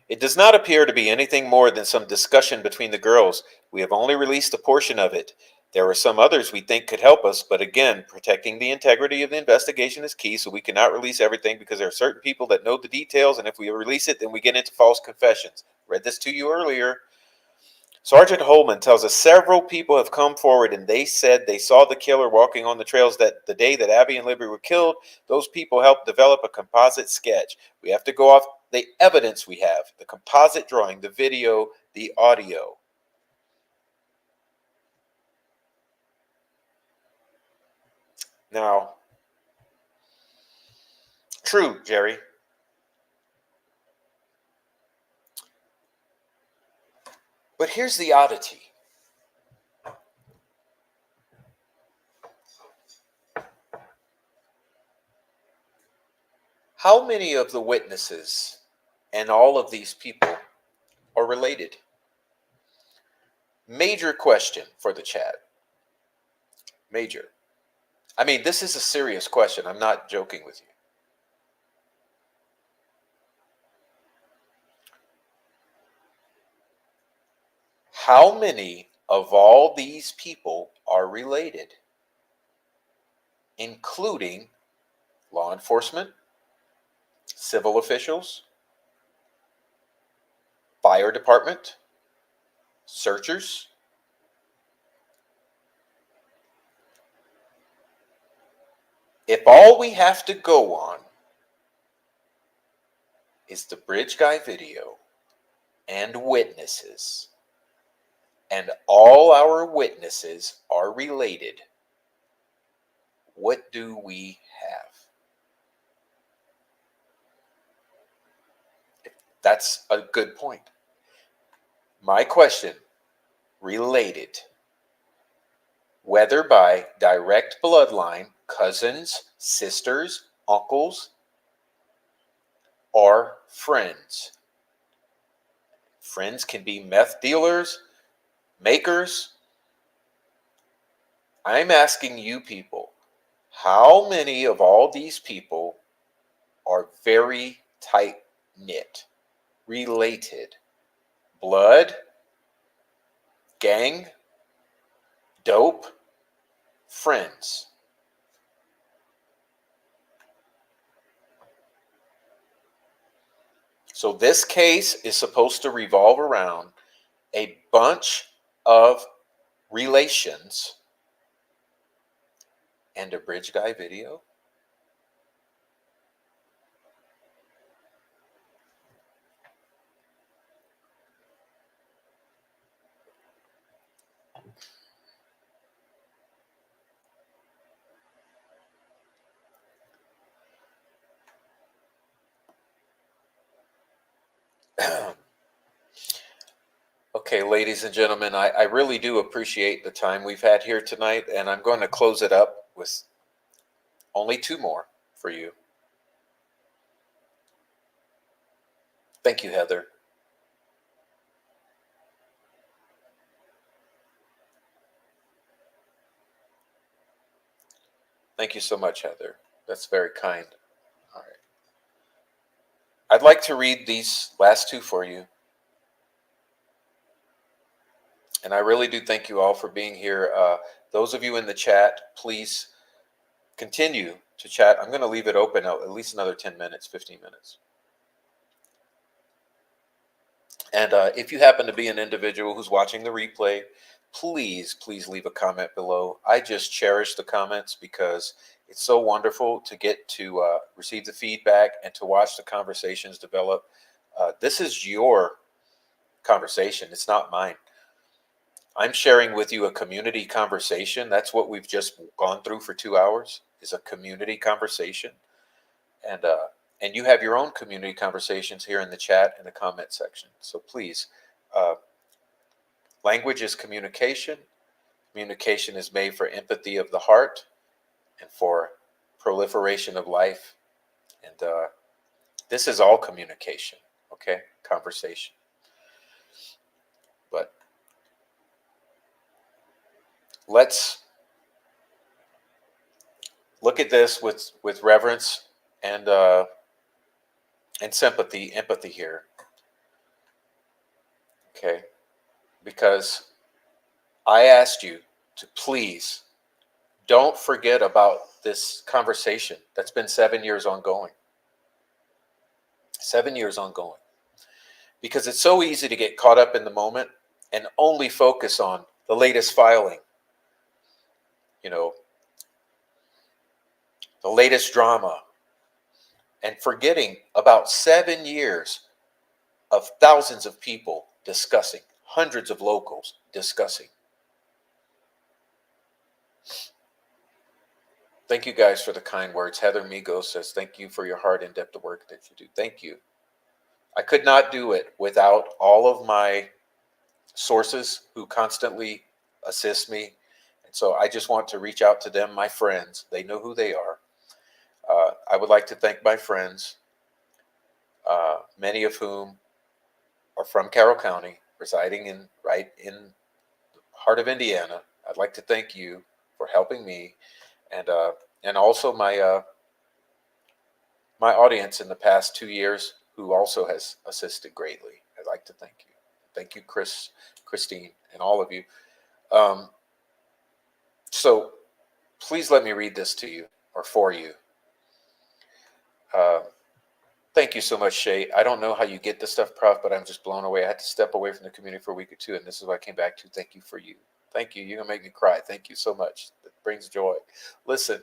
It does not appear to be anything more than some discussion between the girls. We have only released a portion of it. There are some others we think could help us, but again, protecting the integrity of the investigation is key, so we cannot release everything because there are certain people that know the details, and if we release it, then we get into false confessions. Read this to you earlier. Sergeant Holman tells us several people have come forward and they said they saw the killer walking on the trails that the day that Abby and Libby were killed. Those people helped develop a composite sketch. We have to go off the evidence we have, the composite drawing, the video, the audio. Now, true, Jerry. But here's the oddity. How many of the witnesses and all of these people are related? Major question for the chat. Major. I mean, this is a serious question. I'm not joking with you. How many of all these people are related, including law enforcement, civil officials, fire department, searchers? If all we have to go on is the bridge guy video and witnesses, and all our witnesses are related, what do we have? That's a good point. My question, related. Whether by direct bloodline, cousins, sisters, uncles, or friends. Friends can be meth dealers, makers. I'm asking you people, How many of all these people are very tight knit, related? Blood, gang, dope, friends. So this case is supposed to revolve around a bunch of relations and a bridge guy video. Okay, ladies and gentlemen, I really do appreciate the time we've had here tonight, and I'm going to close it up with only two more for you. Thank you, Heather. Thank you so much, Heather. That's very kind. All right. I'd like to read these last two for you. And I really do thank you all for being here. Those of you in the chat, please continue to chat. I'm going to leave it open at least another 10 minutes, 15 minutes. And if you happen to be an individual who's watching the replay, please leave a comment below. I just cherish the comments because it's so wonderful to get to receive the feedback and to watch the conversations develop. This is your conversation. It's not mine. I'm sharing with you a community conversation. That's what we've just gone through for 2 hours, is a community conversation. And you have your own community conversations here in the chat and the comment section. So please, language is communication. Communication is made for empathy of the heart and for proliferation of life. And this is all communication, okay? Conversation. But let's look at this with reverence and sympathy, empathy here. Okay? Because I asked you to please don't forget about this conversation that's been 7 years ongoing. 7 years ongoing. Because it's so easy to get caught up in the moment and only focus on the latest filing. You know, the latest drama, and forgetting about 7 years of thousands of people discussing, hundreds of locals discussing. Thank you guys for the kind words. Heather Migo says, thank you for your hard and depth of work that you do. Thank you. I could not do it without all of my sources who constantly assist me. And so I just want to reach out to them, my friends. They know who they are. I would like to thank my friends, many of whom are from Carroll County, residing right in the heart of Indiana. I'd like to thank you for helping me, and also my my audience in the past 2 years who also has assisted greatly. I'd like to thank you. Thank you, Christine, and all of you. So please let me read this to you, or for you. Thank you so much, Shay. I don't know how you get this stuff, Prof, but I'm just blown away. I had to step away from the community for a week or two, and this is what I came back to. Thank you for you. Thank you. You're going to make me cry. Thank you so much. It brings joy. Listen,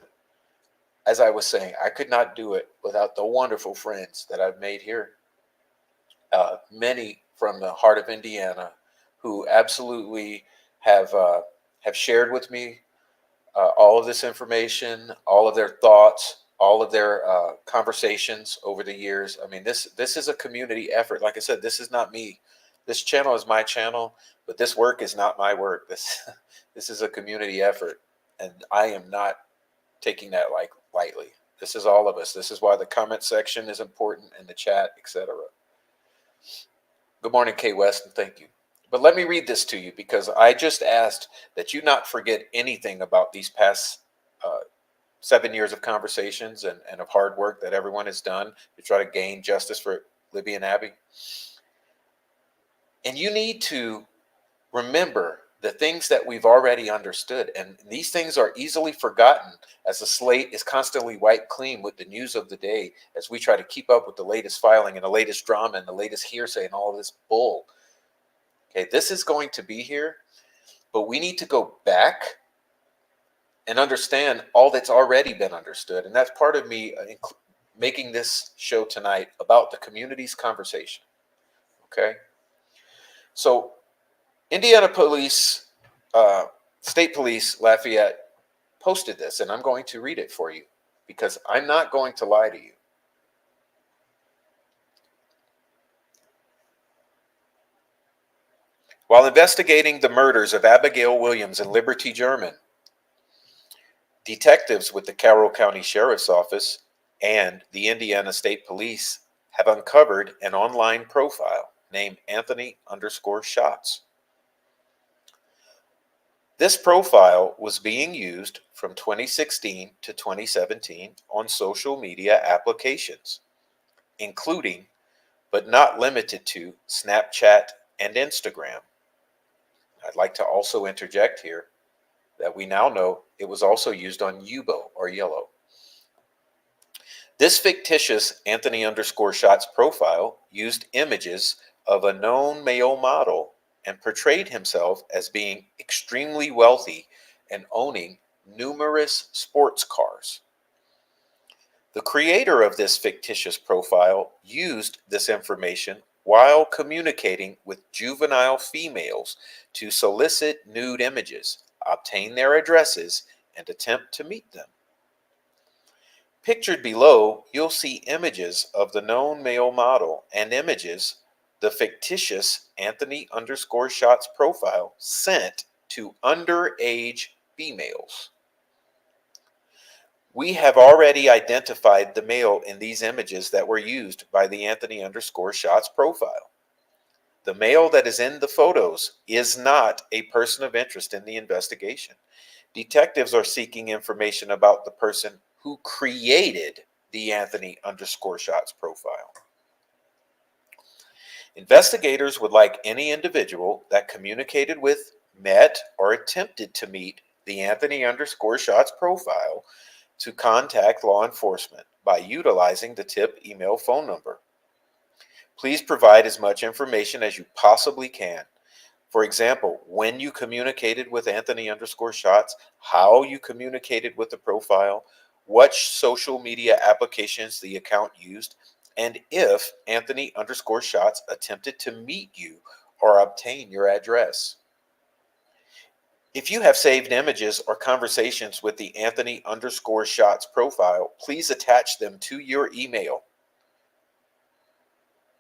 as I was saying, I could not do it without the wonderful friends that I've made here. Many from the heart of Indiana who absolutely have shared with me all of this information, all of their thoughts, all of their conversations over the years. I mean, this is a community effort. Like I said, this is not me. This channel is my channel, but this work is not my work. This is a community effort, and I am not taking that lightly. This is all of us. This is why the comment section is important, and the chat, etc. Good morning, Kay West, and thank you. But let me read this to you, because I just asked that you not forget anything about these past 7 years of conversations and of hard work that everyone has done to try to gain justice for Libby and Abby. And you need to remember the things that we've already understood. And these things are easily forgotten as the slate is constantly wiped clean with the news of the day as we try to keep up with the latest filing and the latest drama and the latest hearsay and all of this bull. Okay, this is going to be here, but we need to go back and understand all that's already been understood. And that's part of me making this show tonight about the community's conversation. Okay? So, Indiana Police, State Police Lafayette posted this, and I'm going to read it for you because I'm not going to lie to you. While investigating the murders of Abigail Williams and Liberty German, detectives with the Carroll County Sheriff's Office and the Indiana State Police have uncovered an online profile named Anthony_Shots. This profile was being used from 2016 to 2017 on social media applications, including, but not limited to, Snapchat and Instagram. I'd like to also interject here that we now know it was also used on Yubo or Yellow. This fictitious Anthony_Shots profile used images of a known male model and portrayed himself as being extremely wealthy and owning numerous sports cars. The creator of this fictitious profile used this information while communicating with juvenile females to solicit nude images, obtain their addresses, and attempt to meet them. Pictured below, you'll see images of the known male model and images the fictitious Anthony_Shots profile sent to underage females. We have already identified the male in these images that were used by the Anthony_Shots profile. The male that is in the photos is not a person of interest in the investigation. Detectives are seeking information about the person who created the Anthony_Shots profile. Investigators would like any individual that communicated with, met, or attempted to meet the Anthony_Shots profile to contact law enforcement by utilizing the tip email phone number. Please provide as much information as you possibly can. For example, when you communicated with Anthony_Shots, how you communicated with the profile, what social media applications the account used, and if Anthony_Shots attempted to meet you or obtain your address. If you have saved images or conversations with the Anthony_Shots profile, please attach them to your email.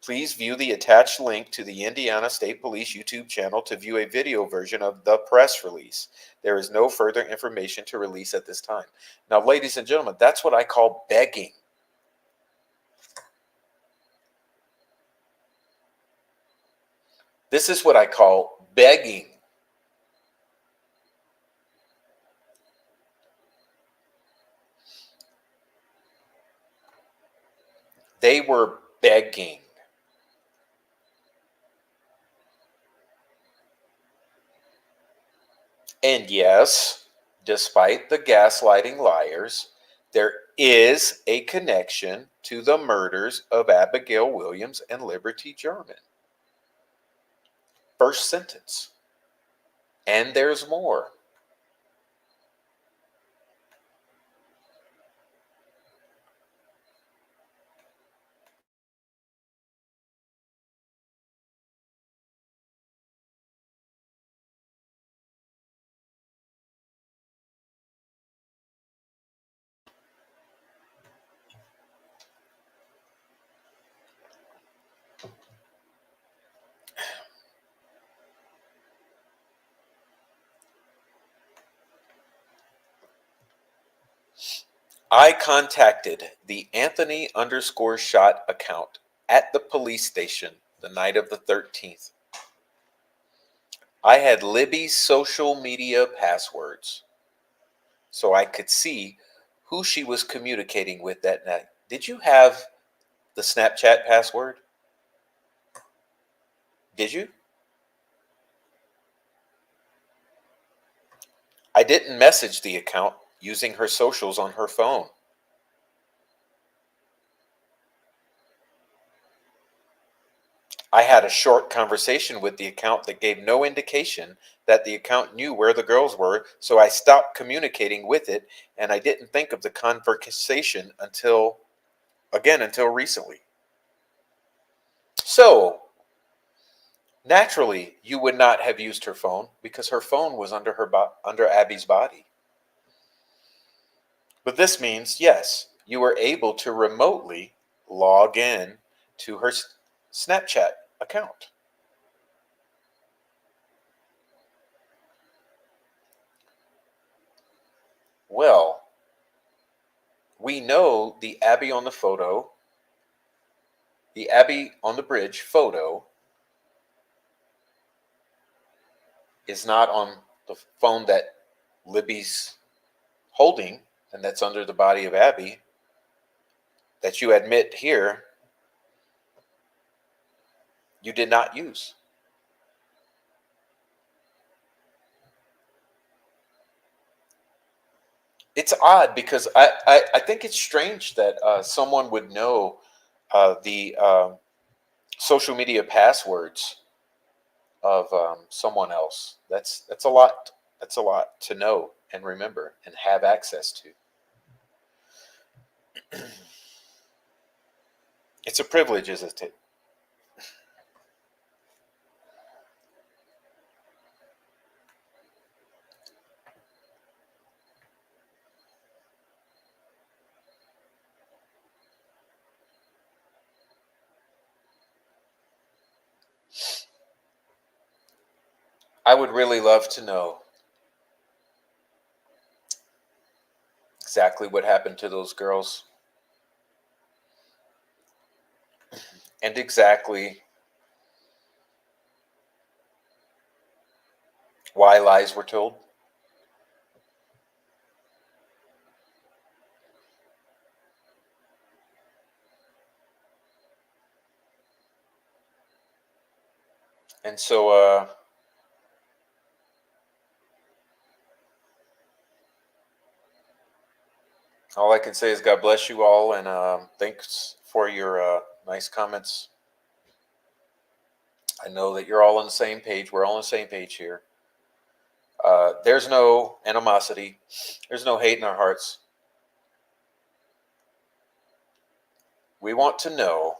Please view the attached link to the Indiana State Police YouTube channel to view a video version of the press release. There is no further information to release at this time. Now, ladies and gentlemen, that's what I call begging. This is what I call begging. They were begging. And yes, despite the gaslighting liars, there is a connection to the murders of Abigail Williams and Liberty German. First sentence. And there's more. I contacted the Anthony_Shot account at the police station the night of the 13th. I had Libby's social media passwords, so I could see who she was communicating with that night. Did you have the Snapchat password? Did you? I didn't message the account using her socials on her phone. I had a short conversation with the account that gave no indication that the account knew where the girls were, so I stopped communicating with it, and I didn't think of the conversation until recently. So, naturally, you would not have used her phone because her phone was under Abby's body. But this means, yes, you were able to remotely log in to her Snapchat account. Well, we know the Abby on the bridge photo is not on the phone that Libby's holding, and that's under the body of Abby, that you admit here you did not use. It's odd because I think it's strange that someone would know the social media passwords of someone else. That's a lot. That's a lot to know and remember and have access to. It's a privilege, isn't it? I would really love to know exactly what happened to those girls and exactly why lies were told. And so all I can say is God bless you all, and thanks for your nice comments. I know that you're all on the same page. We're all on the same page here. There's no animosity. There's no hate in our hearts. We want to know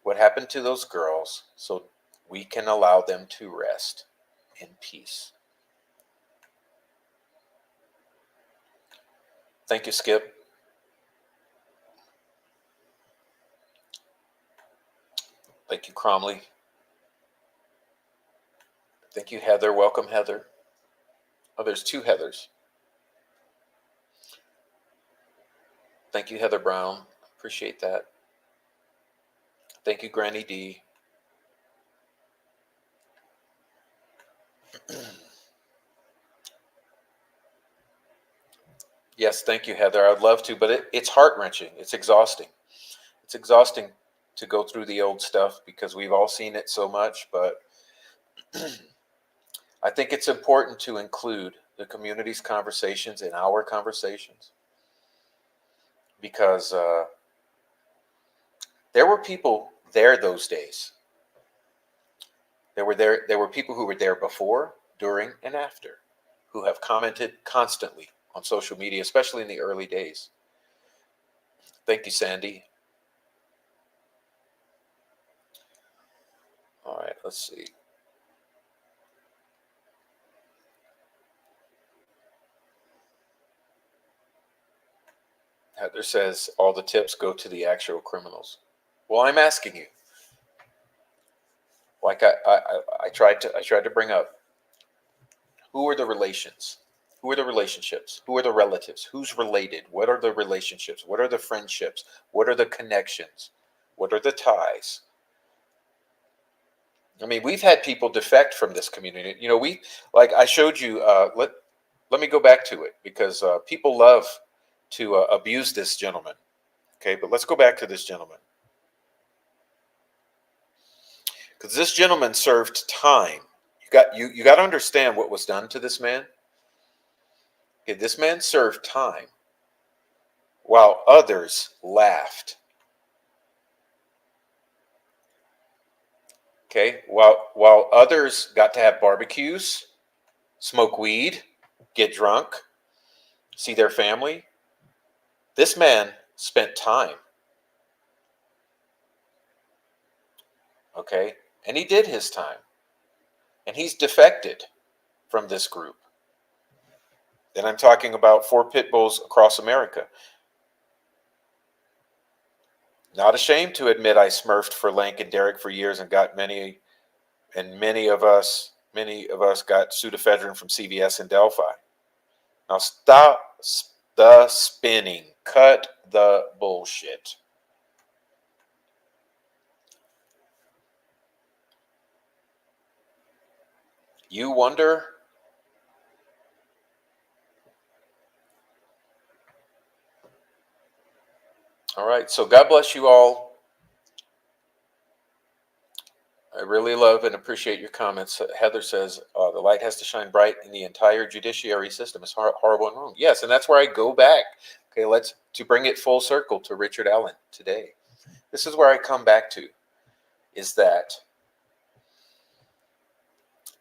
what happened to those girls so we can allow them to rest in peace. Thank you, Skip. Thank you, Cromley. Thank you, Heather. Welcome, Heather. Oh, there's two Heathers. Thank you, Heather Brown. Appreciate that. Thank you, Granny D. Yes, thank you, Heather. I'd love to, but it's heart-wrenching. It's exhausting. It's exhausting to go through the old stuff because we've all seen it so much, but I think it's important to include the community's conversations in our conversations because there were people there those days. There were people who were there before, during, and after who have commented constantly on social media, especially in the early days. Thank you, Sandy. All right, let's see. Heather says all the tips go to the actual criminals. Well, I'm asking you. Like I tried to bring up, who are the relations? Who are the relationships? Who are the relatives? Who's related? What are the relationships? What are the friendships? What are the connections? What are the ties? I mean, we've had people defect from this community. You know, like I showed you. Let me go back to it because people love to abuse this gentleman. Okay, but let's go back to this gentleman. Because this gentleman served time. You got to understand what was done to this man. Okay, this man served time while others laughed. Okay, while others got to have barbecues, smoke weed, get drunk, see their family, this man spent time. Okay, and he did his time. And he's defected from this group. And I'm talking about 4 pit bulls across America. Not ashamed to admit I smurfed for Lank and Derek for years and got many of us got pseudoephedrine from CVS in Delphi. Now stop the spinning. Cut the bullshit. You wonder? All right, so God bless you all. I really love and appreciate your comments. Heather says, the light has to shine bright in the entire judiciary system. It's horrible and wrong. Yes, and that's where I go back. Okay, to bring it full circle to Richard Allen today. This is where I come back to, is that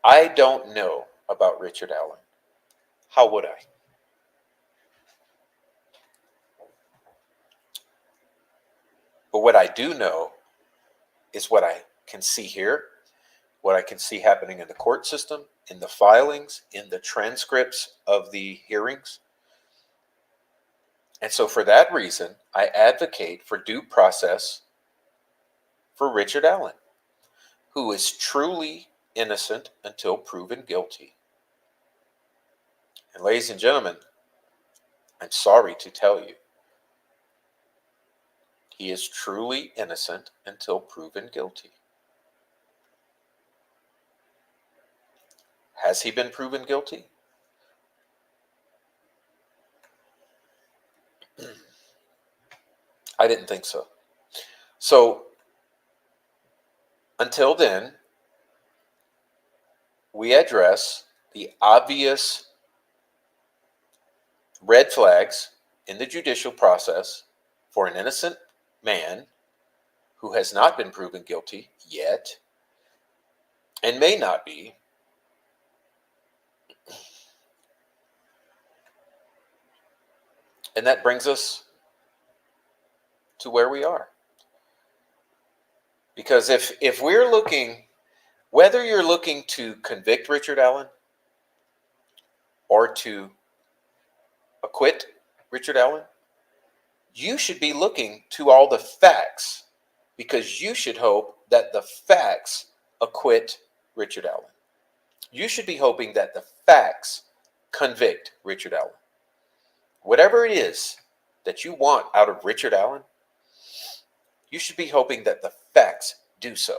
I don't know about Richard Allen. How would I? But what I do know is what I can see here, what I can see happening in the court system, in the filings, in the transcripts of the hearings. And so for that reason, I advocate for due process for Richard Allen, who is truly innocent until proven guilty. And ladies and gentlemen, I'm sorry to tell you, he is truly innocent until proven guilty. Has he been proven guilty? I didn't think so. So, until then, we address the obvious red flags in the judicial process for an innocent man who has not been proven guilty yet and may not be. And that brings us to where we are. Because if we're looking, whether you're looking to convict Richard Allen or to acquit Richard Allen, you should be looking to all the facts, because you should hope that the facts acquit Richard Allen. You should be hoping that the facts convict Richard Allen. Whatever it is that you want out of Richard Allen, you should be hoping that the facts do so.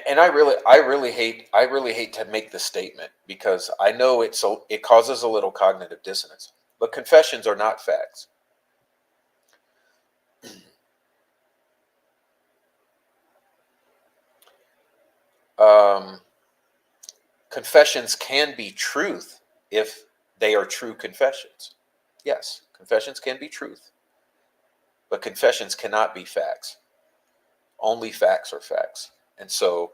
And I really hate to make the statement, because I know it causes a little cognitive dissonance. But confessions are not facts. Confessions can be truth if they are true confessions. Yes, confessions can be truth, but confessions cannot be facts. Only facts are facts. And so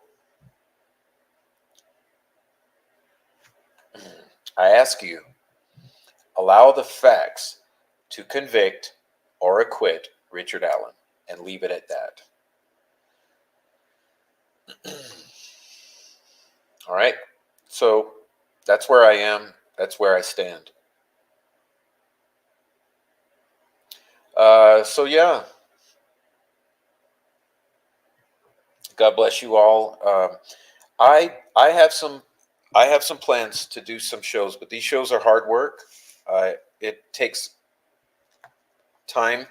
I ask you, allow the facts to convict or acquit Richard Allen, and leave it at that. All right. So that's where I am. That's where I stand. So yeah. God bless you all. I have some plans to do some shows, but these shows are hard work. It takes time,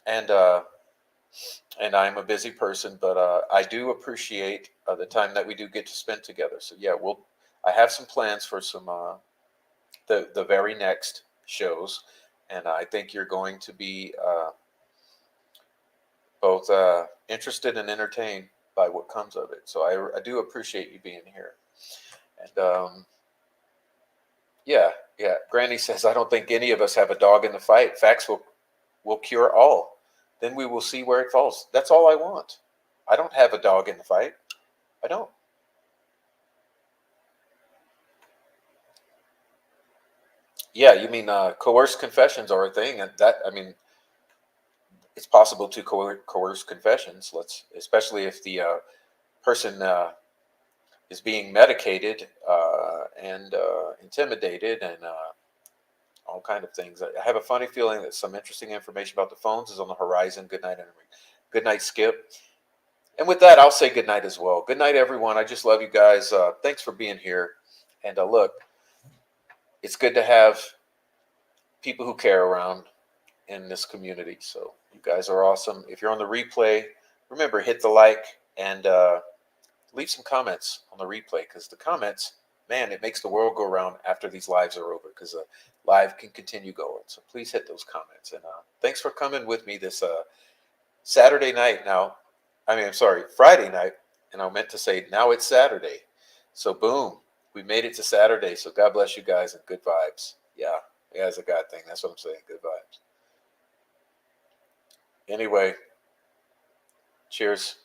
and I'm a busy person, but I do appreciate the time that we do get to spend together. So yeah, I have some plans for some the very next shows, and I think you're going to be both interested and entertained by what comes of it. So I do appreciate you being here. And yeah, yeah. Granny says, I don't think any of us have a dog in the fight. Facts will cure all. Then we will see where it falls. That's all I want. I don't have a dog in the fight. I don't. Yeah, you mean coerced confessions are a thing, and that I mean, it's possible to coerce confessions. Especially if the person is being medicated and intimidated and all kind of things. I have a funny feeling that some interesting information about the phones is on the horizon. Good night, Henry. Good night, Skip. And with that, I'll say good night as well. Good night, everyone. I just love you guys. Thanks for being here. And look, it's good to have people who care around in this community. So you guys are awesome. If you're on the replay, remember, hit the like and leave some comments on the replay, because the comments, man, it makes the world go around after these lives are over, because live can continue going. So please hit those comments. And thanks for coming with me this Saturday night. I'm sorry, Friday night. And I meant to say now it's Saturday. So boom, we made it to Saturday. So God bless you guys and good vibes. Yeah, it's a God thing. That's what I'm saying. Good vibes. Anyway, cheers.